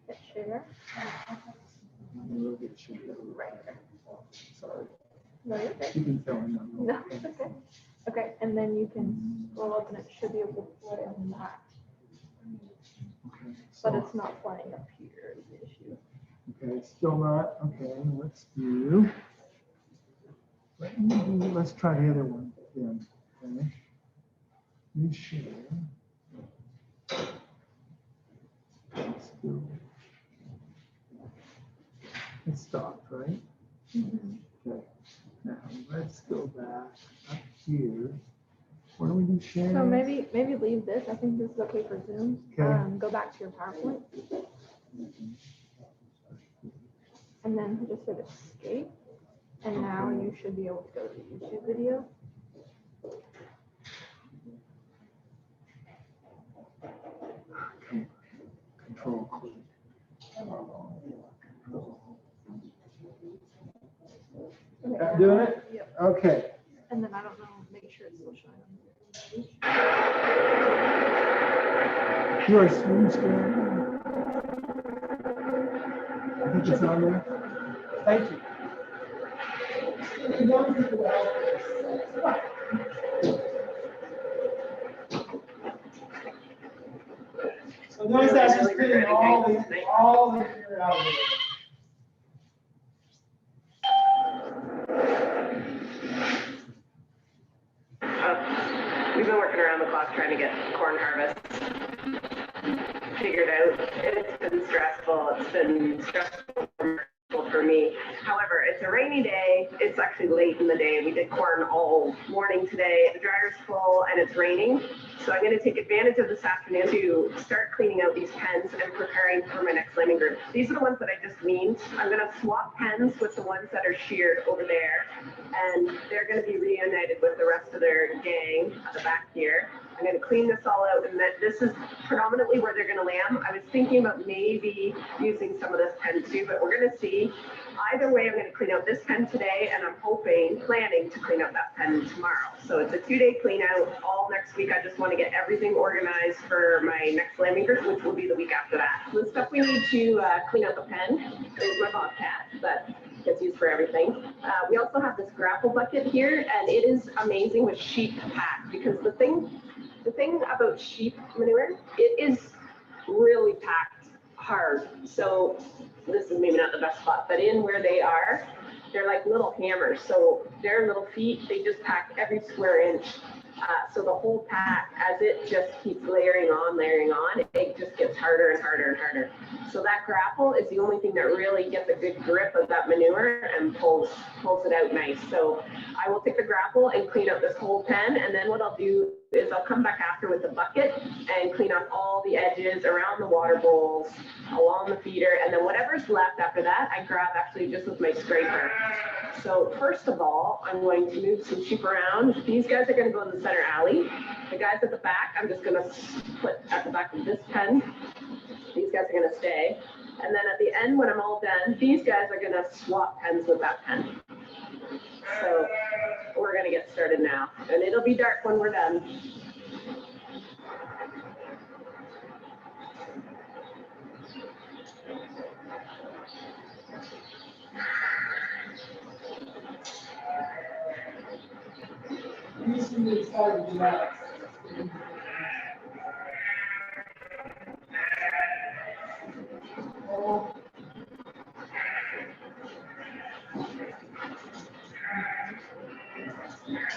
Hit share. Right there. Sorry. No, you're okay. You can tell him. No, it's okay. Okay, and then you can scroll up and it should be able to play on that. Okay, But so- it's not playing up here is the issue. Okay, it's still not, okay, let's do. Let's try the other one then. Okay. New share. Let's do. It stopped, right? Okay, now let's go back up here. Where do we do share? So maybe leave this. I think this is okay for Zoom. Okay. Go back to your PowerPoint. And then just hit escape. And now you should be able to go to the YouTube video. Control click. Okay. Doing it? Yep. Okay. And then I don't know, make sure it's still showing. You are screen sharing. I think it's on there. Thank you. So notice that she's putting all the gear out there. We've been working around the clock trying to get corn harvest figured out. It's been stressful. It's been stressful for me. However, it's a rainy day. It's actually late in the day. We did corn all morning today. The dryer's full and it's raining. So I'm going to take advantage of this afternoon to start cleaning out these pens and preparing for my next lambing group. These are the ones that I just weaned. I'm going to swap pens with the ones that are sheared over there. And they're going to be reunited with the rest of their gang at the back here. I'm going to clean this all out, and that this is predominantly where they're going to lamb. I was thinking about maybe using some of this pen too, but we're going to see. Either way, I'm going to clean out this pen today, and I'm planning to clean out that pen tomorrow. So it's a 2-day clean out. All next week, I just want to get everything organized for my next lambing group, which will be the week after that. The stuff we need to clean out the pen is my bobcat that gets used for everything. We also have this grapple bucket here, and it is amazing with sheep pack, because the thing about sheep manure, it is really packed hard. So this is maybe not the best spot, but in where they are, they're like little hammers. So their little feet, they just pack every square inch. So the whole pack, as it just keeps layering on, it just gets harder and harder and harder. So that grapple is the only thing that really gets a good grip of that manure and pulls it out nice. So I will take the grapple and clean out this whole pen, and then what I'll do is I'll come back after with the bucket and clean up all the edges around the water bowls, along the feeder, and then whatever's left after that, I grab actually just with my scraper. So first of all, I'm going to move some sheep around. These guys are going to go in the center alley. The guys at the back, I'm just going to put at the back of this pen. These guys are going to stay. And then at the end, when I'm all done, these guys are going to swap pens with that pen. So we're going to get started now. And it'll be dark when we're done. He's really excited to do that.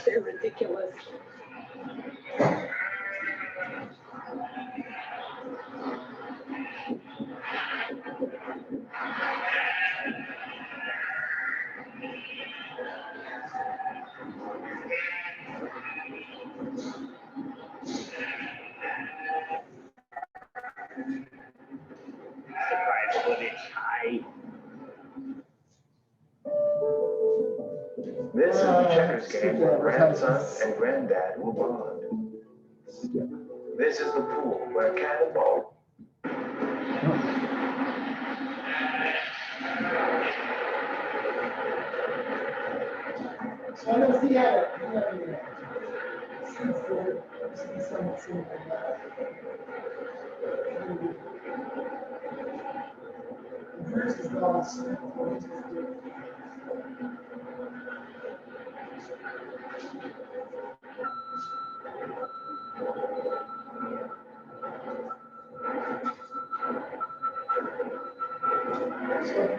They're ridiculous. Surprisingly high. This is the checkers game where grandson and granddad will bond. This is the pool where cannonball. So I know he had a seed store, somewhat similar to that. Yours is gone. So if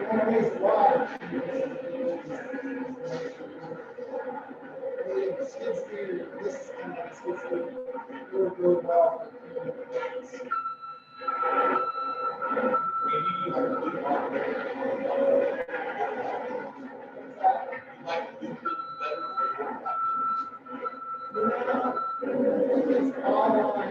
you want to raise the water, skid steer, this kind of skid steer, will go well. It's all on.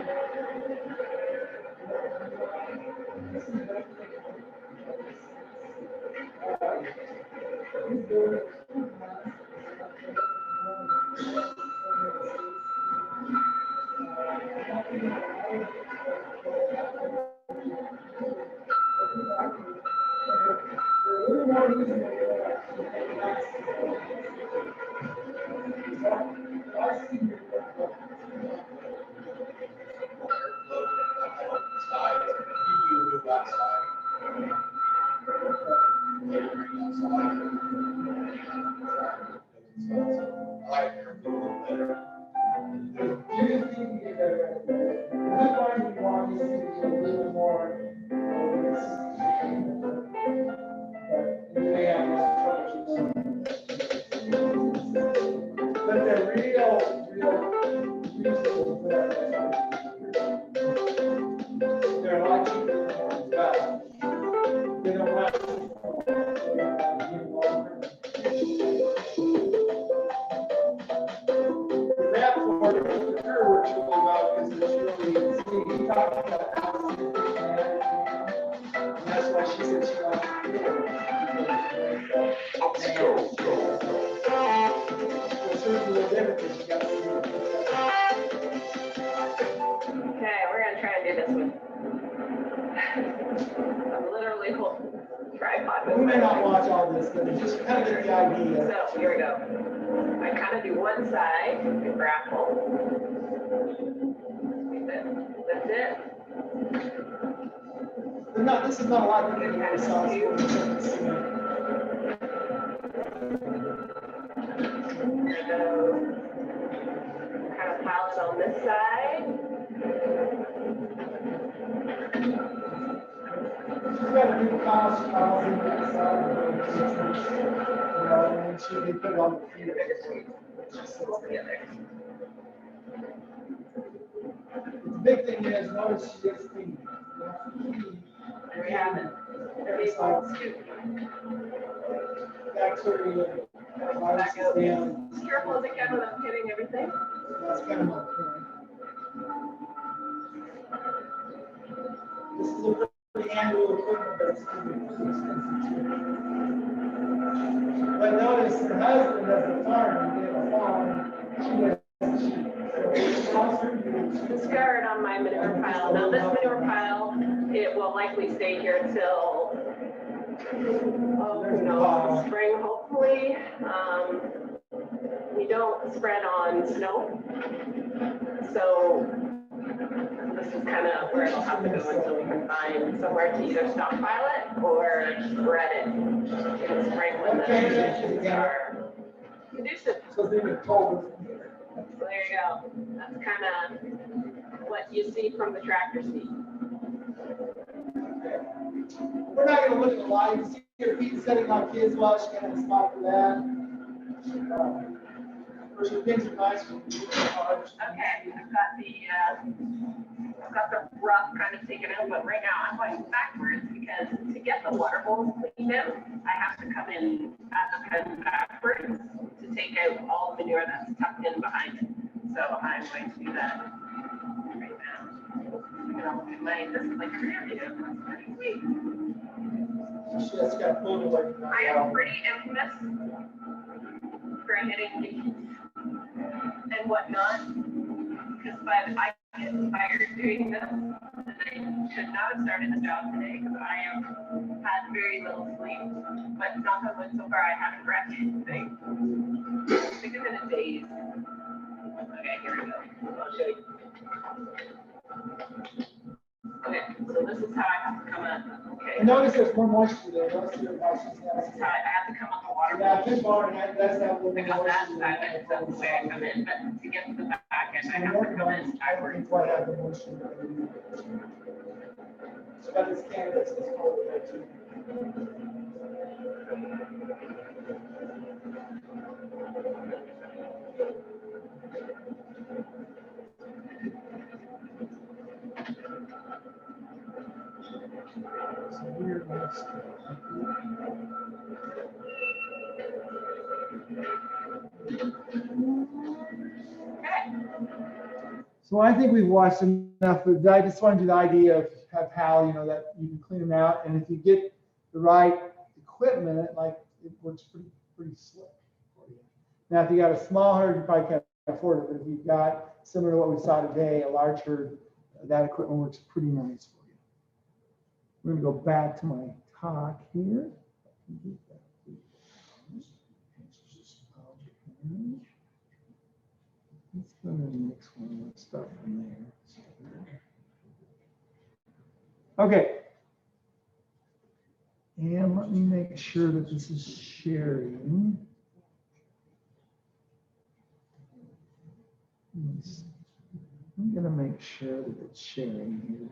Okay, we're gonna try and do this one. I'm literally holding the tripod. We may not watch all this, but just kind of get the idea. So here we go. I kind of do one side, grapple. That's it. This is not a lot of Kind people of sauce. Kind of pile it on this side. She's got a new piles in that side. And then she can put it on the feet. The big thing is, notice she gets the. And we have it. Every side. Bacteria. Viruses down. Just careful as I can without hitting everything. That's kind of my point. This is a pretty annual equipment, but it's going to be pretty expensive too. But notice her husband as a farmer, they have a farm, she doesn't shoot. Discard on my manure pile. Now this manure pile, it will likely stay here till, spring hopefully. We don't spread on snow. So this is kind of where it'll have to go until we can find somewhere to either stockpile it or spread it in the spring when the conditions are conducive. So they were told. So there you go. That's kind of what you see from the tractor seat. We're not gonna look at the light. You see your feet setting like kids watch, kind of spot for that. Of course, your pins are nice. Okay, I've got the rough kind of taken out, but right now I'm going backwards because to get the water holes cleaned out, I have to come in at the pen backwards to take out all the manure that's tucked in behind it. So I'm going to do that right now. I'm gonna look at this is like a rear view. That's pretty sweet. She's got pulled away. I am pretty infamous for hitting leaves and whatnot, because I get tired doing this. And I should not have started the job today because I have had very little sleep, but knock on wood, so far I haven't wrecked anything. 6 minutes here we go. I'll show you. Okay, so this is how I have to come in. Okay. I notice there's more moisture there. Notice your house is This is how I have to come on the water. Yeah, this barn, that's that little Because that's moisture. that, that's the way I come in, but to get to the back end, I have to come in backwards. That's why I have the moisture. So that is canvas, it's called that too. So weird. So I think we've watched enough, but I just wanted you the idea of how, you know, that you can clean them out, and if you get the right equipment, like, it works pretty slick for you. Now, if you got a small herd, you probably can't afford it, but if you've got, similar to what we saw today, a large herd, that equipment works pretty nice for you. We're gonna go back to my talk here. Let's go to the next one. Let's start from there. Okay. And let me make sure that this is sharing. I'm going to make sure that it's sharing here.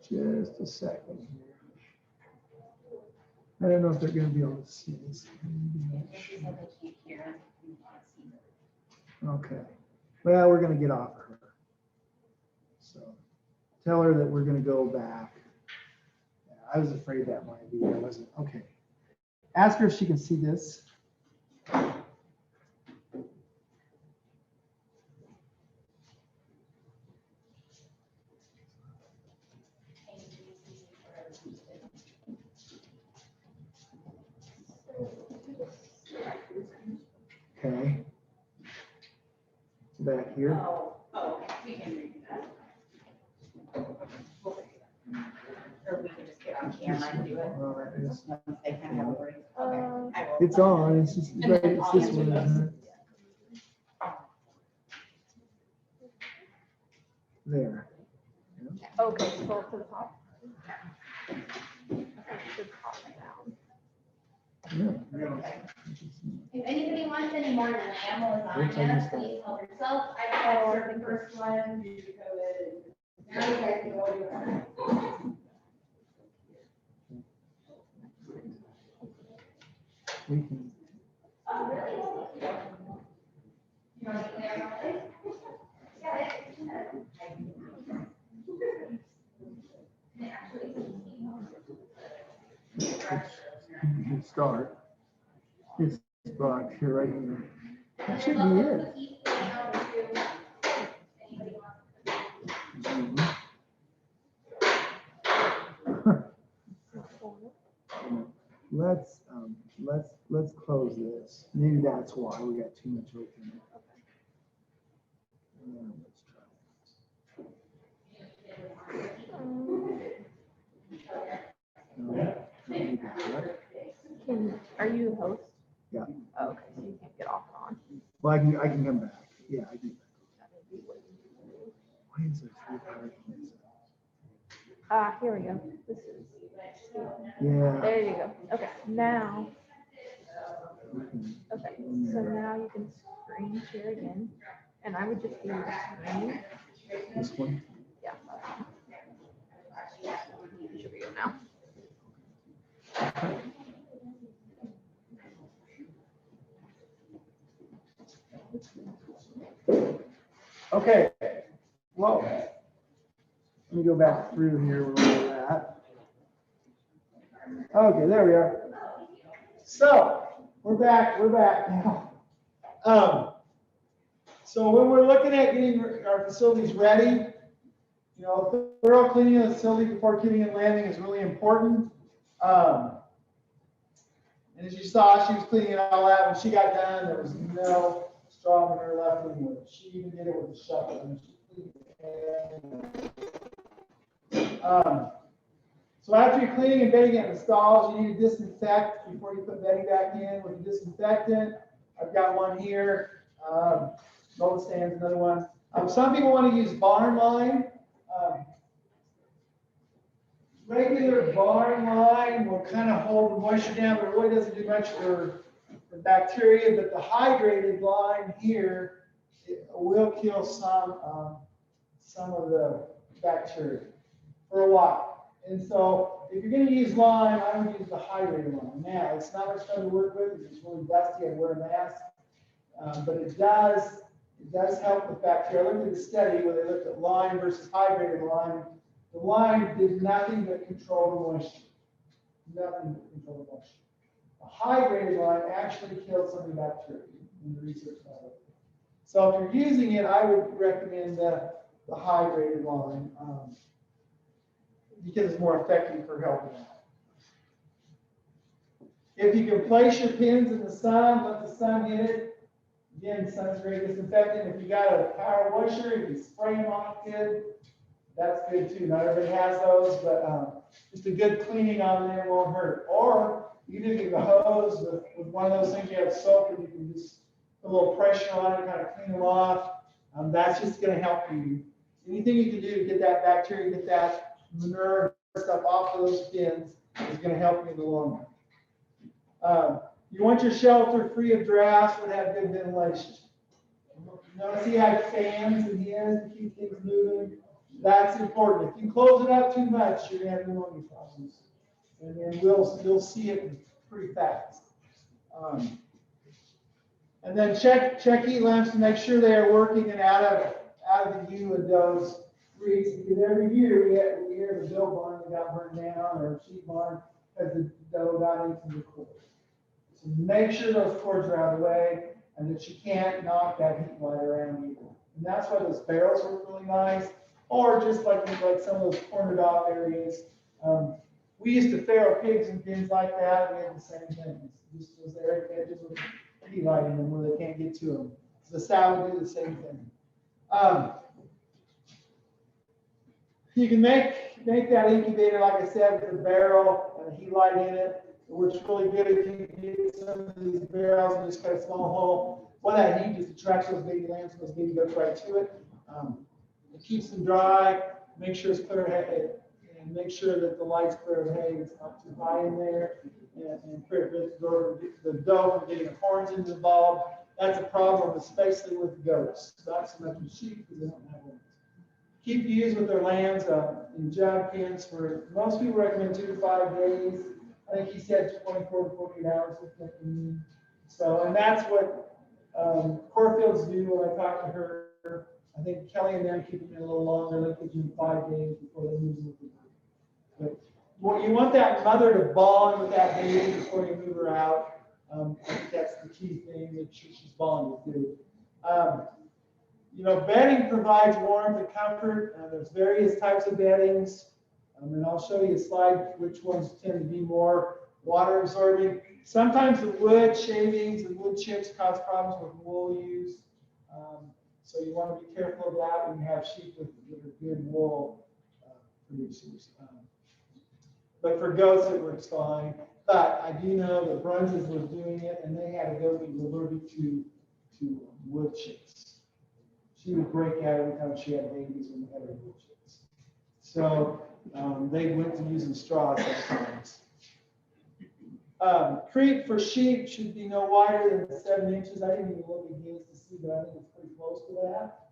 Just a second here. I don't know if they're going to be able to see this. Okay. Well, we're going to get off of her. So tell her that we're going to go back. Yeah, I was afraid that might be. I wasn't. Okay. Ask her if she can see this. Okay. Back here. Oh, okay, we can read that. Or we can just get on camera and do it. Once they kind of have a break. Okay, I will. It's on. It's just And then right. It's I'll this answer one, those. isn't it? There. Okay, scroll to the top. Okay, should pop down. Yeah. If anybody wants any more enamel lasagna, please help yourself. I tried to serve the first one due to COVID. Now you guys can go do it. We can. Oh, really? You want to clear it out? Yeah, You start. It's brought here right here. That should be it. Let's close this. Maybe that's why we got too much open. Are you a host? Yeah. Oh, okay, so you can't get off and on. Well, I can come back. Yeah, I can. Why is there 3 parts? Here we go. This is. Yeah. There you go. Okay, now. Okay, so now you can screen share again, and I would just do the screen. This one? Yeah. Should we go now? Okay. Whoa. Let me go back through here where we're at. Okay, there we are. So we're back now. So when we're looking at getting our facilities ready, know, thorough cleaning of the facility before kitting and landing is really important. And as you saw, she was cleaning it all out. When she got done, there was no straw manure left anywhere. She even did it with a shovel. And she cleaned it. So after you're cleaning and bedding it in the stalls, you need to disinfect before you put bedding back in with a disinfectant. I've got one here. Stands, another one. Some people want to use barn line. Regular barn line will kind of hold the moisture down, but it really doesn't do much for bacteria. But the hydrated line here, it will kill some of the bacteria for a while. And so if you're going to use lime, I would use the hydrated line. Now, it's not much fun to work with. It's really dusty. I wear a mask. But it does help with bacteria. I looked at the study where they looked at lime versus hydrated lime. The lime did nothing but control the moisture. Nothing but control the moisture. The hydrated lime actually killed some of the bacteria in the research lab. So if you're using it, I would recommend the hydrated lime because it's more effective for helping out. If you can place your pins in the sun, let the sun hit it. Again, sun's very disinfectant. If you got a power washer, if you spray them on good, that's good too. Not everybody has those, but just a good cleaning on there won't hurt. Or you can get the hose with one of those things you have soap and you can just put a little pressure on it, kind of clean them off. That's just going to help you. Anything you can do to get that bacteria, get that manure stuff off of those pins is going to help you in the long run. You want your shelter free of drafts and have good ventilation. Notice he had fans in his to keep things moving. That's important. If you close it up too much, you're going to have pneumonia problems. And then you'll see it pretty fast. And then check heat lamps to make sure they are working and out of the U of those grease. Because every year we hear the dough barn that got burned down or sheep barn as the dough got into the cord. So make sure those cords are out of the way and that you can't knock that heat line around either. And that's why those barrels work really nice. Or just like some of those cornered off areas. We used to farrow pigs and things like that. We had the same things. Just those edges with heat light in them where they can't get to them. The sow would do the same thing. You can make that incubator, like I said, with a barrel and a heat light in it. It works really good if you get some of these barrels and just cut a small hole. Well, that heat just attracts those baby lambs, those baby goats right to it. It keeps them dry, make sure it's clear ahead, and make sure that the light's clear of hay, it's not too high in there, and prevent the dough from getting horns into the bulb. That's a problem, especially with goats. Not so much with sheep because they don't have horns. Keep ewes with their lambs in jug pens for, most people recommend 2 to 5 days. I think he said 24 to 48 hours. So, and that's what Corfields do when I talk to her. I think Kelly and them keep them a little longer. They keep them 5 days before they move them. But you want that mother to bond with that baby before you move her out. I think that's the key thing, make sure she's bonded good. Bedding provides warmth and comfort. There's various types of beddings. And I'll show you a slide which ones tend to be more water absorbing. Sometimes the wood shavings and wood chips cause problems with wool use. So you want to be careful of that when you have sheep that are good wool producers. But for goats, it works fine. But I do know that Bruns's was doing it, and they had a goat that was allergic to wood chips. She would break out every time she had babies when they had her wood chips. So they went to using straw sometimes. Creep for sheep should be no wider than 7 inches. I didn't even look at his to see, but I think it's pretty close to that.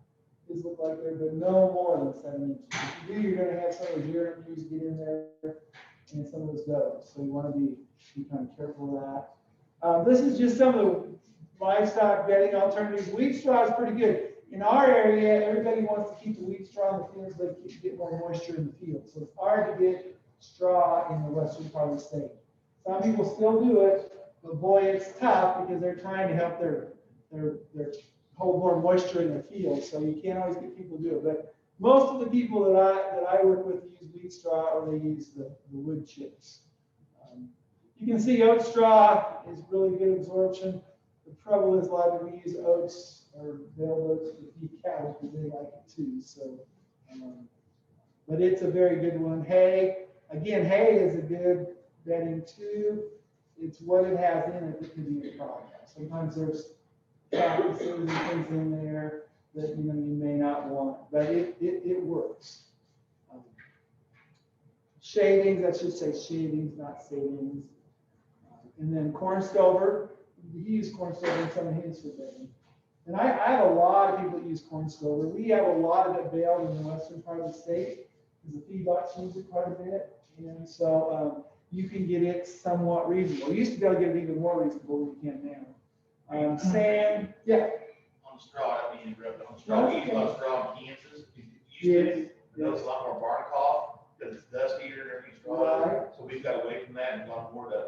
These look like they're but no more than 7 inches. If you do, you're going to have some of those yearlings get in there and some of those goats. So you want to be kind of careful of that. This is just some of the livestock bedding alternatives. Wheat straw is pretty good. In our area, everybody wants to keep the wheat straw in the fields, but to get more moisture in the field. So it's hard to get straw in the western part of the state. Some people still do it, but boy, it's tough because they're trying to help their hold more moisture in their fields. So you can't always get people to do it. But most of the people that I work with use wheat straw or they use the wood chips. You can see oat straw is really good absorption. The trouble is a lot of people use oats or baled oats to feed cattle because they like it too. So, but it's a very good one. Hay, again, hay is a good bedding too. It's what it has in it that can be a problem. Sometimes there's cactuses and things in there that you may not want, but it works. Shavings, I should say shavings, not savings. And then corn stover. He used corn stover in some of his for bedding. And I have a lot of people that use corn stover. We have a lot of it baled in the western part of the state because the feedlots use it quite a bit. And so you can get it somewhat reasonable. You used to be able to get it even more reasonable than you can now. Sand, yeah. On straw, I mean, on straw, we use a lot of straw in Kansas. There's a lot more barn cough because it's dustier and everything straw. Right. So we've got away from that and gone more to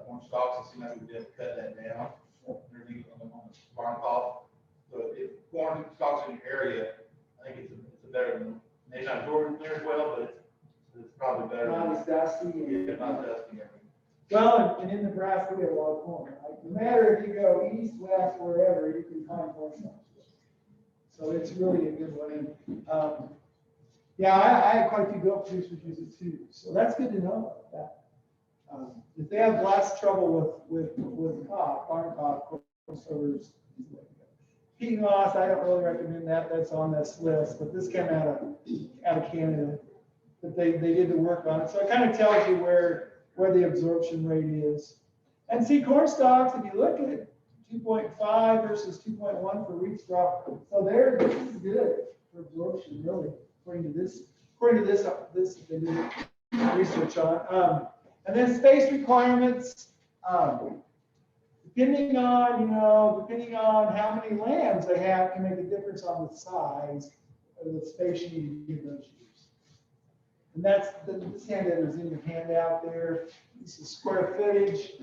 corn stalks. It seems like we did cut that down. Everything on the barn cough. So if corn stalks in your area, I think it's a better than, maybe not Jordan there as well, but it's probably better. Not as dusty. Yeah, not dusty. Well, and in Nebraska, we have a lot of corn. Like, no matter if you go east, west, wherever, you can find corn stalks. So it's really a good one. And, yeah, I have quite a few goat producers use it too. So that's good to know about that. If they have less trouble with cough, barn cough, corn stovers is the way to go. Peat moss, I don't really recommend that. That's on this list, but this came out of Canada. But they did the work on it. So it kind of tells you where the absorption rate is. And see, corn stalks, if you look at it, 2.5 versus 2.1 for wheat straw. So this is good for absorption, really, according to this they did research on. And then space requirements, depending on how many lambs they have, can make a difference on the size of the space you need to give those sheep. And that's this handout is in your handout there. This is square footage,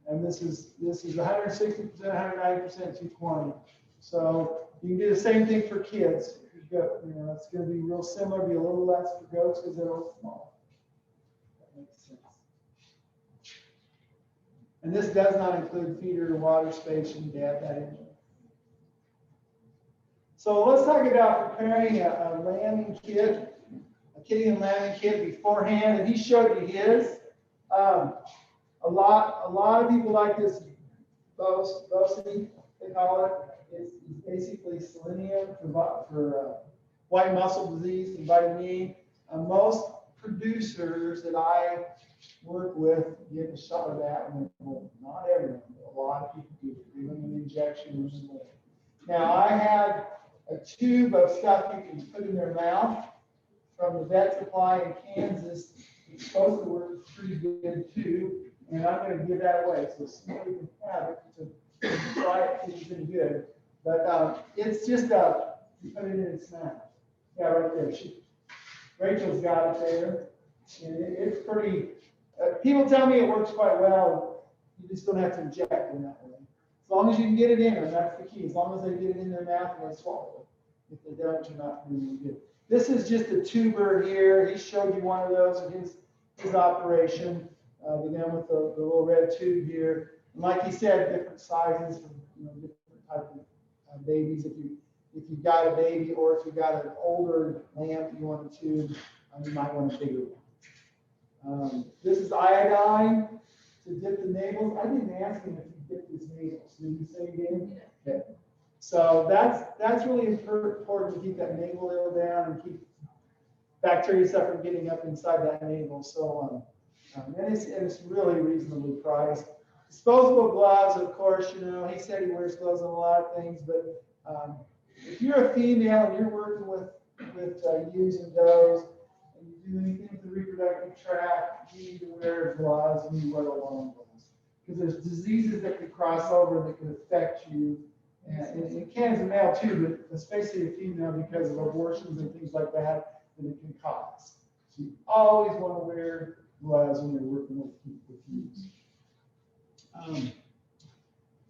and this is 160%, 190%, 220. So you can do the same thing for kids. You've got, it's going to be real similar, be a little less for goats because they're all small. That makes sense. And this does not include feeder or water space. You need to add that in. So let's talk about preparing a lambing kit. Kitting and lambing kit beforehand, and he showed you his. A lot of people like this Bosey, they call it. It's basically selenium for white muscle disease and vitamin E. Most producers that I work with get a shot of that, and well, not everyone, but a lot of people do. Give them an injection. Now I have a tube of stuff you can put in their mouth from the vet supply in Kansas. It's supposed to work pretty good too, and I'm going to give that away. So somebody can have it to try it, see if it's any good. But it's just you put it in its mouth. Yeah, right there. Rachel's got it there, and it's pretty. People tell me it works quite well. You just don't have to inject in that way. As long as you can get it in them, that's the key. As long as they get it in their mouth and they swallow it. If they don't, you're not really good. This is just a tuber here. He showed you one of those in his operation. The man with the little red tube here. And like he said, different sizes for different types of babies. If you've got a baby or if you've got an older lamb that you want a tube, you might want a bigger one. This is iodine to dip the navels. I didn't ask him if he dipped his navels. Did you say he did? Okay. So that's really important to keep that navel ill down and keep bacteria stuff from getting up inside that navel. So and it's really reasonably priced. Disposable gloves, of course, he said he wears gloves on a lot of things, but if you're a female and you're working with ewes and does, and you do anything with the reproductive tract, you need to wear gloves and you wear long gloves. Because there's diseases that could cross over that could affect you. And it can as a male too, but especially a female because of abortions and things like that it can cause. So you always want to wear gloves when you're working with ewes.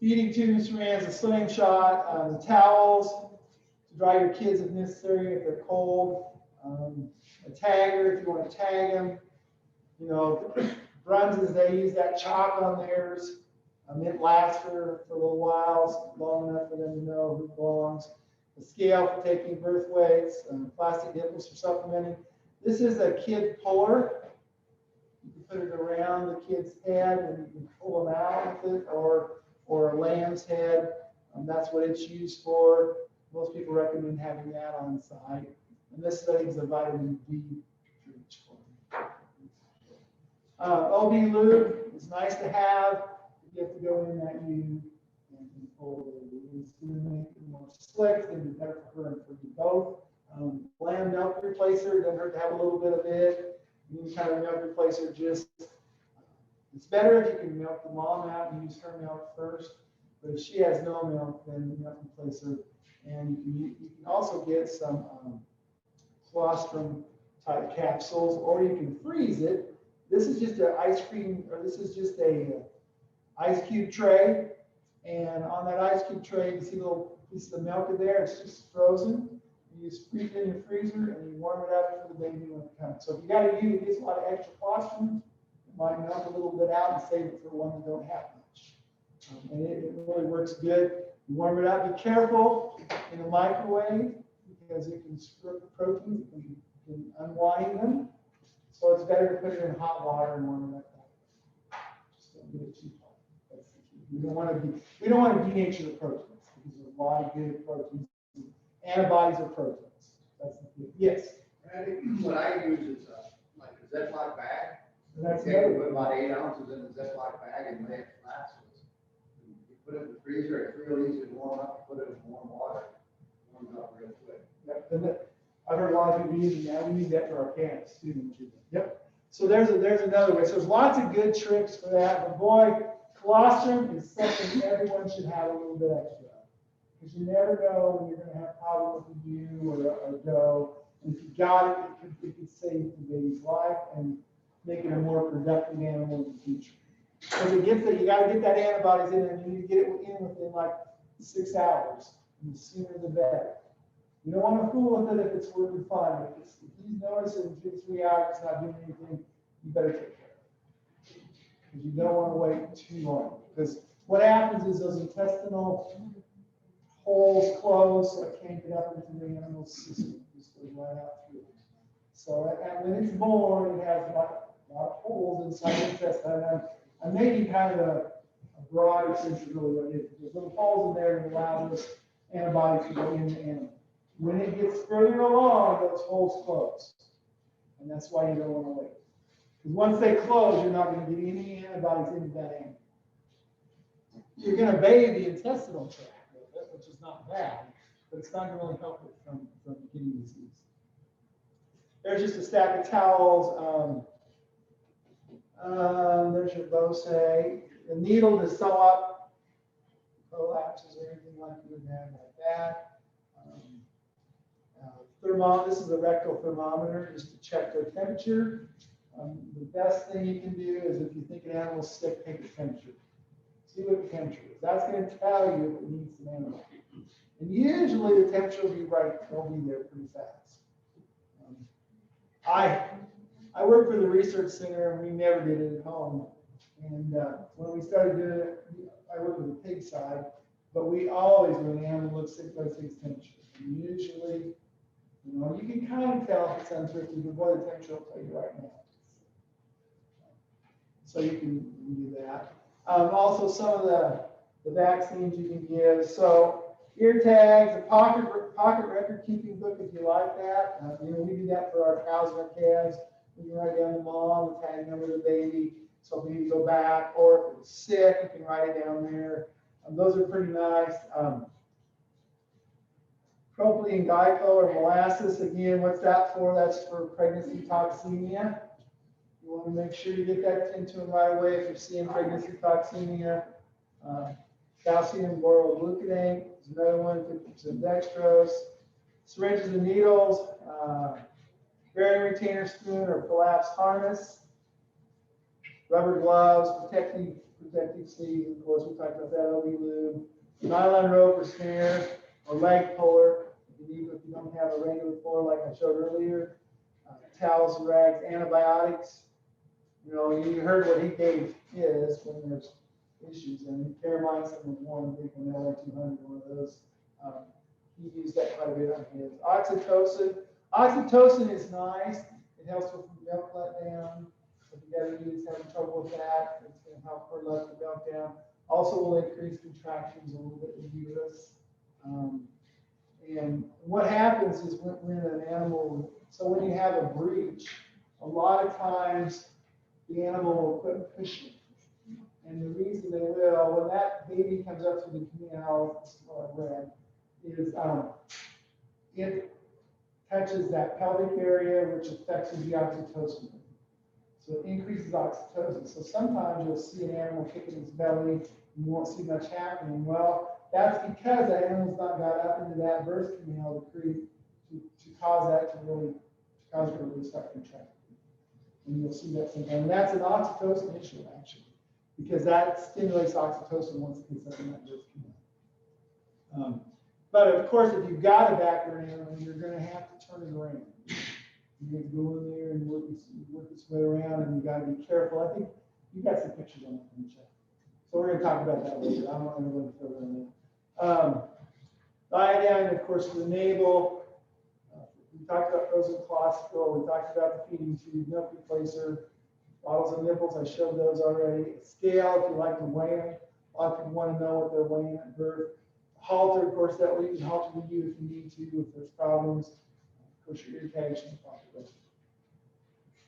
Feeding tubes for me as a slingshot, the towels dry your kids if necessary, if they're cold. A tagger, if you want to tag them. You know, Bruns's, they use that chalk on theirs. It lasts for a little while, long enough for them to know who belongs. The scale for taking birth weights, plastic nipples for supplementing. This is a kid puller. You can put it around the kid's head and you can pull them out with it, or a lamb's head. That's what it's used for. Most people recommend having that on site. And this thing's a vitamin D rich form. OB lube is nice to have. You have to go in that U and pull it. It's going to make it more slick. It's going to be better for her and for you both. Lamb milk replacer, doesn't hurt to have a little bit of it. Any kind of milk replacer, just it's better if you can milk the mom out and use her milk first. But if she has no milk, then the milk replacer. And you can also get some colostrum type capsules, or you can freeze it. This is just an ice cream, or this is just a ice cube tray. And on that ice cube tray, you see a little piece of milk in there. It's just frozen. You just freeze it in your freezer and you warm it up for the baby when it comes. So if you got to use, it gets a lot of extra colostrum, you might melt a little bit out and save it for the ones that don't have much. And it really works good. You warm it up. Be careful in the microwave because it can strip the proteins. It can unwind them. So it's better to put it in hot water and warm it up. Just don't get it too hot. That's the key. We don't want to denature the proteins because there's a lot of good proteins. Antibodies are proteins. That's the key. Yes. What I use is like a Ziploc bag. And that's You another put about 8 ounces in a Ziploc bag and lay it flat. You put it in the freezer. It's real easy to warm up. Put it in warm water. It warms up real quick. Yep. And I've heard a lot of people using that. We use that for our camps too. Yep. So there's another way. So there's lots of good tricks for that. But boy, colostrum is something everyone should have a little bit extra. Because you never know when you're going to have problems with you or a doe. And if you got it, it could save the baby's life and make it a more productive animal in the future. Because it gets that you got to get that antibodies in there, and you need to get it in within like 6 hours. And the sooner the better. You don't want to fool with it if it's working fine. If you notice in 2 to 3 hours it's not doing anything, you better take care of it. Because you don't want to wait too long. Because what happens is those intestinal holes close, so it can't get up into the animal system. It just goes right out through it. So and when it's born, it has a lot of holes inside the intestine. I'm making kind of a broader sense of really what it is. There's little holes in there that allow those antibodies to go in the animal. When it gets further along, those holes close. And that's why you don't want to wait. Because once they close, you're not going to get any antibodies into that animal. You're going to bathe the intestinal tract, which is not bad, but it's not going to really help it from getting disease. There's just a stack of towels. There's your Bose. The needle to sew up prolapses or anything like you would have like that. This is a rectal thermometer just to check their temperature. The best thing you can do is if you think an animal's sick, take the temperature. See what the temperature is. That's going to tell you if it needs some antibiotics. And usually the temperature will be right, it'll be there pretty fast. I work for the research center and we never did it at home. And when we started doing it, I work with the pig side, but we always, when the animal looks sick, let's take its temperature. And usually, you know, you can kind of tell if it's unthrifty, but boy, the temperature will tell you right now. So you can do that. Also, some of the vaccines you can give. So ear tags, a pocket record keeping book if you like that. You know, we do that for our cows and our calves. We can write down the mom, the tag number of the baby, so if we need to go back, or if it's sick, you can write it down there. Those are pretty nice. Propylene glycol or molasses, again, what's that for? That's for pregnancy toxemia. You want to make sure you get that into them right away if you're seeing pregnancy toxemia. Calcium borogluconate is another one, 50% dextrose. Syringes and needles, bearing retainer spoon or collapsed harness. Rubber gloves, protective sleeves, of course, we talked about that, OB lube. Nylon rope or snare or leg puller. Even if you don't have a regular floor like I showed earlier, towels, rags, antibiotics. You know, you heard what he gave his when there's issues, and Caroline's was one, big one, LA200, one of those. He used that quite a bit on his. Oxytocin is nice. It helps with milk letdown. If you got any who's having trouble with that, it's going to help her let the milk down. Also will increase contractions a little bit in the uterus. And what happens is when an animal, so when you have a breech, a lot of times the animal will put cushion. And the reason they will, when that baby comes up through the canal, this is what I've read, is it touches that pelvic area, which affects the oxytocin. So it increases oxytocin. So sometimes you'll see an animal kicking its belly, you won't see much happening. Well, that's because the animal's not got up into that birth canal to cause that to really, cause her to really start contracting. And you'll see that sometimes. And that's an oxytocin issue, actually, because that stimulates oxytocin once it gets up in that birth canal. But of course, if you've got a backward animal, you're going to have to turn it around. You have to go in there and work its way around, and you got to be careful. I think you got some pictures on that in the chat. So we're going to talk about that later. I don't want to go further on that. Iodine, of course, for the navel. We talked about frozen colostrum. We talked about the feeding tube, milk replacer, bottles of nipples. I showed those already. A scale, if you like to weigh them. A lot of people want to know what they're weighing at birth. Halter, of course, that we can halter with you if you need to, if there's problems. Of course, your irritation.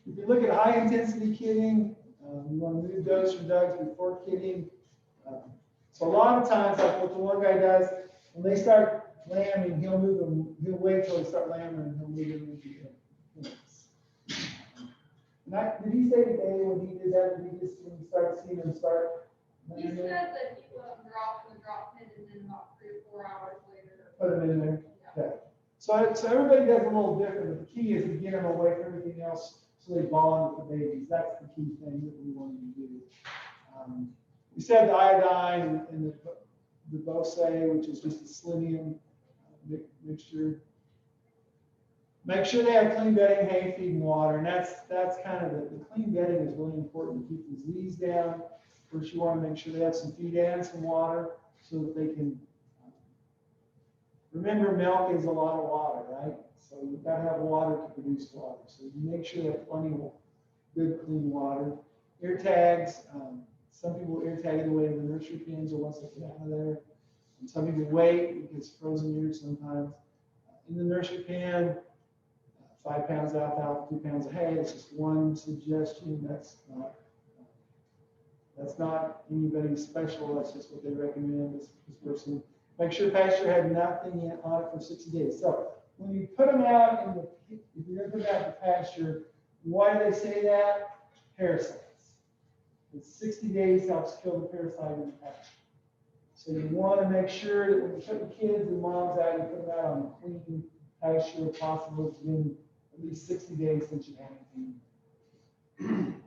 If you look at high intensity kidding, you want to move does from dugs before kidding. So a lot of times, like what the one guy does, when they start lambing, he'll move them, he'll wait till they start lambing and he'll move them into the did he say today when he did that, did he just when he started seeing them start lambing? He said that he let them drop in the drop pin and then about 3 or 4 hours later. Put them in there. Okay. So everybody does a little different, but the key is to get them away from everything else so they bond with the babies. That's the key thing that we want to do. We said the iodine and the Bose, which is just a selenium mixture. Make sure they have clean bedding, hay, feed, and water. And that's kind of the clean bedding is really important to keep disease down. First, you want to make sure they have some feed and some water so that they can. Remember, milk is a lot of water, right? So you've got to have water to produce water. So you make sure they have plenty of good, clean water. Ear tags. Some people ear tag it away in the nursery pens or once they get out of there. And some people wait because frozen ears sometimes. In the nursery pen, 5 pounds of alfalfa, 2 pounds of hay. It's just one suggestion. That's not anybody special. That's just what they recommend. This person. Make sure pasture had nothing on it for 60 days. So when you put them out if you're going to put them out in the pasture, why do they say that? Parasites. 60 days helps kill the parasite in the pasture. So you want to make sure that when you put the kids and moms out, you put them out on a clean pasture if possible. It's been at least 60 days since you had anything.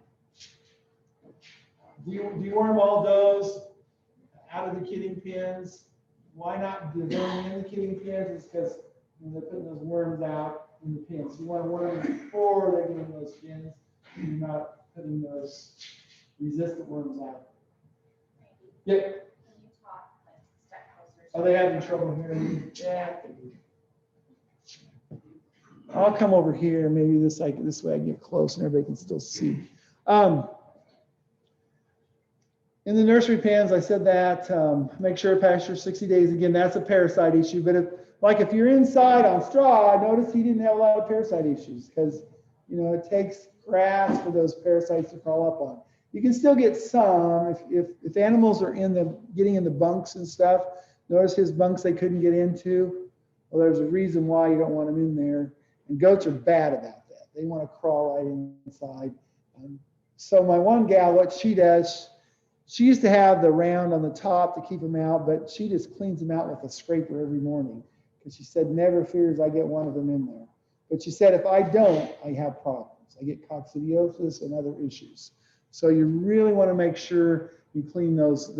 Deworm all those out of the kidding pens. Why not deworm them in the kidding pens? It's because they're putting those worms out in the pens. You want to worm them before they get in those pens. You're not putting those resistant worms out. Yep. Are they having trouble hearing me? Yeah. I'll come over here. Maybe this way I get close and everybody can still see. In the nursery pens, I said that make sure pasture 60 days. Again, that's a parasite issue. But if you're inside on straw, notice he didn't have a lot of parasite issues because it takes grass for those parasites to crawl up on. You can still get some if animals are getting in the bunks and stuff. Notice his bunks they couldn't get into. Well, there's a reason why you don't want them in there. And goats are bad about that. They want to crawl right inside. So my one gal, what she does, she used to have the round on the top to keep them out, but she just cleans them out with a scraper every morning because she said never fears I get one of them in there. But she said if I don't, I have problems. I get coccidiosis and other issues. So you really want to make sure you clean those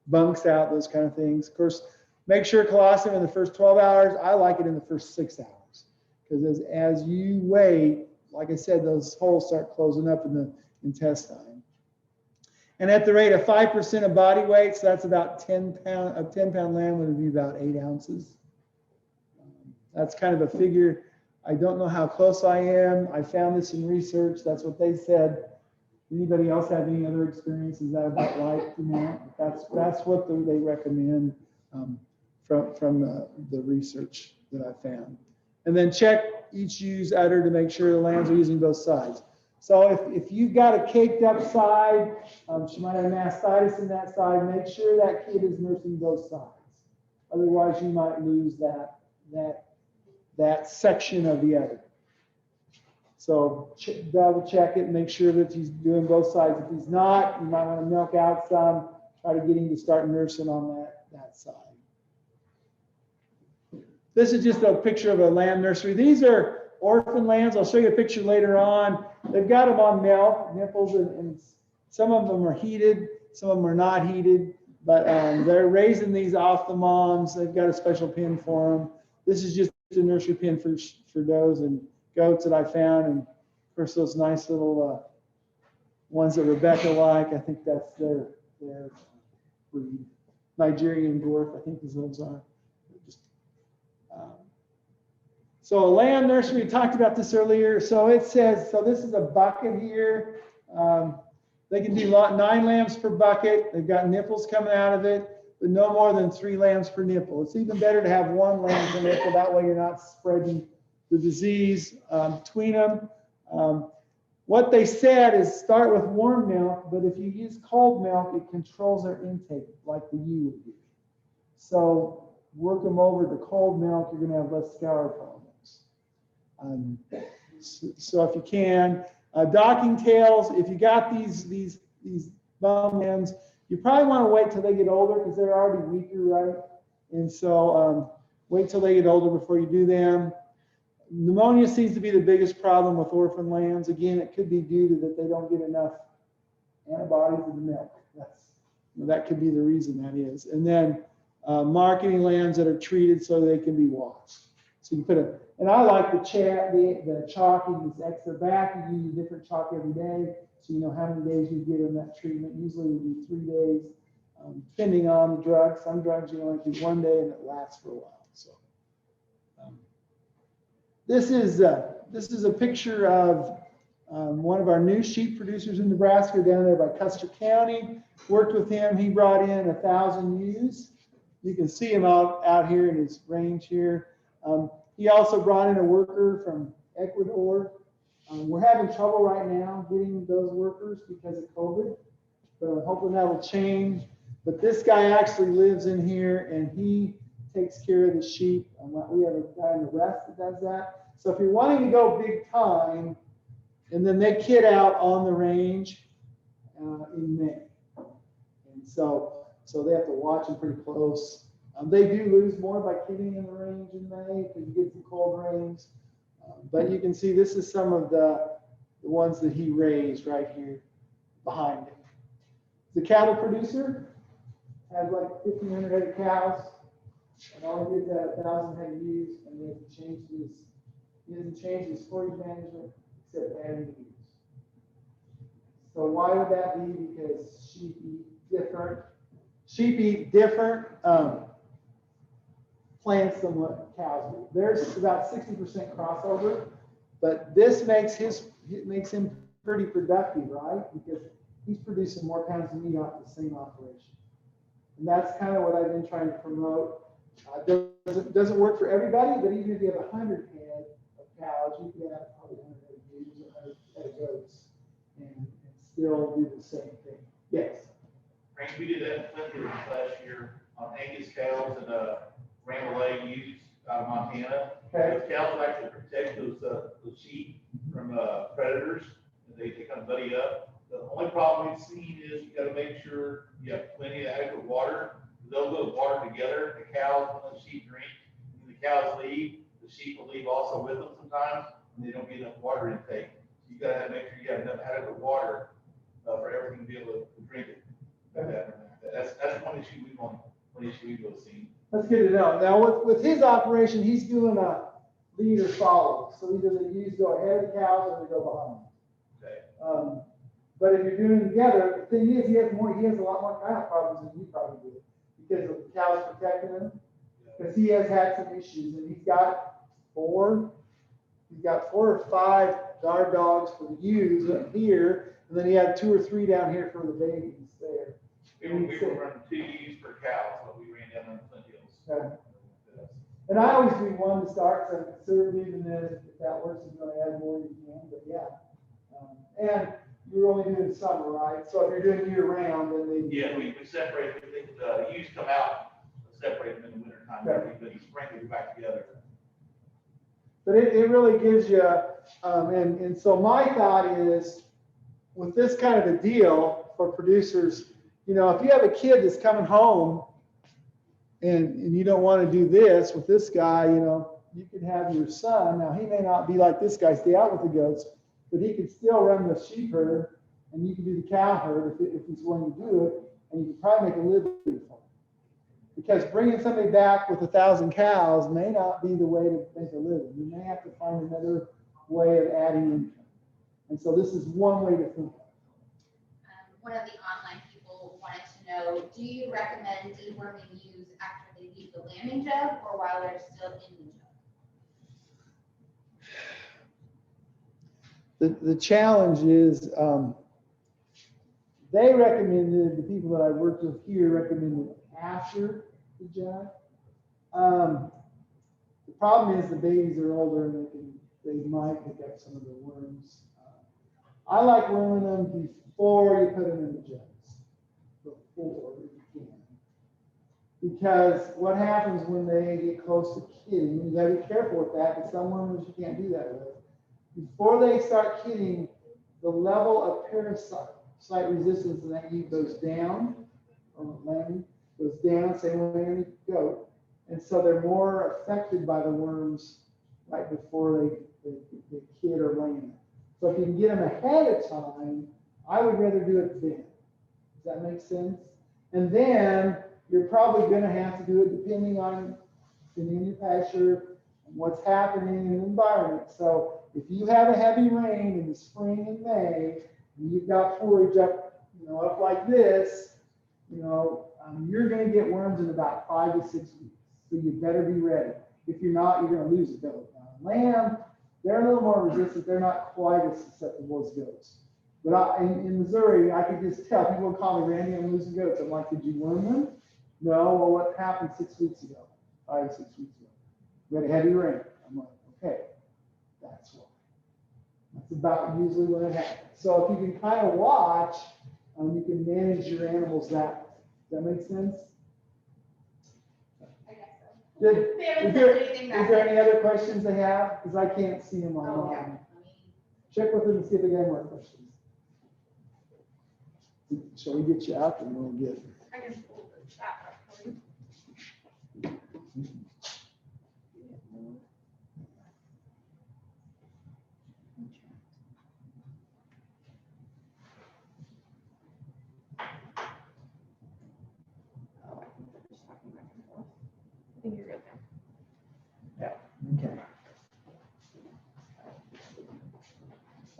bunks out, those kind of things. Of course, Make sure colostrum in the first 12 hours. I like it in the first 6 hours. Because as you wait, like I said, those holes start closing up in the intestine. And at the rate of 5% of body weight, so that's about 10 pound, a 10-pound lamb would be about 8 ounces. That's kind of a figure. I don't know how close I am. I found this in research. That's what they said. Anybody else have any other experience? Is that about right? That's what they recommend from the research that I found. And then check each ewe's udder to make sure the lambs are using both sides. So if you've got a caked up side, she might have mastitis in that side, make sure that kid is nursing both sides. Otherwise, you might lose that section of the udder. So double check it, make sure that he's doing both sides. If he's not, you might want to milk out some, try to get him to start nursing on that side. This is just a picture of a lamb nursery. These are orphan lambs. I'll show you a picture later on. They've got them on milk, nipples, and some of them are heated, some of them are not heated, but they're raising these off the moms. They've got a special pen for them. This is just a nursery pen for does and goats that I found, and of course those nice little ones that Rebecca like. I think that's their breed. Nigerian dwarf, I think those are. So a lamb nursery, we talked about this earlier. So it says, so this is a bucket here. They can do 9 lambs per bucket. They've got nipples coming out of it, but no more than 3 lambs per nipple. It's even better to have 1 lamb per nipple. That way you're not spreading the disease between them. What they said is start with warm milk, but if you use cold milk, it controls their intake like the ewe would do. So work them over to cold milk, you're gonna have less scour problems. So if you can, docking tails, if you got these bum lambs, you probably want to wait till they get older because they're already weaker, right? And so wait till they get older before you do them. Pneumonia seems to be the biggest problem with orphan lambs. Again, it could be due to that they don't get enough antibodies in the milk. That could be the reason that is. And then marketing lambs that are treated so they can be washed. So you put and I like the chalk, you use extra back, you use a different chalk every day, so you know how many days you give them that treatment. Usually we do 3 days, depending on the drug. Some drugs you only do 1 day and it lasts for a while. So this is a picture of one of our new sheep producers in Nebraska down there by Custer County. Worked with him, he brought in 1,000 ewes. You can see him out here in his range here. He also brought in a worker from Ecuador. We're having trouble right now getting those workers because of COVID, but I'm hoping that will change. But this guy actually lives in here and he takes care of the sheep. We have a guy in the West that does that. So if you're wanting to go big time, and then they kid out on the range in May. And so they have to watch them pretty close. They do lose more by kidding in the range in May because you get some cold rains. But you can see this is some of the ones that he raised right here behind him. The cattle producer has like 1,500 head of cows, and all he did is add 1,000 head of ewes, and he hasn't changed his forage management except adding ewes. So why would that be? Because sheep eat different. Sheep eat different plants than what cows do. There's about 60% crossover, but this makes him pretty productive, right? Because he's producing more pounds of meat off the same operation. And that's kind of what I've been trying to promote. Doesn't work for everybody, but even if you have 100 head of cows, you can have probably 100 head of ewes or 100 head of goats and still do the same thing. Yes. Frank, we did that last year on Angus cows and Rambouillet ewes out of Montana. Okay. Those cows actually protect those sheep from predators. And they kind of buddy up. The only problem we've seen is you got to make sure you have plenty of adequate water. They'll go water together. The cows and the sheep drink. When the cows leave, the sheep will leave also with them sometimes, and they don't get enough water intake. So you got to make sure you have enough adequate water for everything to be able to drink it. That's one issue we've seen. That's good to know. Now, with his operation, he's doing a lead or follow. So either the ewes go ahead of the cows or they go behind. Okay. But if you're doing it together, the thing is, he has a lot more kind of problems than you probably do because of the cows protecting him. Because he has had some issues, and he's got four or five guard dogs for the ewes up here, and then he had 2 or 3 down here for the babies there. We were running 2 ewes per cow, so we ran down on Flint Hills. Okay. And I always do one to start, so I'm conservative, and then if that works, you're going to add more, you can. But yeah, and you're only doing summer, right? So if you're doing year round, then they we separate. The ewes come out, separate them in the winter time. Okay. But in spring we go back together. But it really gives you, and so my thought is, with this kind of a deal for producers, you know, if you have a kid that's coming home and you don't want to do this with this guy, you know, you could have your son. Now, he may not be like this guy, stay out with the goats, but he could still run the sheep herd, and you can do the cow herd if he's willing to do it, and you can probably make a living for him. Because bringing somebody back with 1,000 cows may not be the way to make a living. You may have to find another way of adding income. And so this is one way to think. One of the online people wanted to know, do you recommend deworming ewes after they leave the lambing jug or while they're still in the jug? The challenge is they recommended, the people that I worked with here recommended after the jug. The problem is the babies are older and they might pick up some of the worms. I like worming them before you put them in the jugs. Before you can. Because what happens when they get close to kidding, you gotta be careful with that, because some wormers you can't do that with. Before they start kidding, the level of parasite resistance in that ewe goes down, or lambing goes down, same way any goat. And so they're more affected by the worms right before they kid or land. So if you can get them ahead of time, I would rather do it then. Does that make sense? And then you're probably going to have to do it depending on your pasture and what's happening in the environment. So if you have a heavy rain in the spring and May, and you've got forage up, up like this, you're going to get worms in about 5 to 6 weeks. So you better be ready. If you're not, you're going to lose a goat. Now, lamb, they're a little more resistant. They're not quite as susceptible as goats. But in Missouri, I could just tell. People would call me, Randy, I'm losing goats. I'm like, did you worm them? No. Well, what happened 6 weeks ago? 5 to 6 weeks ago. We had a heavy rain. I'm like, okay, that's why. That's about usually when it happens. So if you can kind of watch, you can manage your animals that way. Does that make sense? I guess so. Good. They haven't Is said there, anything is back there yet. any other questions they have? Because I can't see them Oh, yeah. online. Check with them and see if they got more questions. Shall we get you out and we'll get. I can pull the chat up for you. I think you're good there. Yeah, okay.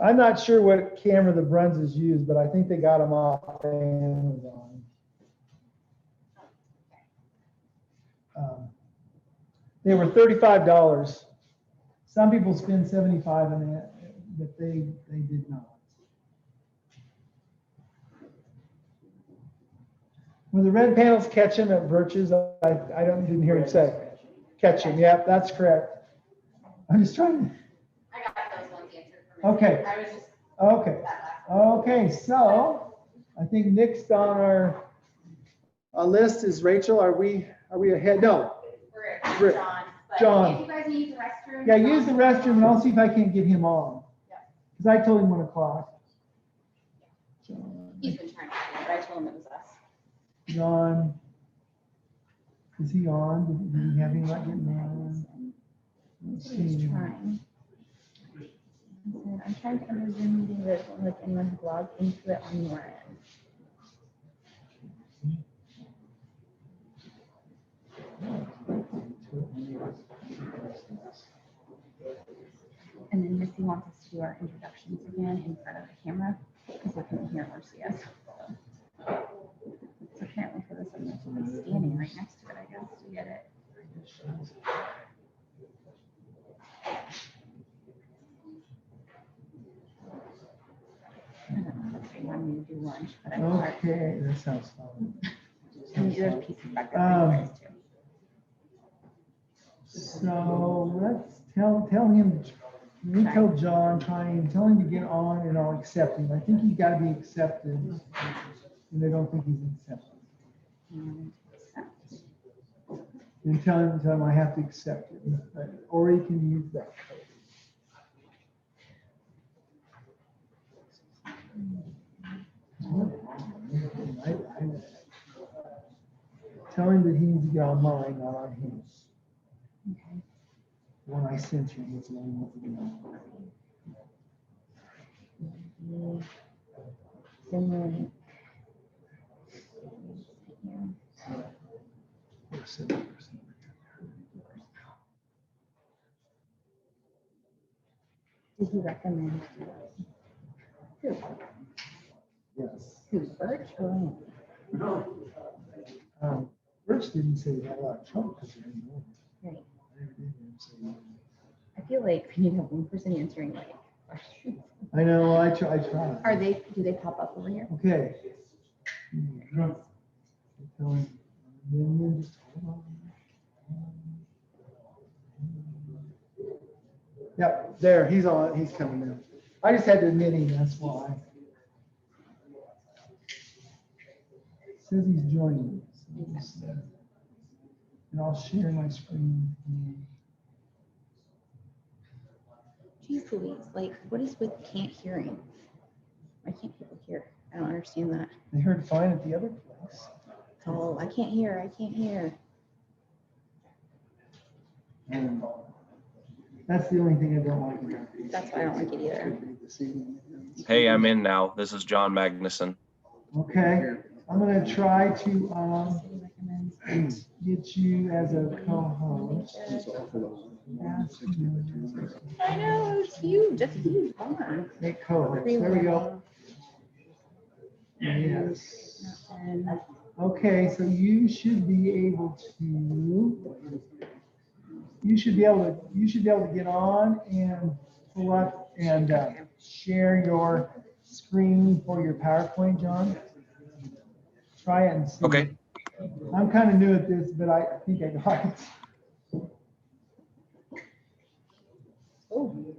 I'm not sure what camera the Brunses use, but I think they got them off Amazon. They were $35. Some people spend $75 on that, but they did not. When the red panels catch them at Birch's, didn't hear him say. Catch them, yeah, that's correct. I'm just trying to. I got those ones answered for me. Okay. I was just. Okay. Okay, so I think next on our list is Rachel. Are we ahead? No. We're at John. But John. if you guys need the restroom. Yeah, use the restroom and I'll see if I can't get him on. Because I told him 1 o'clock. He's been trying to, but I told him it was us. John. Is he on? Did we have him not getting on? Let's He's see. trying. I'm trying to end the Zoom meeting, but it won't let anyone log into it on your end. And then Missy wants us to do our introductions again in front of the camera because they couldn't hear or see us. So apparently for this, I'm going to be standing right next to it, I guess, to get it. I don't know if they want me to do lunch, but I'm sorry. Okay, that sounds fun. And there's pieces back there for you guys too. So let's tell him, we tell John, tell him to get on and I'll accept him. I think he's gotta be accepted. And they don't think he's accepted. And tell him I have to accept it. Or he can use that code. Tell him that he needs to get on mine, not on his. Okay. When I sent you, it's the one with the Zoom link. Did he recommend? Who? Yes. Who, Birch or Randy? No. Birch didn't say he had a lot of trouble because he didn't know. Right. I feel like we need to have one person answering like questions. I know, I try. Are they, do they pop up over here? Okay. Just hold on. Yep, there, he's on, he's coming in. I just had to admit him, that's why. Says he's joining. And I'll share my screen. Geez Louise, like what is with can't hearing? Why can't people hear? I don't understand that. They heard fine at the other place. Oh, I can't hear, I can't hear. That's the only thing I don't like about it. That's why I don't like it either. Hey, I'm in now. This is John Magnuson. Okay, I'm gonna try to get you as a co-host. I know, it's huge, that's a huge barn. Make co-host, there we go. Yes. Okay, so you should be able to get on and pull up and share your screen for your PowerPoint, John. Try it and see. Okay. I'm kind of new at this, but I think I got it. Oh.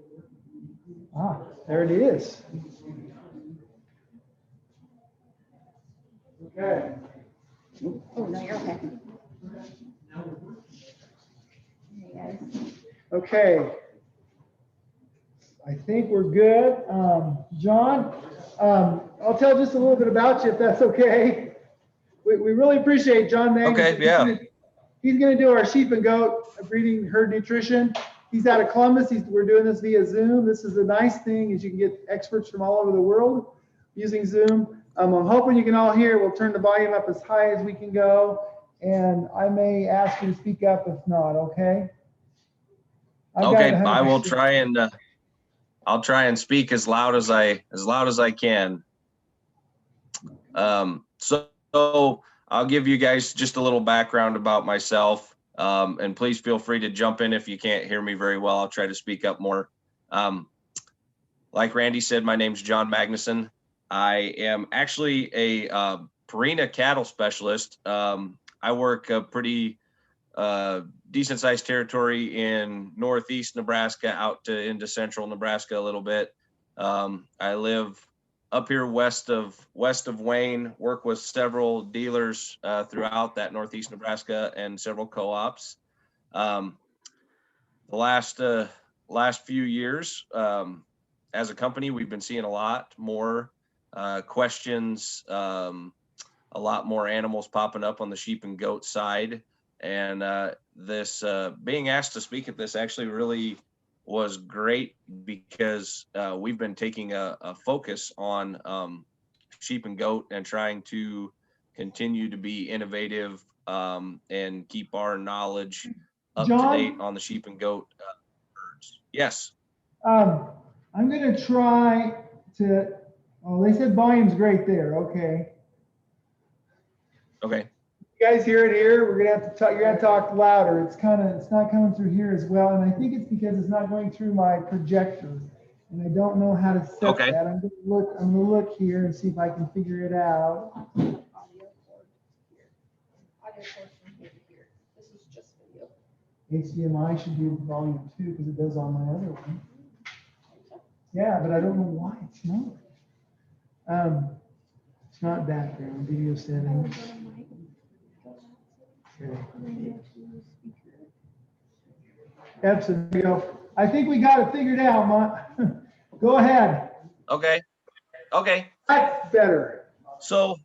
Ah, there it is. Okay. Oh, no, you're okay. Hey, guys. Okay. I think we're good. John, I'll tell just a little bit about you if that's okay. We really appreciate John Magnuson. Okay, yeah. He's going to do our sheep and goat breeding herd nutrition. He's out of Columbus. We're doing this via Zoom. This is the nice thing is you can get experts from all over the world using Zoom. I'm hoping you can all hear. We'll turn the volume up as high as we can go. And I may ask you to speak up if not, okay? Okay, I will try and I'll try and speak as loud as I can. So I'll give you guys just a little background about myself, and please feel free to jump in if you can't hear me very well. I'll try to speak up more. Like Randy said, my name's John Magnuson. I am actually a Purina cattle specialist. I work a pretty decent sized territory in northeast Nebraska out into central Nebraska a little bit. I live up here west of Wayne, work with several dealers throughout that northeast Nebraska and several co-ops. The last few years, as a company, we've been seeing a lot more questions, a lot more animals popping up on the sheep and goat side. And this being asked to speak at this actually really was great because we've been taking a focus on sheep and goat and trying to continue to be innovative and keep our knowledge up John? to date on the sheep and goat herds. Yes. I'm gonna try to, oh, they said volume's great there, okay. Okay. You guys hear it here? We're gonna have to talk, you're gonna talk louder. It's not coming through here as well, and I think it's because it's not going through my projector. And I don't know how to set Okay. that. I'm gonna look here and see if I can figure it out. Audio cord from here to here. This is just video. HDMI should do volume 2 because it does on my other one. Yeah, but I don't know why it's not. It's not background, video settings. Okay. Epson, there you go. I think we got it figured out, Mont. Go ahead. Okay. Okay. That's better. So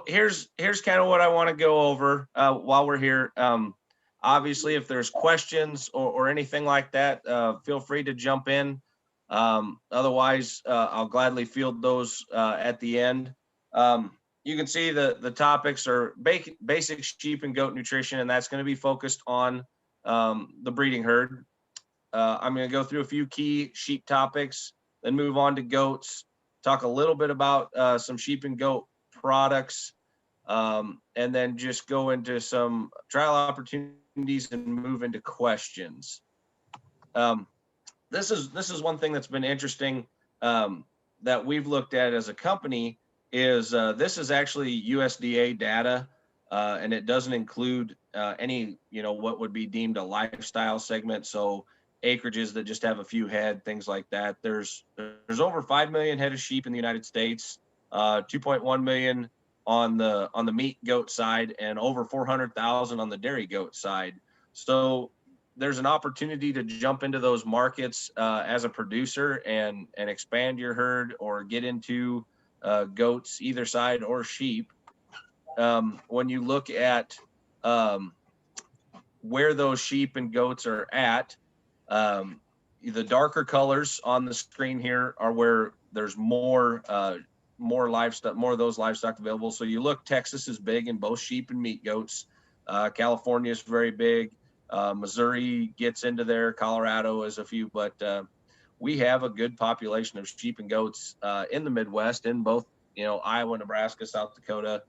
here's kind of what I want to go over while we're here. Obviously, if there's questions or anything like that, feel free to jump in. Otherwise, I'll gladly field those at the end. You can see the topics are basic sheep and goat nutrition, and that's going to be focused on the breeding herd. I'm going to go through a few key sheep topics, then move on to goats, talk a little bit about some sheep and goat products, and then just go into some trial opportunities and move into questions. This is one thing that's been interesting that we've looked at as a company is this is actually USDA data, and it doesn't include any, what would be deemed a lifestyle segment. So acreages that just have a few head, things like that. There's over 5 million head of sheep in the United States, 2.1 million on the meat goat side, and over 400,000 on the dairy goat side. So there's an opportunity to jump into those markets as a producer and expand your herd or get into goats, either side, or sheep. When you look at where those sheep and goats are at, the darker colors on the screen here are where there's more livestock, more of those livestock available. So you look, Texas is big in both sheep and meat goats. California is very big. Missouri gets into there. Colorado is a few, but we have a good population of sheep and goats in the Midwest, in both, Iowa, Nebraska, South Dakota.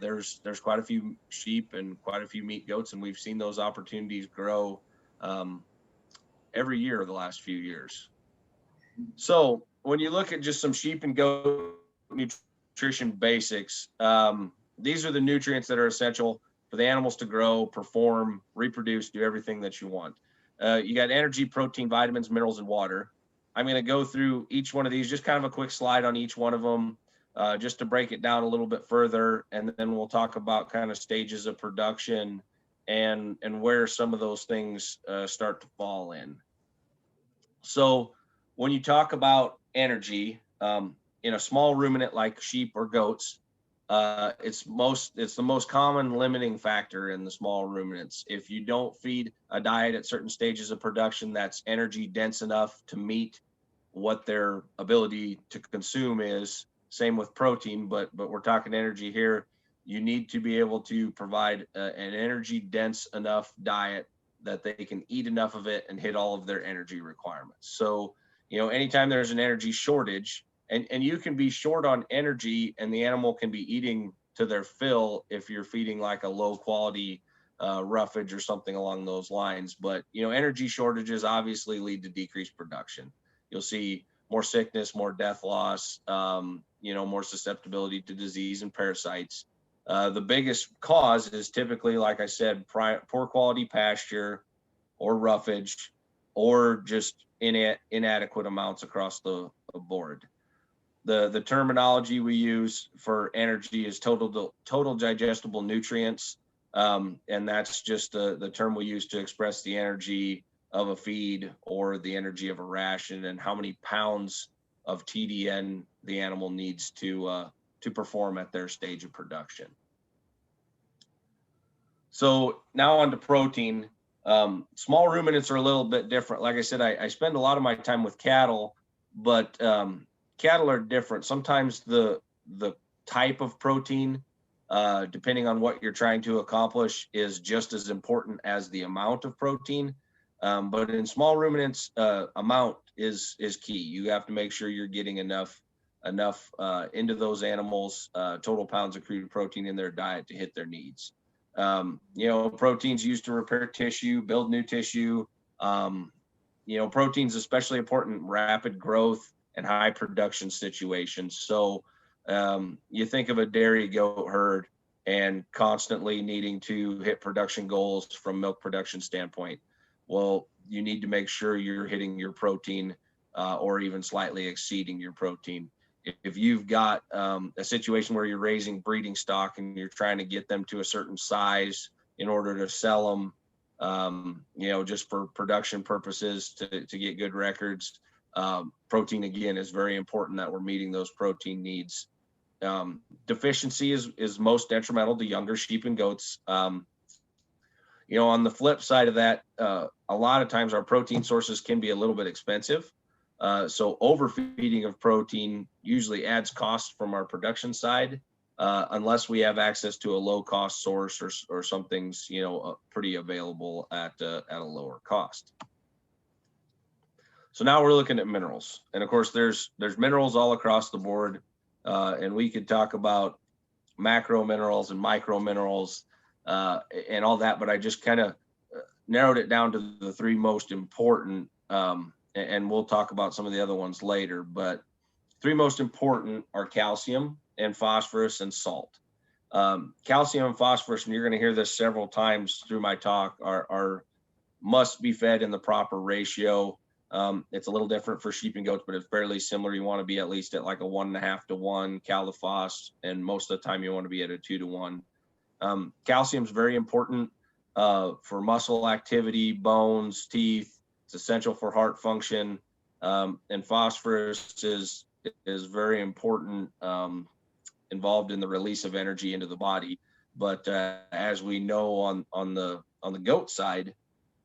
There's quite a few sheep and quite a few meat goats, and we've seen those opportunities grow every year the last few years. So when you look at just some sheep and goat nutrition basics, these are the nutrients that are essential for the animals to grow, perform, reproduce, do everything that you want. You got energy, protein, vitamins, minerals, and water. I'm going to go through each one of these, just kind of a quick slide on each one of them, just to break it down a little bit further. And then we'll talk about kind of stages of production and where some of those things start to fall in. So when you talk about energy, in a small ruminant like sheep or goats, it's the most common limiting factor in the small ruminants. If you don't feed a diet at certain stages of production that's energy dense enough to meet what their ability to consume is, same with protein, but we're talking energy here, you need to be able to provide an energy dense enough diet that they can eat enough of it and hit all of their energy requirements. So, anytime there's an energy shortage, and you can be short on energy and the animal can be eating to their fill if you're feeding like a low quality roughage or something along those lines. But, energy shortages obviously lead to decreased production. You'll see more sickness, more death loss, more susceptibility to disease and parasites. The biggest cause is typically, like I said, poor quality pasture or roughage, or just inadequate amounts across the board. The terminology we use for energy is total digestible nutrients, and that's just the term we use to express the energy of a feed or the energy of a ration and how many pounds of TDN the animal needs to perform at their stage of production. So now on to protein. Small ruminants are a little bit different. Like I said, I spend a lot of my time with cattle, but cattle are different. Sometimes the type of protein, depending on what you're trying to accomplish, is just as important as the amount of protein. But in small ruminants, amount is key. You have to make sure you're getting enough into those animals, total pounds of crude protein in their diet to hit their needs. Proteins used to repair tissue, build new tissue. Proteins especially important in rapid growth and high production situations. So you think of a dairy goat herd and constantly needing to hit production goals from milk production standpoint. Well, you need to make sure you're hitting your protein or even slightly exceeding your protein. If you've got a situation where you're raising breeding stock and you're trying to get them to a certain size in order to sell them, just for production purposes to get good records, protein again is very important that we're meeting those protein needs. Deficiency is most detrimental to younger sheep and goats. On the flip side of that, a lot of times our protein sources can be a little bit expensive. So overfeeding of protein usually adds cost from our production side, unless we have access to a low cost source or something's, pretty available at a lower cost. So now we're looking at minerals. And of course, there's minerals all across the board. And we could talk about macro minerals and micro minerals and all that, but I just kind of narrowed it down to the three most important, and we'll talk about some of the other ones later, but three most important are calcium and phosphorus and salt. Calcium and phosphorus, and you're going to hear this several times through my talk, are must be fed in the proper ratio. It's a little different for sheep and goats, but it's fairly similar. You want to be at least at like a 1.5 to 1 cal to phos, and most of the time you want to be at a 2 to 1. Calcium is very important for muscle activity, bones, teeth. It's essential for heart function, and phosphorus is very important, involved in the release of energy into the body. But as we know on the goat side,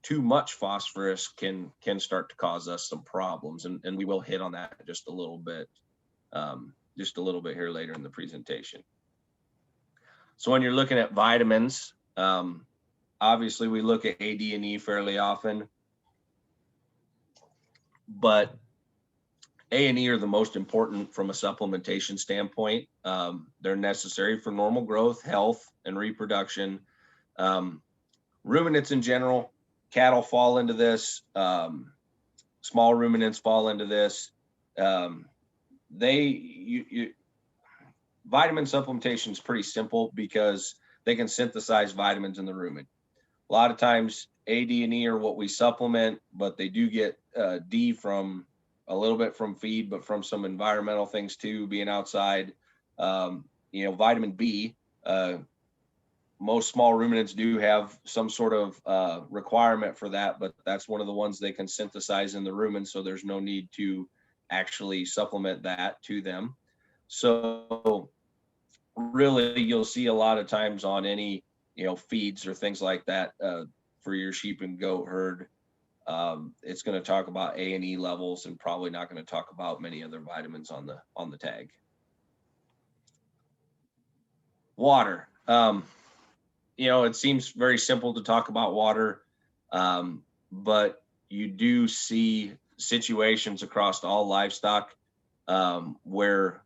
too much phosphorus can start to cause us some problems, and we will hit on that just a little bit here later in the presentation. So when you're looking at vitamins, obviously we look at A, D, and E fairly often, but A and E are the most important from a supplementation standpoint. They're necessary for normal growth, health, and reproduction. Ruminants in general, cattle fall into this, small ruminants fall into this. Vitamin supplementation is pretty simple because they can synthesize vitamins in the rumen. A lot of times A, D, and E are what we supplement, but they do get D from a little bit from feed, but from some environmental things too, being outside. Vitamin B, most small ruminants do have some sort of requirement for that, but that's one of the ones they can synthesize in the rumen, so there's no need to actually supplement that to them. So really, you'll see a lot of times on any feeds or things like that for your sheep and goat herd, it's going to talk about A and E levels and probably not going to talk about many other vitamins on the tag. Water. It seems very simple to talk about water, but you do see situations across all livestock where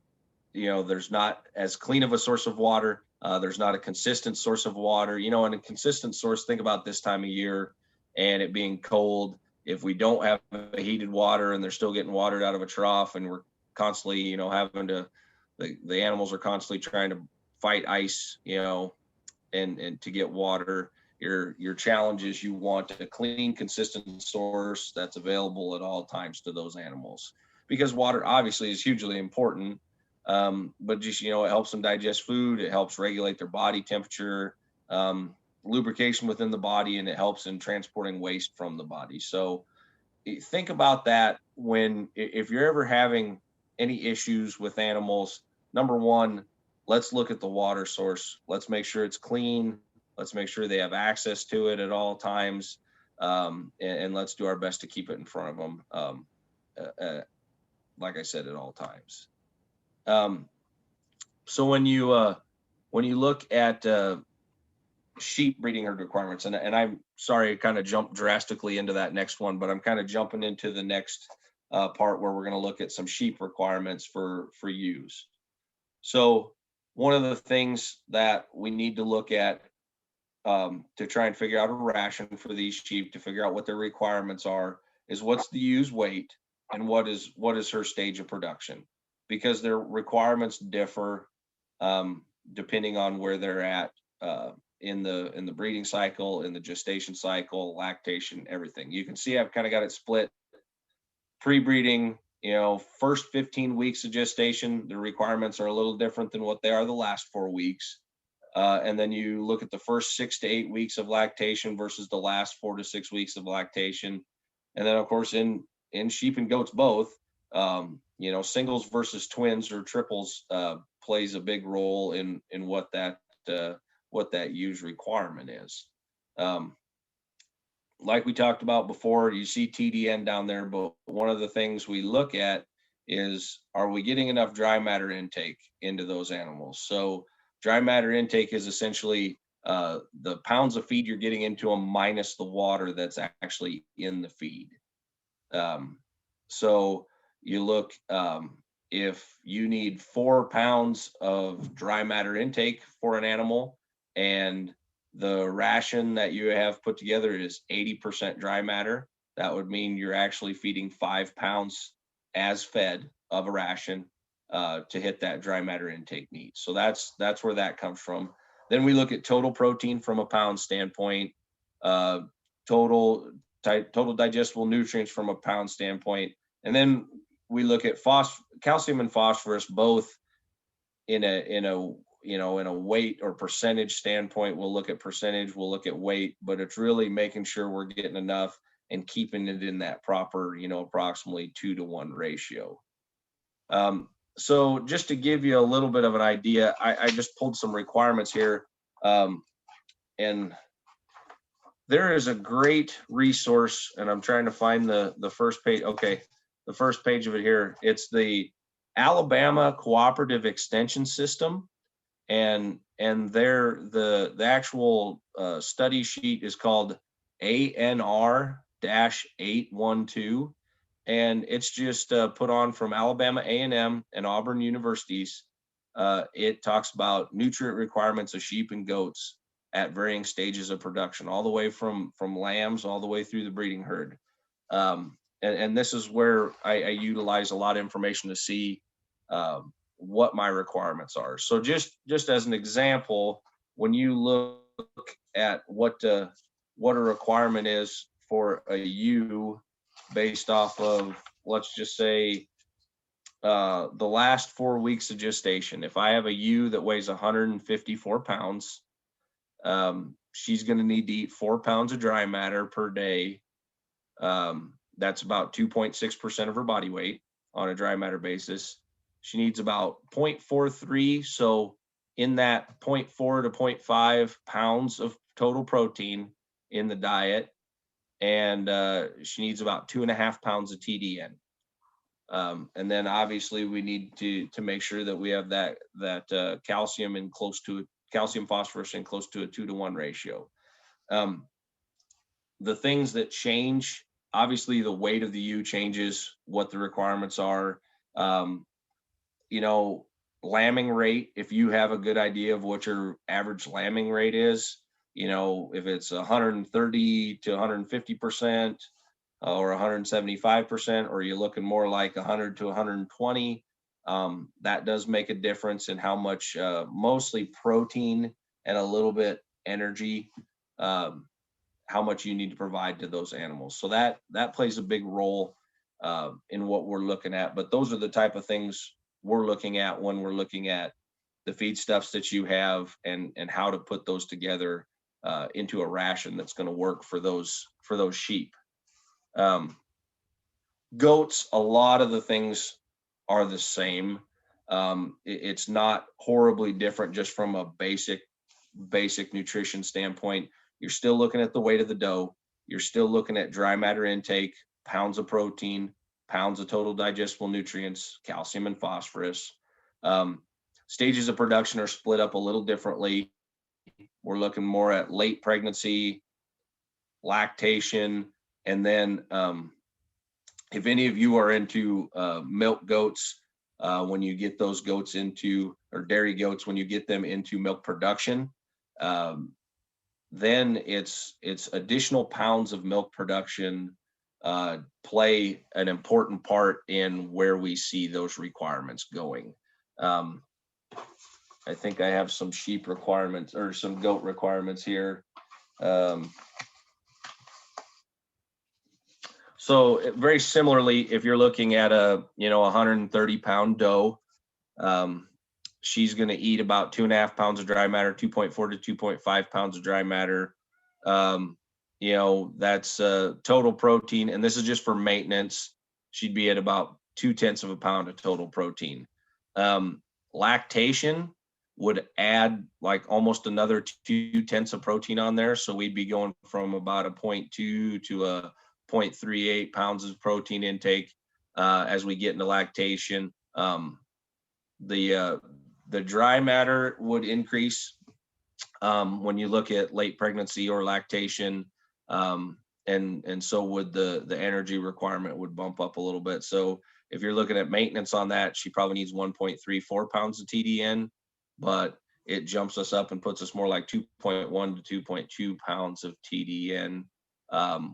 there's not as clean of a source of water. There's not a consistent source of water, and a consistent source, think about this time of year and it being cold. If we don't have heated water and they're still getting watered out of a trough, and we're constantly, having to, the animals are constantly trying to fight ice, and to get water, your challenge is you want a clean, consistent source that's available at all times to those animals, because water obviously is hugely important. But just, it helps them digest food. It helps regulate their body temperature, lubrication within the body, and it helps in transporting waste from the body. So think about that if you're ever having any issues with animals. Number one, let's look at the water source. Let's make sure it's clean. Let's make sure they have access to it at all times. And let's do our best to keep it in front of them. Like I said, at all times. So when you look at sheep breeding herd requirements. And I'm sorry, I kind of jumped drastically into that next one, but I'm kind of jumping into the next part where we're going to look at some sheep requirements for ewes. So one of the things that we need to look at to try and figure out a ration for these sheep, to figure out what their requirements are, is what's the ewe's weight and what is her stage of production, because their requirements differ depending on where they're at in the breeding cycle, in the gestation cycle, lactation, everything. You can see I've kind of got it split. Pre-breeding, first 15 weeks of gestation, the requirements are a little different than what they are the last 4 weeks. And then you look at the first 6 to 8 weeks of lactation versus the last 4 to 6 weeks of lactation. And then of course in sheep and goats both, singles versus twins or triples plays a big role in what that ewe's requirement is. Like we talked about before, you see TDN down there, but one of the things we look at is, are we getting enough dry matter intake into those animals? So dry matter intake is essentially the pounds of feed you're getting into them minus the water that's actually in the feed. So you look, if you need 4 pounds of dry matter intake for an animal, and the ration that you have put together is 80% dry matter, that would mean you're actually feeding 5 pounds as fed of a ration to hit that dry matter intake need. So that's where that comes from. Then we look at total protein from a pound standpoint, total digestible nutrients from a pound standpoint, and then we look at calcium and phosphorus both in a weight or percentage standpoint. We'll look at percentage, we'll look at weight, but it's really making sure we're getting enough and keeping it in that proper, approximately 2-to-1 ratio. So just to give you a little bit of an idea, I just pulled some requirements here. And there is a great resource, and I'm trying to find the first page. Okay, the first page of it here. It's the Alabama Cooperative Extension System. And the actual study sheet is called ANR-812, and it's just put on from Alabama A&M and Auburn universities. It talks about nutrient requirements of sheep and goats at varying stages of production, all the way from lambs all the way through the breeding herd. And this is where I utilize a lot of information to see what my requirements are. So just as an example, when you look at what a requirement is for a ewe based off of, let's just say, the last 4 weeks of gestation. If I have a ewe that weighs 154 pounds, she's going to need to eat 4 pounds of dry matter per day. That's about 2.6% of her body weight on a dry matter basis. She needs about 0.43. So in that 0.4 to 0.5 pounds of total protein in the diet. And she needs about 2.5 pounds of TDN. And then obviously we need to make sure that we have that calcium and calcium phosphorus in close to a 2-to-1 ratio. The things that change, obviously the weight of the ewe changes what the requirements are. Lambing rate, if you have a good idea of what your average lambing rate is, if it's 130 to 150% or 175%, or you're looking more like 100 to 120, that does make a difference in how much, mostly protein and a little bit energy, how much you need to provide to those animals. So that plays a big role in what we're looking at. But those are the type of things we're looking at when we're looking at the feedstuffs that you have and how to put those together into a ration that's going to work for those sheep. Goats, a lot of the things are the same. It's not horribly different just from a basic nutrition standpoint. You're still looking at the weight of the doe. You're still looking at dry matter intake, pounds of protein, pounds of total digestible nutrients, calcium and phosphorus. Stages of production are split up a little differently. We're looking more at late pregnancy, lactation, and then if any of you are into milk goats, when you get those goats into, or dairy goats, when you get them into milk production, then it's additional pounds of milk production play an important part in where we see those requirements going. I think I have some sheep requirements or some goat requirements here. So very similarly, if you're looking at a 130 pound doe, she's going to eat about 2.5 pounds of dry matter, 2.4 to 2.5 pounds of dry matter. That's total protein, and this is just for maintenance. She'd be at about 0.2 of a pound of total protein. Lactation would add like almost another 0.2 of protein on there. So we'd be going from about a 0.2 to a 0.38 pounds of protein intake as we get into lactation. The dry matter would increase when you look at late pregnancy or lactation, and so would the energy requirement would bump up a little bit. So if you're looking at maintenance on that, she probably needs 1.34 pounds of TDN, but it jumps us up and puts us more like 2.1 to 2.2 pounds of TDN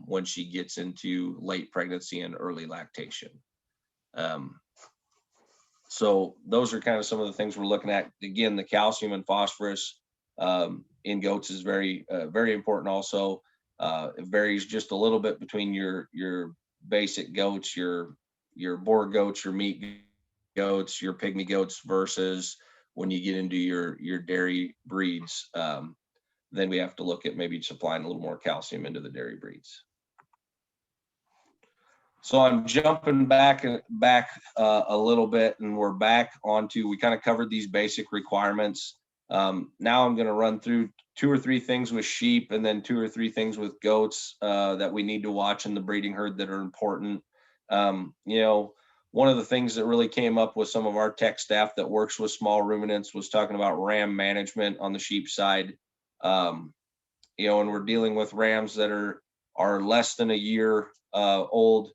when she gets into late pregnancy and early lactation. So those are kind of some of the things we're looking at. Again, the calcium and phosphorus in goats is very, very important also. It varies just a little bit between your basic goats, your Boer goats, your meat goats, your pygmy goats versus when you get into your dairy breeds. Then we have to look at maybe supplying a little more calcium into the dairy breeds. So I'm jumping back a little bit, and we're back onto, we kind of covered these basic requirements. Now I'm going to run through 2 or 3 things with sheep and then 2 or 3 things with goats that we need to watch in the breeding herd that are important. One of the things that really came up with some of our tech staff that works with small ruminants was talking about ram management on the sheep side. And we're dealing with rams that are less than a year old,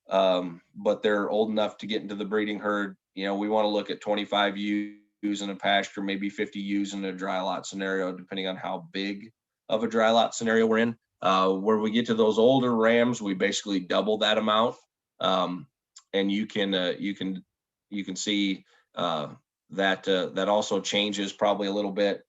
but they're old enough to get into the breeding herd. We want to look at 25 ewes in a pasture, maybe 50 ewes in a dry lot scenario, depending on how big of a dry lot scenario we're in. Where we get to those older rams, we basically double that amount. And you can see that also changes probably a little bit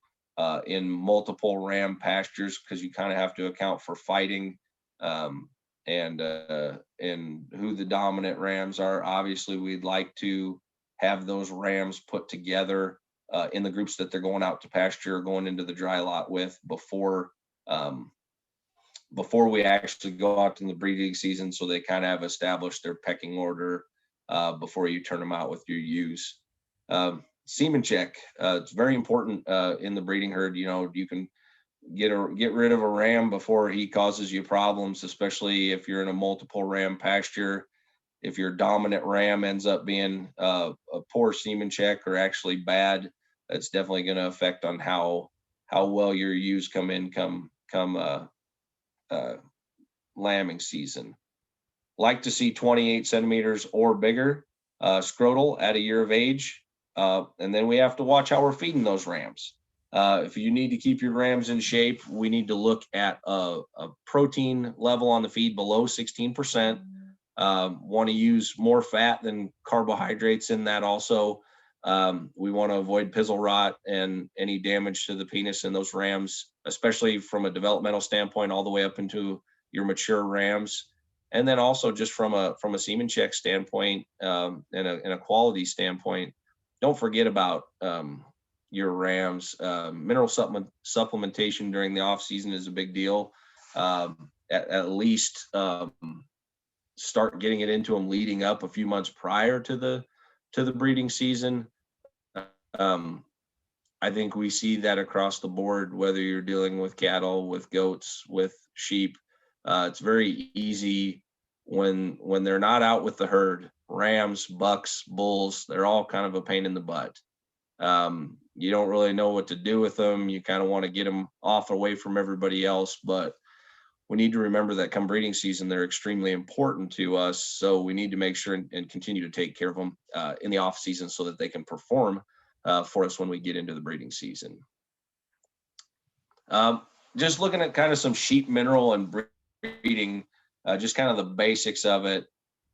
in multiple ram pastures, because you kind of have to account for fighting and who the dominant rams are. Obviously, we'd like to have those rams put together in the groups that they're going out to pasture or going into the dry lot with before we actually go out in the breeding season, so they kind of have established their pecking order before you turn them out with your ewes. Semen check, it's very important in the breeding herd. You can get rid of a ram before he causes you problems, especially if you're in a multiple ram pasture. If your dominant ram ends up being a poor semen check or actually bad, that's definitely going to affect on how well your ewes come lambing season. Like to see 28 centimeters or bigger scrotal at a year of age. And then we have to watch how we're feeding those rams. If you need to keep your rams in shape, we need to look at a protein level on the feed below 16%. Want to use more fat than carbohydrates in that also. We want to avoid pizzle rot and any damage to the penis in those rams, especially from a developmental standpoint, all the way up into your mature rams. And then also just from a semen check standpoint and a quality standpoint, don't forget about your rams. Mineral supplementation during the off season is a big deal. At least start getting it into them leading up a few months prior to the breeding season. I think we see that across the board, whether you're dealing with cattle, with goats, with sheep. It's very easy when they're not out with the herd. Rams, bucks, bulls, they're all kind of a pain in the butt. you don't really know what to do with them. You kind of want to get them off away from everybody else, but we need to remember that come breeding season, they're extremely important to us. So we need to make sure and continue to take care of them in the off season so that they can perform for us when we get into the breeding season. Just looking at kind of some sheep mineral and breeding, just kind of the basics of it.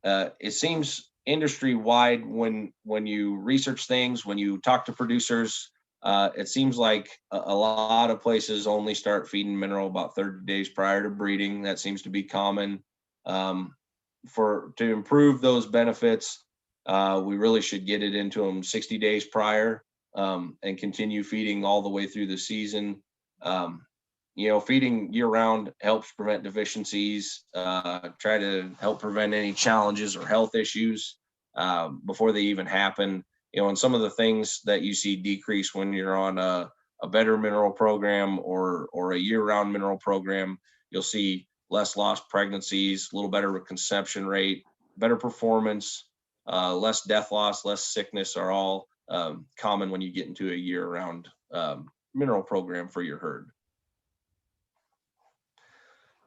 It seems industry wide when you research things, when you talk to producers, it seems like a lot of places only start feeding mineral about 30 days prior to breeding. That seems to be common. To improve those benefits, we really should get it into them 60 days prior and continue feeding all the way through the season. Feeding year round helps prevent deficiencies, try to help prevent any challenges or health issues before they even happen. And some of the things that you see decrease when you're on a better mineral program or a year-round mineral program, you'll see less lost pregnancies, a little better conception rate, better performance, less death loss, less sickness are all common when you get into a year-round mineral program for your herd.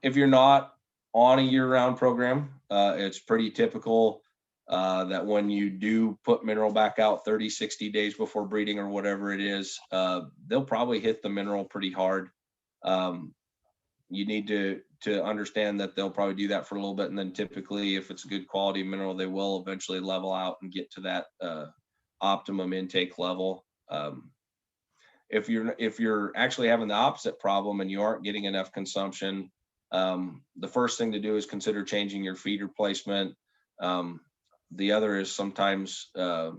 If you're not on a year-round program, it's pretty typical that when you do put mineral back out 30, 60 days before breeding or whatever it is, they'll probably hit the mineral pretty hard. You need to understand that they'll probably do that for a little bit, and then typically if it's a good quality mineral, they will eventually level out and get to that optimum intake level. If you're actually having the opposite problem and you aren't getting enough consumption, the first thing to do is consider changing your feed replacement. The other is sometimes there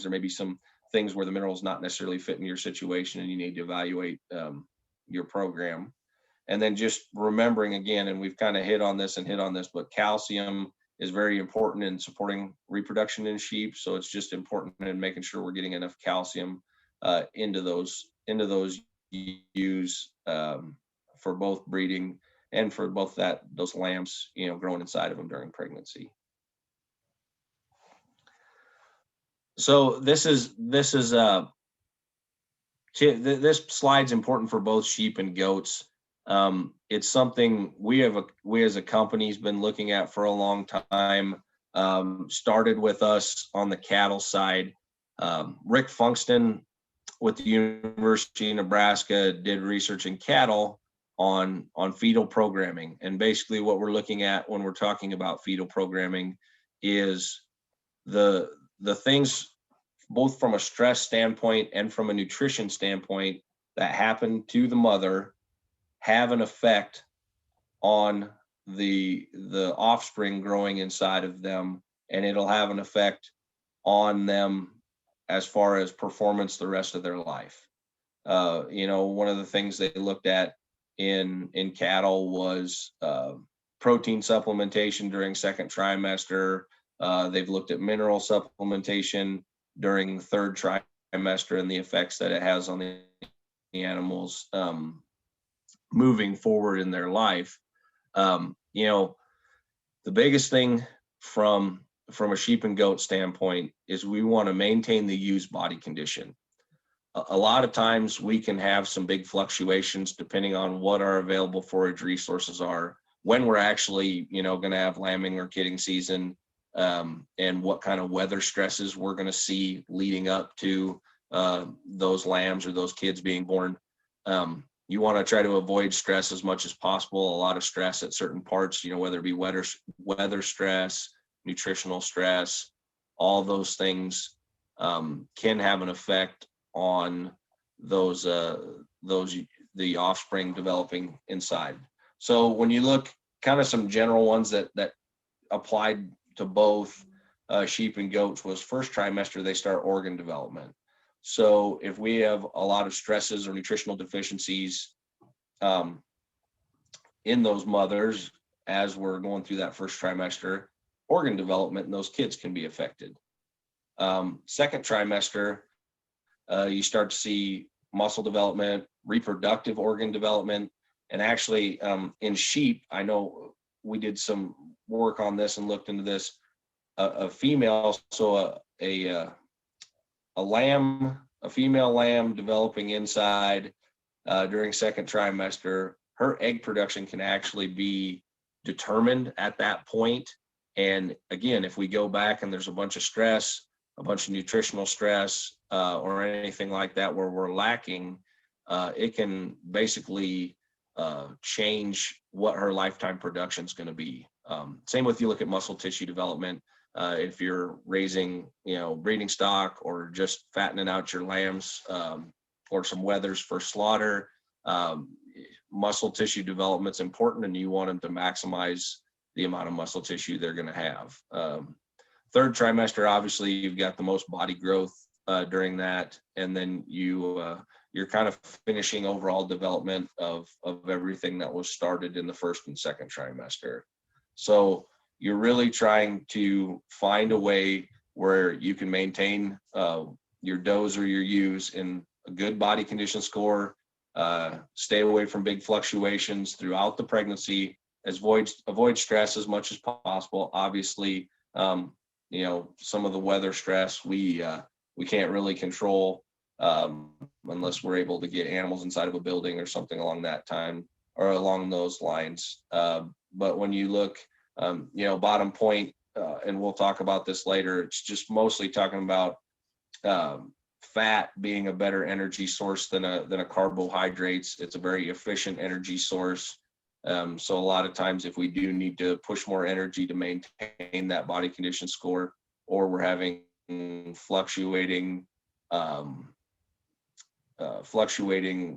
may be some things where the mineral is not necessarily fitting your situation and you need to evaluate your program. And then just remembering again, and we've kind of hit on this, but calcium is very important in supporting reproduction in sheep. So it's just important in making sure we're getting enough calcium into those ewes for both breeding and for both those lambs, growing inside of them during pregnancy. So this slide's important for both sheep and goats. It's something we as a company has been looking at for a long time. Started with us on the cattle side. Rick Funkston with the University of Nebraska did research in cattle on fetal programming. And basically what we're looking at when we're talking about fetal programming is the things both from a stress standpoint and from a nutrition standpoint that happen to the mother have an effect on the offspring growing inside of them, and it'll have an effect on them as far as performance the rest of their life. One of the things they looked at in cattle was protein supplementation during second trimester. They've looked at mineral supplementation during the third trimester and the effects that it has on the animals moving forward in their life. The biggest thing from a sheep and goat standpoint is we want to maintain the ewe's body condition. A lot of times we can have some big fluctuations depending on what our available forage resources are, when we're actually, going to have lambing or kidding season, and what kind of weather stresses we're going to see leading up to those lambs or those kids being born. You want to try to avoid stress as much as possible. A lot of stress at certain parts, whether it be weather stress, nutritional stress, all those things can have an effect on the offspring developing inside. So when you look kind of some general ones that applied to both sheep and goats was first trimester, they start organ development. So if we have a lot of stresses or nutritional deficiencies in those mothers as we're going through that first trimester, organ development in those kids can be affected. Second trimester, you start to see muscle development, reproductive organ development, and actually in sheep, I know we did some work on this and looked into this. A female, so a lamb, a female lamb developing inside during second trimester, her egg production can actually be determined at that point. And again, if we go back and there's a bunch of stress, a bunch of nutritional stress, or anything like that where we're lacking, it can basically change what her lifetime production is going to be. Same with, you look at muscle tissue development. If you're raising, breeding stock or just fattening out your lambs, or some wethers for slaughter, muscle tissue development's important, and you want them to maximize the amount of muscle tissue they're going to have. Third trimester, obviously, you've got the most body growth during that, and then you're kind of finishing overall development of everything that was started in the first and second trimester. So you're really trying to find a way where you can maintain your does or your ewes in a good body condition score, stay away from big fluctuations throughout the pregnancy, avoid stress as much as possible. Obviously, some of the weather stress we can't really control unless we're able to get animals inside of a building or something along that time or along those lines. But when you look, bottom point, and we'll talk about this later, it's just mostly talking about fat being a better energy source than a carbohydrates. It's a very efficient energy source. So a lot of times if we do need to push more energy to maintain that body condition score, or we're having fluctuating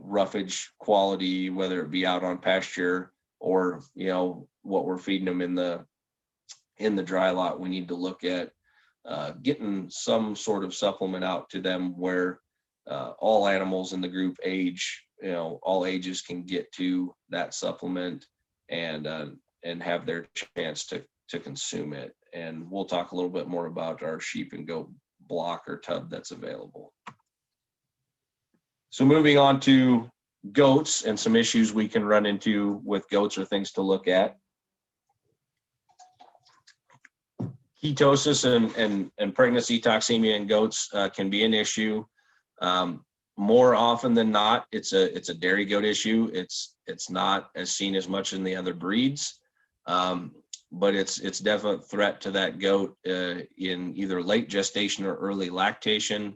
roughage quality, whether it be out on pasture or, what we're feeding them in the dry lot, we need to look at getting some sort of supplement out to them where all animals in the group age, all ages can get to that supplement and have their chance to consume it. And we'll talk a little bit more about our sheep and goat block or tub that's available. So moving on to goats and some issues we can run into with goats or things to look at. Ketosis and pregnancy toxemia in goats can be an issue. More often than not, it's a dairy goat issue. It's not as seen as much in the other breeds, but it's definite threat to that goat in either late gestation or early lactation.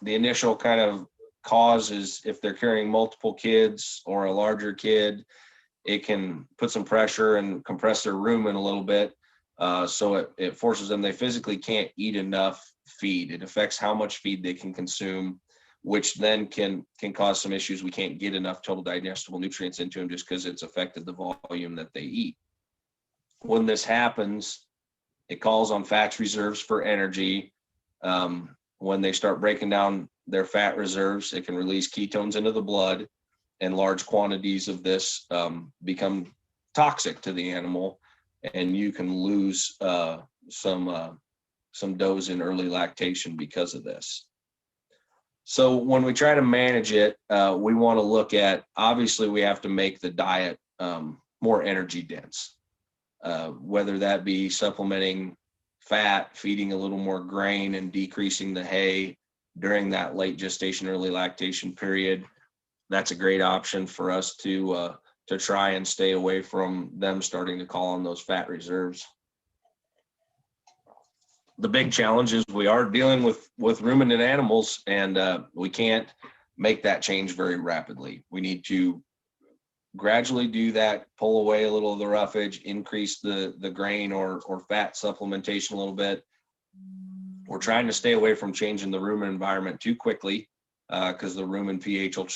The initial kind of cause is if they're carrying multiple kids or a larger kid, it can put some pressure and compress their rumen a little bit. So it forces them, they physically can't eat enough feed. It affects how much feed they can consume, which then can cause some issues. We can't get enough total digestible nutrients into them just because it's affected the volume that they eat. When this happens, it calls on fat reserves for energy. When they start breaking down their fat reserves, it can release ketones into the blood, and large quantities of this become toxic to the animal, and you can lose some does in early lactation because of this. So when we try to manage it, we want to look at, obviously we have to make the diet more energy dense, whether that be supplementing fat, feeding a little more grain, and decreasing the hay during that late gestation, early lactation period. That's a great option for us to try and stay away from them starting to call on those fat reserves. The big challenge is we are dealing with ruminant animals, and we can't make that change very rapidly. We need to gradually do that, pull away a little of the roughage, increase the grain or fat supplementation a little bit. We're trying to stay away from changing the rumen environment too quickly because the rumen pH will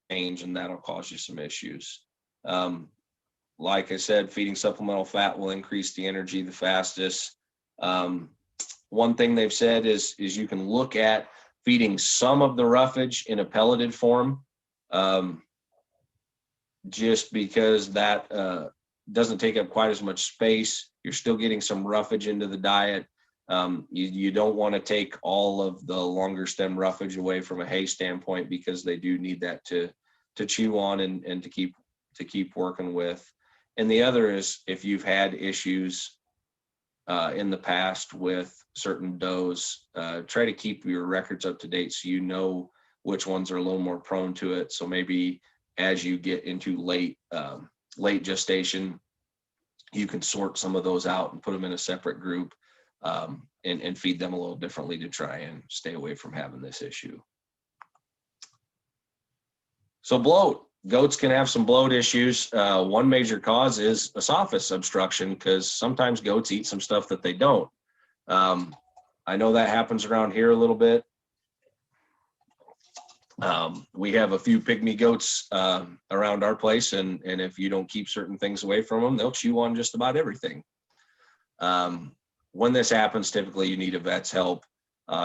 change, and that'll cause you some issues. Like I said, feeding supplemental fat will increase the energy the fastest. One thing they've said is you can look at feeding some of the roughage in a pelleted form, just because that doesn't take up quite as much space. You're still getting some roughage into the diet. You don't want to take all of the longer stem roughage away from a hay standpoint, because they do need that to chew on and to keep working with. And the other is if you've had issues in the past with certain does. Try to keep your records up to date so you know which ones are a little more prone to it. So maybe as you get into late gestation, you can sort some of those out and put them in a separate group, and feed them a little differently to try and stay away from having this issue. So bloat. Goats can have some bloat issues. One major cause is esophagus obstruction, because sometimes goats eat some stuff that they don't. I know that happens around here a little bit. We have a few pygmy goats around our place, and if you don't keep certain things away from them, they'll chew on just about everything. When this happens, typically you need a vet's help.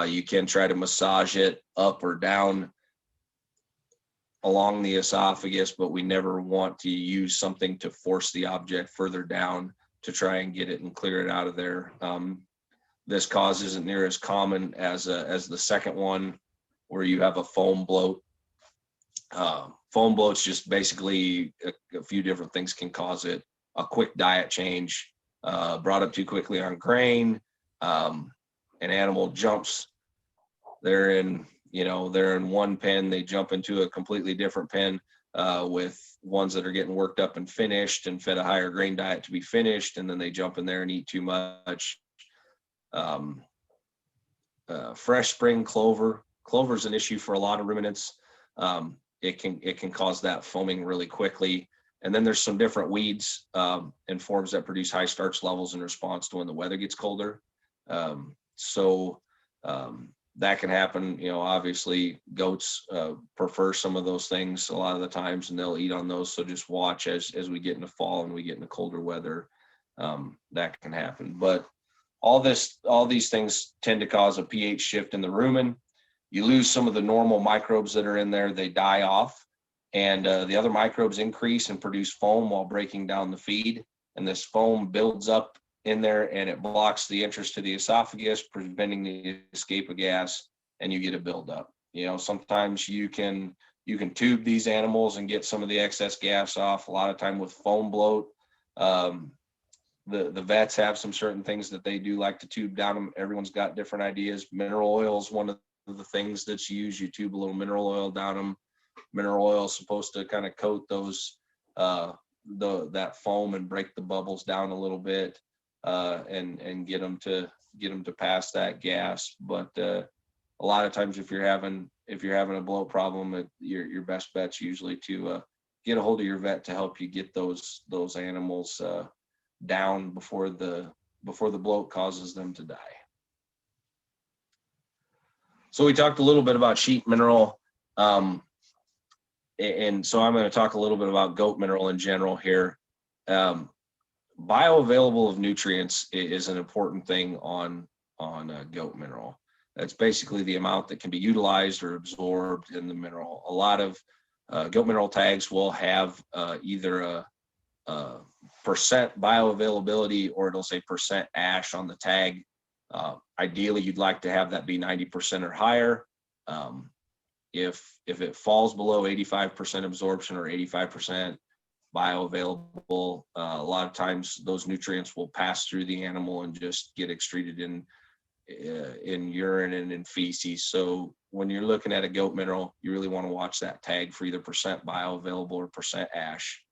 You can try to massage it up or down along the esophagus, but we never want to use something to force the object further down to try and get it and clear it out of there. This cause isn't near as common as the second one, where you have a foam bloat. Foam bloat's just basically a few different things can cause it. A quick diet change, brought up too quickly on grain, an animal jumps, they're in one pen, they jump into a completely different pen with ones that are getting worked up and finished and fed a higher grain diet to be finished, and then they jump in there and eat too much. Fresh spring clover. Clover is an issue for a lot of ruminants. It can cause that foaming really quickly. And then there's some different weeds and forms that produce high starch levels in response to when the weather gets colder. That can happen. Obviously goats prefer some of those things a lot of the times, and they'll eat on those. So just watch as we get into fall and we get into colder weather, that can happen. But all these things tend to cause a pH shift in the rumen. You lose some of the normal microbes that are in there, they die off, and the other microbes increase and produce foam while breaking down the feed. And this foam builds up in there and it blocks the entrance to the esophagus, preventing the escape of gas, and you get a buildup. Sometimes you can tube these animals and get some of the excess gas off. A lot of time with foam bloat, the vets have some certain things that they do like to tube down them. Everyone's got different ideas. Mineral oil is one of the things that's used. You tube a little mineral oil down them. Mineral oil is supposed to kind of coat those that foam and break the bubbles down a little bit, and get them to pass that gas. But a lot of times if you're having a bloat problem, your best bet's usually to get a hold of your vet to help you get those animals down before the bloat causes them to die. So we talked a little bit about sheep mineral, and so I'm going to talk a little bit about goat mineral in general here. Bioavailable of nutrients is an important thing on goat mineral. That's basically the amount that can be utilized or absorbed in the mineral. A lot of goat mineral tags will have either a percent bioavailability, or it'll say percent ash on the tag. Ideally, you'd like to have that be 90% or higher. If it falls below 85% absorption or 85% bioavailable, a lot of times those nutrients will pass through the animal and just get excreted in urine and in feces. So when you're looking at a goat mineral, you really want to watch that tag for either percent bioavailable or percent ash.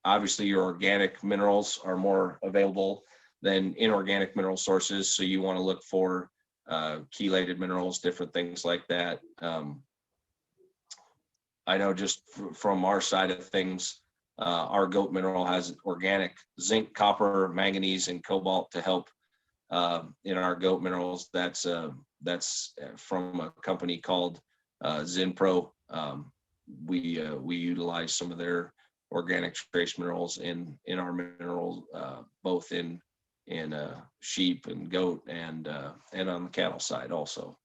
Obviously, your organic minerals are more available than inorganic mineral sources, so you want to look for chelated minerals, different things like that. I know just from our side of things, our goat mineral has organic zinc, copper, manganese, and cobalt to help in our goat minerals. That's from a company called Zinpro. We utilize some of their organic trace minerals in our minerals, both in sheep and goat and on the cattle side also.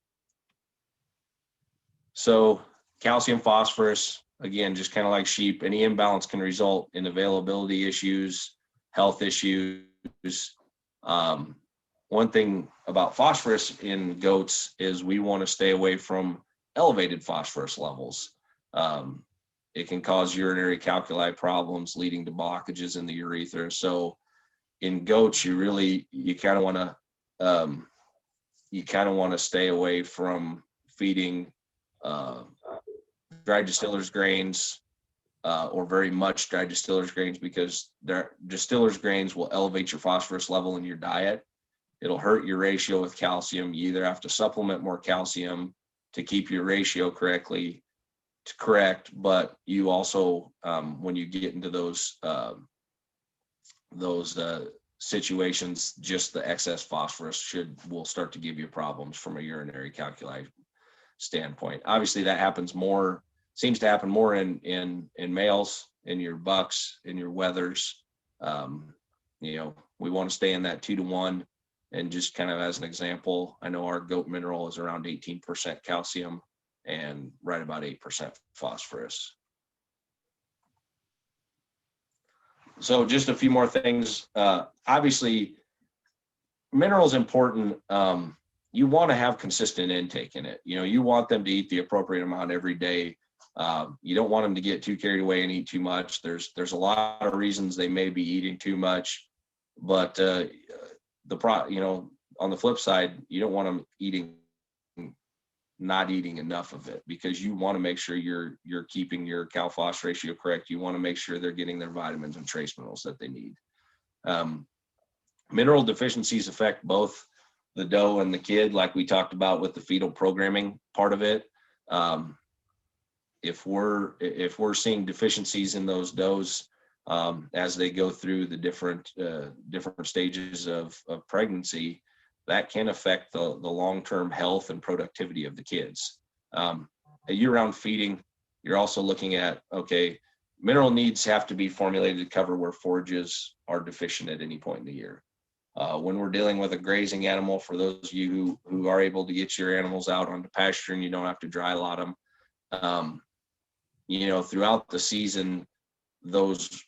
So calcium, phosphorus, again, just kind of like sheep, any imbalance can result in availability issues, health issues. One thing about phosphorus in goats is we want to stay away from elevated phosphorus levels. It can cause urinary calculi problems, leading to blockages in the urethra. So in goats, you kind of want to stay away from feeding dry distillers grains or very much dry distillers grains, because their distillers grains will elevate your phosphorus level in your diet. It'll hurt your ratio with calcium. You either have to supplement more calcium to keep your ratio correct, but you also, when you get into those situations, just the excess phosphorus will start to give you problems from a urinary calculi standpoint. Obviously, that seems to happen more in males, in your bucks, in your wethers. We want to stay in that 2-to-1. And just kind of as an example, I know our goat mineral is around 18% calcium and right about 8% phosphorus. So just a few more things. Obviously, minerals important. You want to have consistent intake in it. You want them to eat the appropriate amount every day. You don't want them to get too carried away and eat too much. There's a lot of reasons they may be eating too much, but on the flip side, you don't want them not eating enough of it, because you want to make sure you're keeping your cal-phos ratio correct. You want to make sure they're getting their vitamins and trace minerals that they need. Mineral deficiencies affect both the doe and the kid, like we talked about with the fetal programming part of it. If we're seeing deficiencies in those does as they go through the different stages of pregnancy, that can affect the long-term health and productivity of the kids. A year-round feeding, you're also looking at, okay, mineral needs have to be formulated to cover where forages are deficient at any point in the year. When we're dealing with a grazing animal, for those of you who are able to get your animals out onto pasture and you don't have to dry lot them, throughout the season, those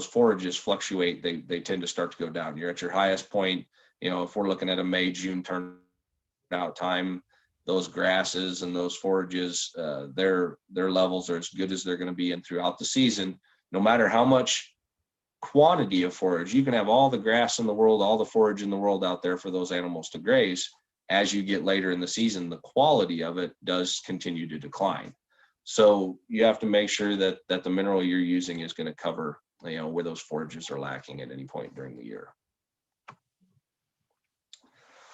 forages fluctuate. They tend to start to go down. You're at your highest point, if we're looking at a May, June turnout time, those grasses and those forages, their levels are as good as they're going to be in throughout the season. No matter how much quantity of forage, you can have all the grass in the world, all the forage in the world out there for those animals to graze. As you get later in the season, the quality of it does continue to decline. So you have to make sure that the mineral you're using is going to cover, where those forages are lacking at any point during the year.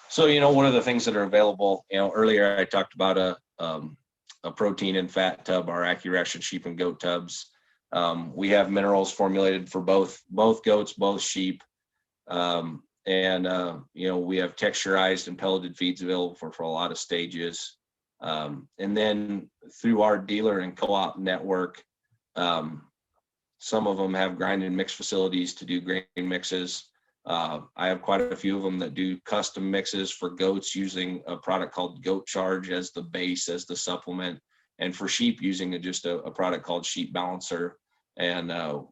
So, what are the things that are available? Earlier I talked about a protein and fat tub, our AccuRation sheep and goat tubs. We have minerals formulated for both goats, both sheep. We have texturized and pelleted feeds available for a lot of stages. And then through our dealer and co-op network, some of them have grind and mix facilities to do grain mixes. I have quite a few of them that do custom mixes for goats using a product called Goat Charge as the base, as the supplement, and for sheep using just a product called Sheep Balancer. And a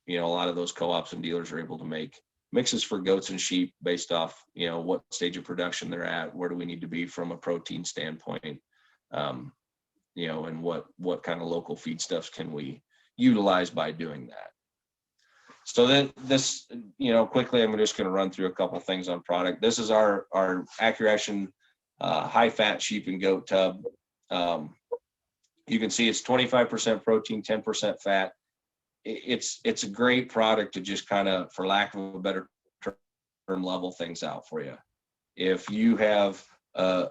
lot of those co-ops and dealers are able to make mixes for goats and sheep based off what stage of production they're at, where do we need to be from a protein standpoint, and what kind of local feedstuffs can we utilize by doing that. So then this, quickly, I'm just going to run through a couple things on product. This is our AccuRation high fat sheep and goat tub. You can see it's 25% protein, 10% fat. It's a great product to just kind of, for lack of a better term, level things out for you. If you have a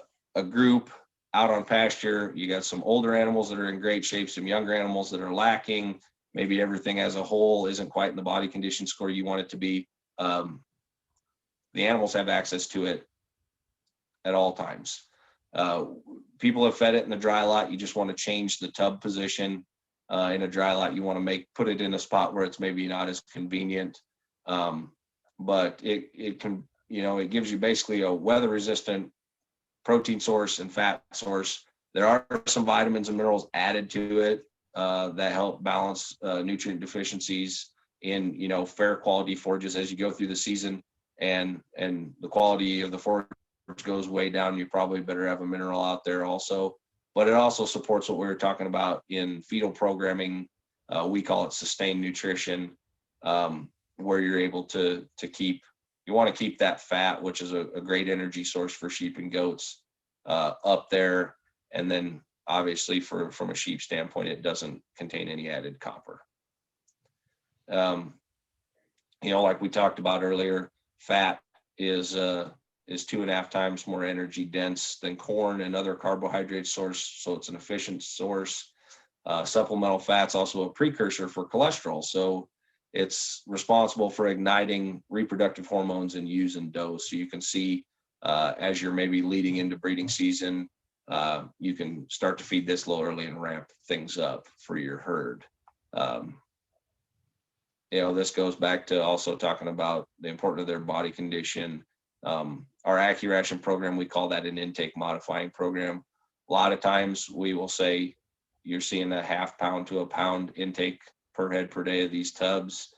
group out on pasture, you got some older animals that are in great shape, some younger animals that are lacking, maybe everything as a whole isn't quite in the body condition score you want it to be. The animals have access to it at all times. People have fed it in the dry lot. You just want to change the tub position. In a dry lot, you want to put it in a spot where it's maybe not as convenient, but it can, it gives you basically a weather resistant protein source and fat source. There are some vitamins and minerals added to it that help balance nutrient deficiencies in fair quality forages as you go through the season, and the quality of the forage goes way down. You probably better have a mineral out there also. But it also supports what we were talking about in fetal programming. We call it sustained nutrition. where you're able to keep, you want to keep that fat, which is a great energy source for sheep and goats, up there. And then obviously from a sheep standpoint, it doesn't contain any added copper. Like we talked about earlier, fat is 2.5 times more energy dense than corn and other carbohydrate source. So it's an efficient source. Supplemental fat's also a precursor for cholesterol. So it's responsible for igniting reproductive hormones in ewes and does. So you can see as you're maybe leading into breeding season, you can start to feed this a little early and ramp things up for your herd. This goes back to also talking about the importance of their body condition. Our AccuRation program, we call that an intake modifying program. A lot of times we will say you're seeing a 1/2 pound to 1 pound intake per head per day of these tubs.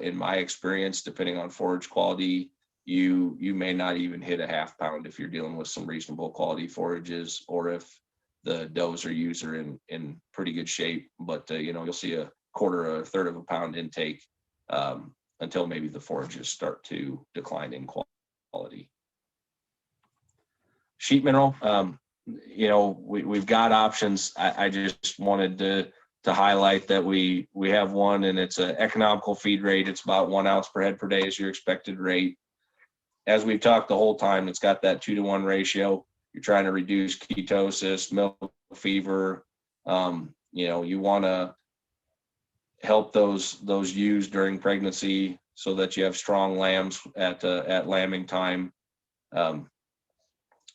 In my experience, depending on forage quality, you may not even hit a 1/2 pound if you're dealing with some reasonable quality forages, or if the does or ewes are in pretty good shape. But you'll see a 1/4 or 1/3 of a pound intake until maybe the forages start to decline in quality. Sheep mineral, we've got options. I just wanted to highlight that we have one, and it's an economical feed rate. It's about 1 ounce per head per day is your expected rate. As we've talked the whole time, it's got that 2-to-1 ratio. You're trying to reduce ketosis, milk fever. You want to help those ewes during pregnancy so that you have strong lambs at lambing time.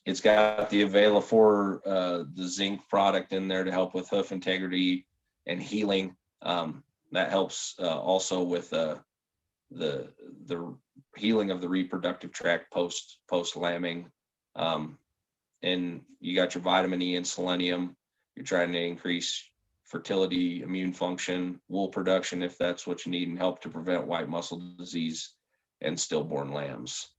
It's got the Avela-4, the zinc product in there to help with hoof integrity and healing. That helps also with the healing of the reproductive tract post lambing. And you got your vitamin E and selenium. You're trying to increase fertility, immune function, wool production, if that's what you need, and help to prevent white muscle disease and stillborn lambs.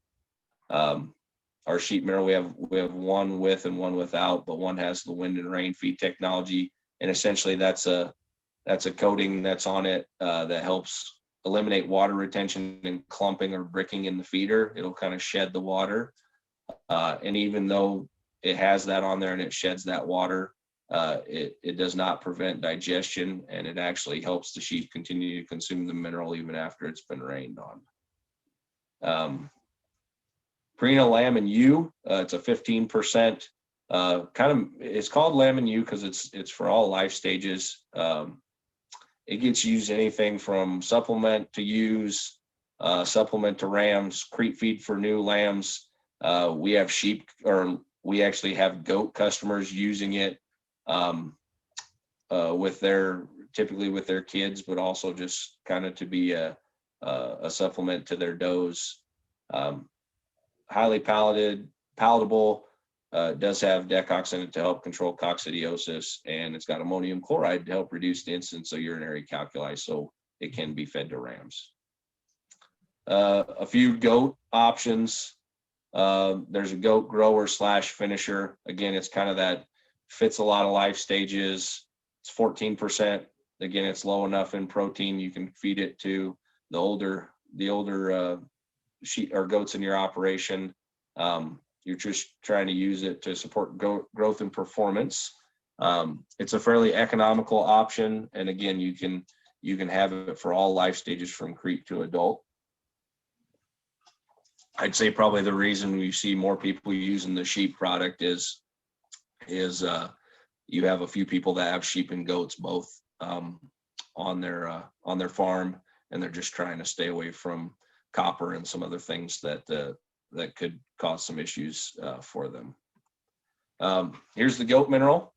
Our sheep mineral, we have one with and one without, but one has the wind and rain feed technology. And essentially that's a coating that's on it that helps eliminate water retention and clumping or bricking in the feeder. It'll kind of shed the water. And even though it has that on there and it sheds that water, it does not prevent digestion, and it actually helps the sheep continue to consume the mineral even after it's been rained on. Purina Lamb and Ewe, it's a 15%. It's called Lamb and Ewe because it's for all life stages. It gets used anything from supplement to ewes, supplement to rams, creep feed for new lambs. We have we actually have goat customers using it typically with their kids, but also just kind of to be a supplement to their does. Highly palatable, does have Decox in it to help control coccidiosis, and it's got ammonium chloride to help reduce the incidence of urinary calculi, so it can be fed to rams. A few goat options. There's a goat grower / finisher. Again, it's kind of that fits a lot of life stages. It's 14%. Again, it's low enough in protein. You can feed it to the older sheep or goats in your operation. You're just trying to use it to support growth and performance. It's a fairly economical option. And again, you can have it for all life stages from creep to adult. I'd say probably the reason we see more people using the sheep product is you have a few people that have sheep and goats both on their farm, and they're just trying to stay away from copper and some other things that could cause some issues for them. Here's the goat mineral.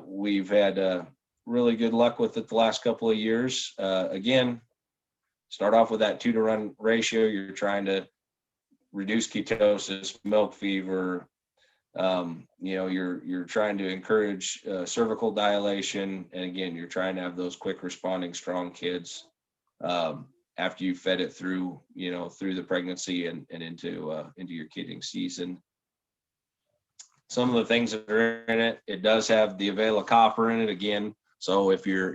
We've had really good luck with it the last couple of years. Again, start off with that 2-to-1 ratio. You're trying to reduce ketosis, milk fever. You're trying to encourage cervical dilation, and again, you're trying to have those quick responding strong kids after you fed it through the pregnancy and into your kidding season. Some of the things that are in it, it does have the Avela copper in it. Again, So if you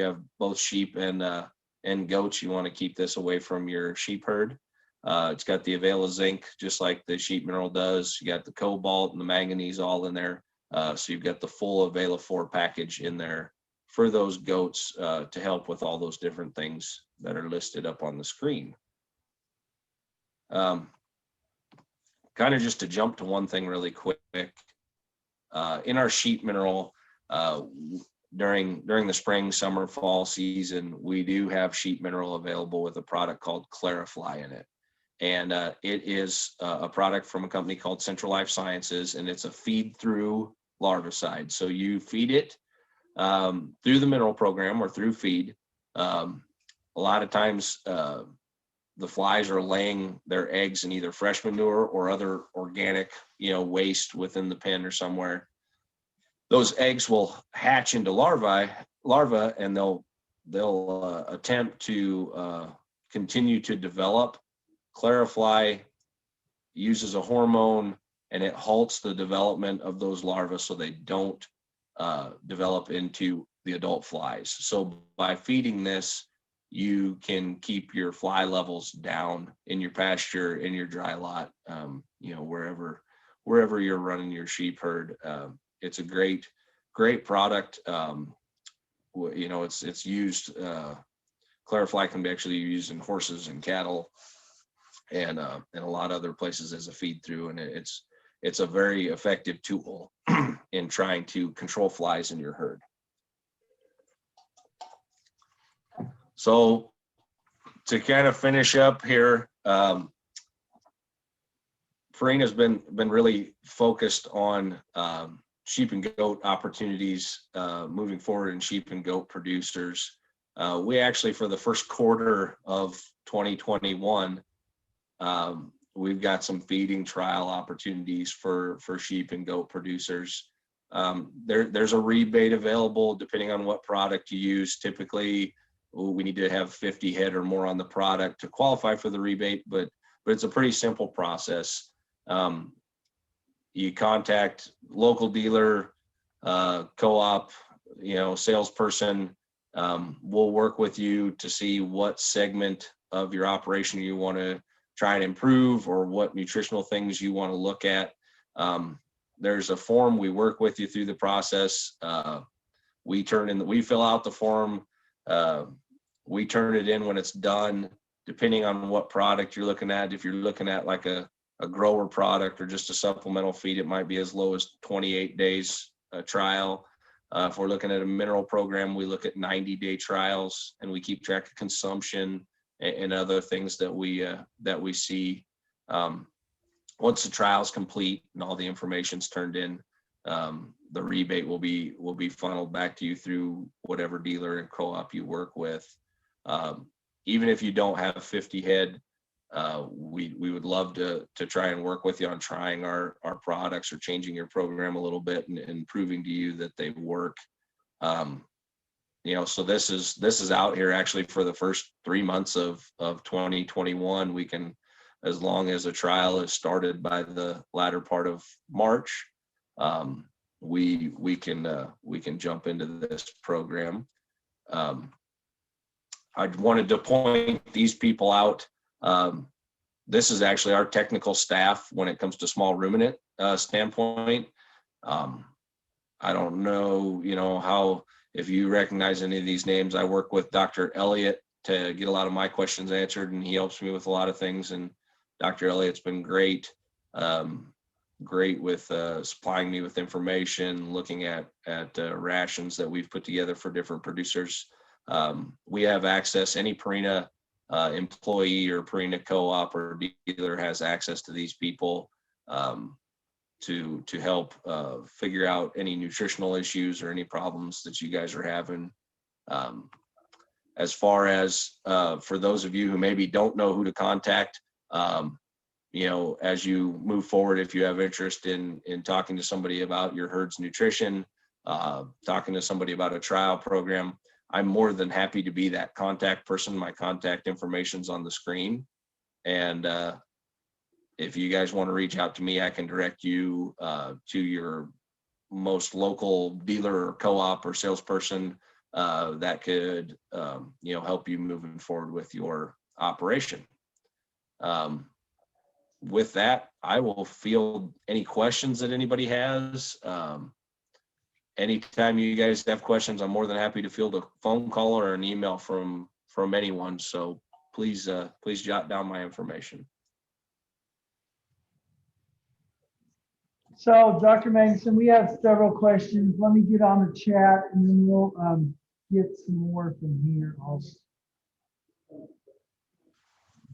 have both sheep and goats, you want to keep this away from your sheep herd. It's got the Avela zinc, just like the sheep mineral does. You got the cobalt and the manganese all in there. So you've got the full Avela 4 package in there for those goats to help with all those different things that are listed up on the screen. Kind of just to jump to one thing really quick. In our sheep mineral, during the spring, summer, fall season, we do have sheep mineral available with a product called Clarifly in it. And it is a product from a company called Central Life Sciences, and it's a feed through larvicide. So you feed it through the mineral program or through feed. A lot of times the flies are laying their eggs in either fresh manure or other organic, waste within the pen or somewhere. Those eggs will hatch into larvae, and they'll attempt to continue to develop. Clarifly uses a hormone, and it halts the development of those larvae so they don't develop into the adult flies. So by feeding this, you can keep your fly levels down in your pasture, in your dry lot, wherever you're running your sheep herd. It's a great product. It's used, Clarifly can be actually used in horses and cattle and a lot of other places as a feed through. And it's a very effective tool in trying to control flies in your herd. So to kind of finish up here, Purina's been really focused on sheep and goat opportunities moving forward in sheep and goat producers. We actually, for the first quarter of 2021, we've got some feeding trial opportunities for sheep and goat producers. There's a rebate available depending on what product you use. Typically, we need to have 50 head or more on the product to qualify for the rebate, but it's a pretty simple process. You contact local dealer, co-op, salesperson. We'll work with you to see what segment of your operation you want to try and improve, or what nutritional things you want to look at. There's a form. We work with you through the process. We fill out the form. We turn it in when it's done, depending on what product you're looking at. If you're looking at like a grower product or just a supplemental feed, it might be as low as 28 days trial. If we're looking at a mineral program, we look at 90-day trials, and we keep track of consumption and other things that we see. Once the trial's complete and all the information's turned in, the rebate will be funneled back to you through whatever dealer and co-op you work with. Even if you don't have 50 head, we would love to try and work with you on trying our products or changing your program a little bit and proving to you that they work. So this is out here actually for the first 3 months of 2021. We can, as long as a trial is started by the latter part of March, we can jump into this program. I wanted to point these people out. This is actually our technical staff when it comes to small ruminant standpoint. I don't know, how, if you recognize any of these names. I work with Dr. Elliott to get a lot of my questions answered, and he helps me with a lot of things. And Dr. Elliott's been great with supplying me with information, looking at rations that we've put together for different producers. We have access, any Purina employee or Purina co-op or dealer has access to these people to help figure out any nutritional issues or any problems that you guys are having. As far as for those of you who maybe don't know who to contact, as you move forward, if you have interest in talking to somebody about your herd's nutrition, talking to somebody about a trial program, I'm more than happy to be that contact person. My contact information's on the screen. And if you guys want to reach out to me, I can direct you to your most local dealer or co-op or salesperson that could, help you moving forward with your operation. With that, I will field any questions that anybody has. Anytime you guys have questions, I'm more than happy to field a phone call or an email from anyone. So please jot down my information. So, Dr. Magnuson, we have several questions. Let me get on the chat and then we'll get some more from here also.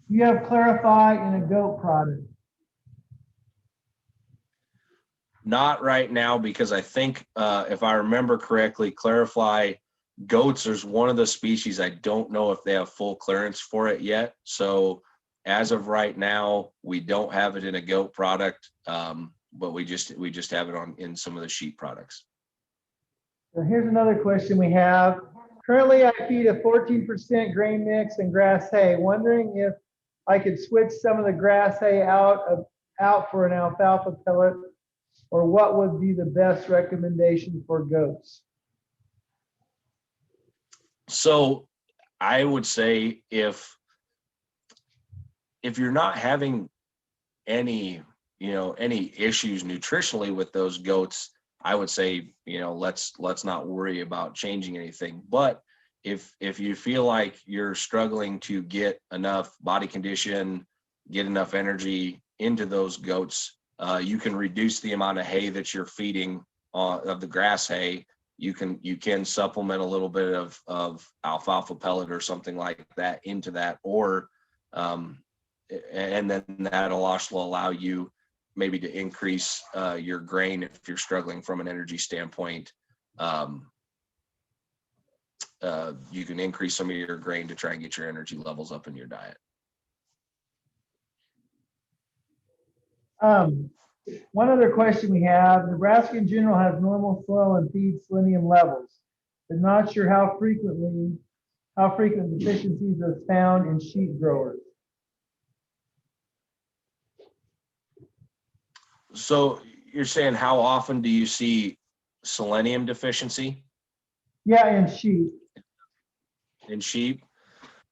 You have Clarify in a goat product. Not right now, because I think if I remember correctly, Clarify goats is one of the species. I don't know if they have full clearance for it yet. So as of right now, we don't have it in a goat product, but we just have it in some of the sheep products. So here's another question we have. Currently, I feed a 14% grain mix and grass hay. Wondering if I could switch some of the grass hay out for an alfalfa pellet, or what would be the best recommendation for goats? So I would say if you're not having any issues nutritionally with those goats, I would say, let's not worry about changing anything. But if you feel like you're struggling to get enough body condition, get enough energy into those goats, you can reduce the amount of hay that you're feeding of the grass hay. You can supplement a little bit of alfalfa pellet or something like that into that, or and then that'll also allow you maybe to increase your grain if you're struggling from an energy standpoint. You can increase some of your grain to try and get your energy levels up in your diet. One other question we have, Nebraska in general has normal soil and feed selenium levels, but not sure how frequent deficiencies are found in sheep growers. So you're saying how often do you see selenium deficiency? Yeah, in sheep. In sheep,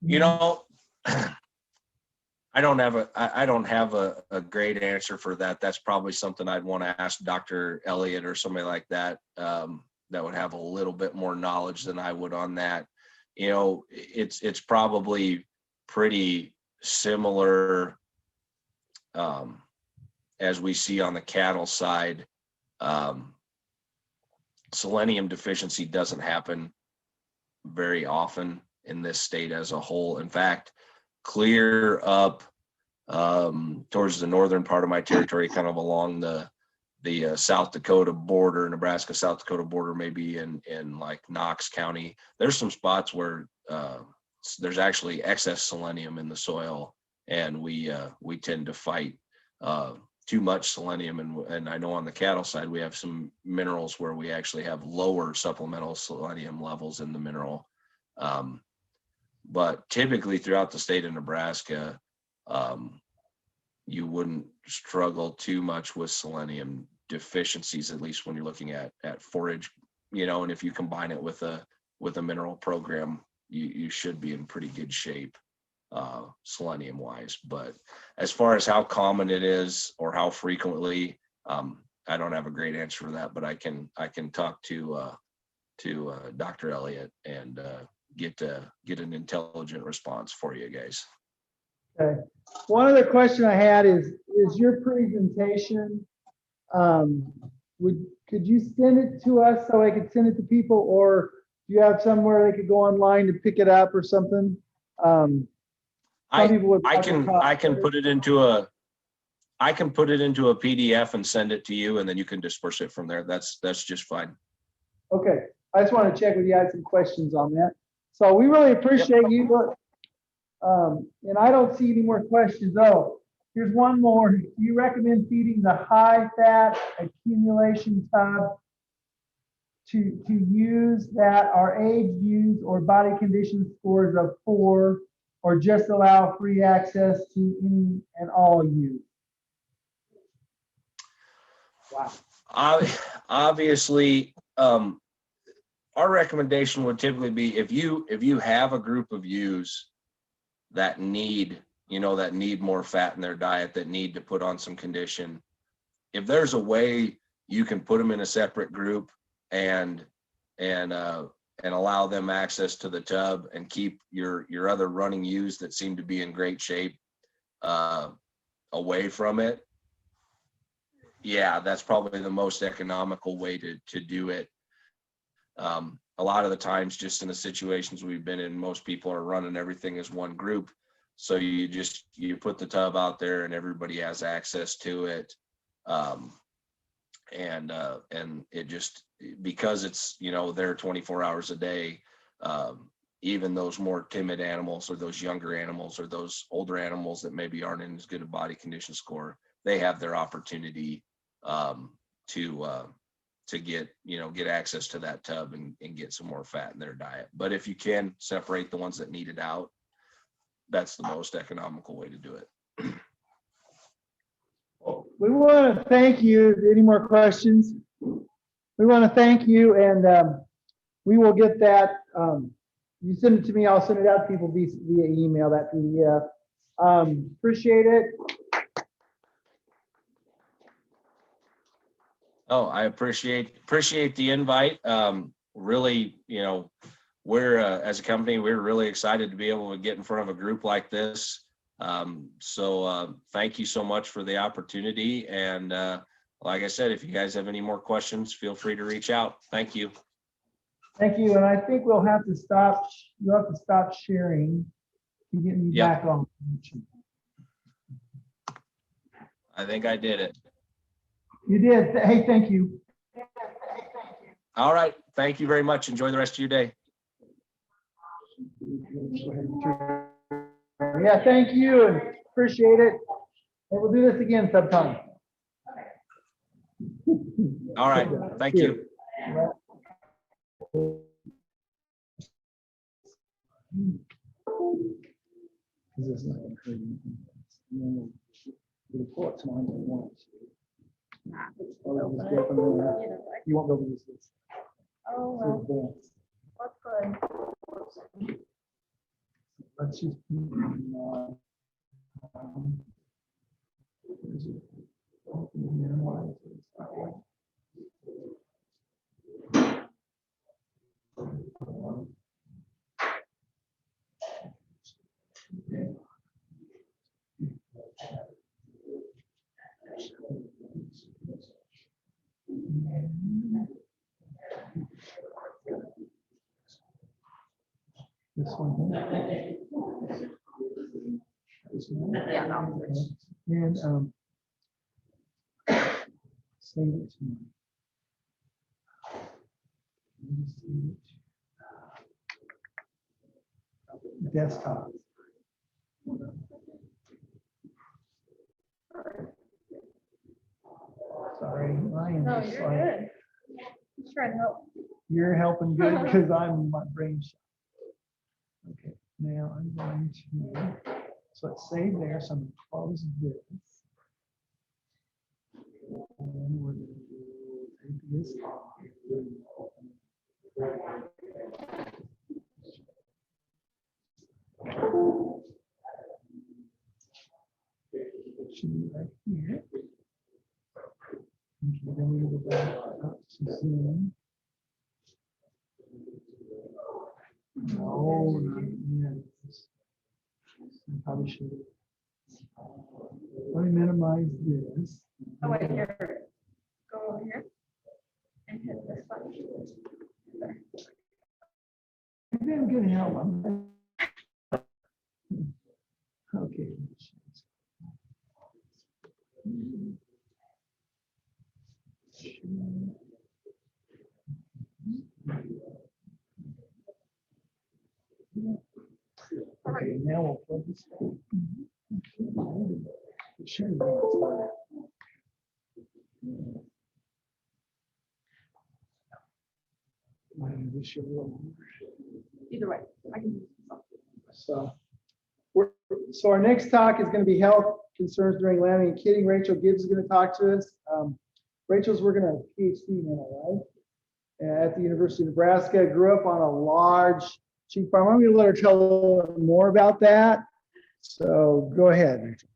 I don't have a great answer for that. That's probably something I'd want to ask Dr. Elliott or somebody like that, that would have a little bit more knowledge than I would on that. It's probably pretty similar as we see on the cattle side. Selenium deficiency doesn't happen very often in this state as a whole. In fact, clear up towards the northern part of my territory, kind of along the South Dakota border, Nebraska, South Dakota border, maybe in like Knox County, there's some spots where there's actually excess selenium in the soil, and we tend to fight too much selenium. And I know on the cattle side, we have some minerals where we actually have lower supplemental selenium levels in the mineral. But typically throughout the state of Nebraska, you wouldn't struggle too much with selenium deficiencies, at least when you're looking at forage, and if you combine it with a mineral program, you should be in pretty good shape, selenium wise. But as far as how common it is or how frequently, I don't have a great answer for that, but I can talk to Dr. Elliott and get an intelligent response for you guys. Okay. One other question I had is your presentation, could you send it to us so I could send it to people, or do you have somewhere they could go online to pick it up or something? I can put it into a PDF and send it to you, and then you can disperse it from there. That's just fine. Okay, I just want to check with you. I had some questions on that. So we really appreciate you. And I don't see any more questions. Oh, here's one more. Do you recommend feeding the high fat accumulation tub to use that are age use or body condition scores of 4, or just allow free access to any and all use? Obviously, our recommendation would typically be if you have a group of ewes that need, that need more fat in their diet, that need to put on some condition, if there's a way you can put them in a separate group and allow them access to the tub and keep your other running ewes that seem to be in great shape away from it, yeah, that's probably the most economical way to do it. A lot of the times, just in the situations we've been in, most people are running everything as one group. So you put the tub out there and everybody has access to it. And it just, because it's, there 24 hours a day, even those more timid animals or those younger animals or those older animals that maybe aren't in as good a body condition score, they have their opportunity to get access to that tub and get some more fat in their diet. But if you can separate the ones that need it out, that's the most economical way to do it. We want to thank you. Any more questions? We want to thank you, and we will get that. You send it to me, I'll send it out to people via email, that PDF. Appreciate it. Oh, I appreciate the invite. Really, we're as a company, we're really excited to be able to get in front of a group like this. So thank you so much for the opportunity. And like I said, if you guys have any more questions, feel free to reach out. Thank you. Thank you. And I think we'll have to stop. You'll have to stop sharing to get me back on. I think I did it. You did. Hey, thank you. All right. Thank you very much. Enjoy the rest of your day. Yeah, thank you and appreciate it. And we'll do this again sometime. All right. Thank you. This is not going to hurt anything. We'll pull it tomorrow if you want. You won't be able to use this. Oh, well, that's good. Let's just. Minimize it. This one. Yeah, no. And save it to desktop. Sorry, Ryan. No, you're good. Just trying to help. You're helping good because I'm my brain shot. Okay, now I'm going to, so it's saved there, so I'm going to close this. And then we're going to take this off. It should be right here. Okay, then we go back up to Zoom. No, not yet. I probably should. Let me minimize this. Oh, wait, here. Go over here and hit this button. There. You've been good help. Okay. Okay, now we'll plug this in. Sure. Either way, I can do something. So our next talk is going to be health concerns during lambing and kidding. Rachel Gibbs is going to talk to us. Rachel's working on a PhD now, right? At the University of Nebraska, grew up on a large sheep farm. I'm going to let her tell a little bit more about that. So go ahead, Rachel.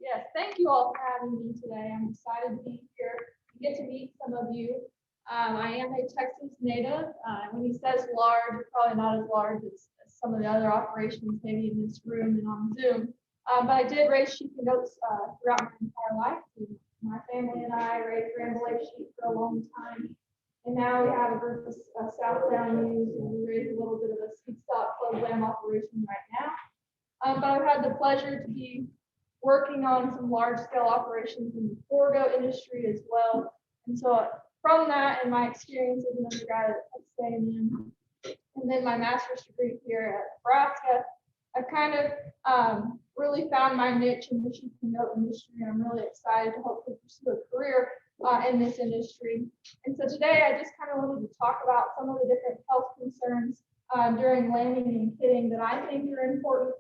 Yes, thank you all for having me today. I'm excited to be here and get to meet some of you. I am a Texas native. When he says large, it's probably not as large as some of the other operations, maybe in this room and on Zoom. But I did raise sheep and goats throughout my entire life. My family and I raised Granville Lake sheep for a long time. And now we have a group of South Down ewes, and we raise a little bit of a seed stock closed lamb operation right now. But I've had the pleasure to be working on some large scale operations in the Forgo industry as well. And so from that and my experience as an undergrad at A&M, and then my master's degree here at Nebraska, I've kind of really found my niche in the sheep and goat industry. And I'm really excited to hopefully pursue a career in this industry. And so today I just kind of wanted to talk about some of the different health concerns during lambing and kidding that I think are important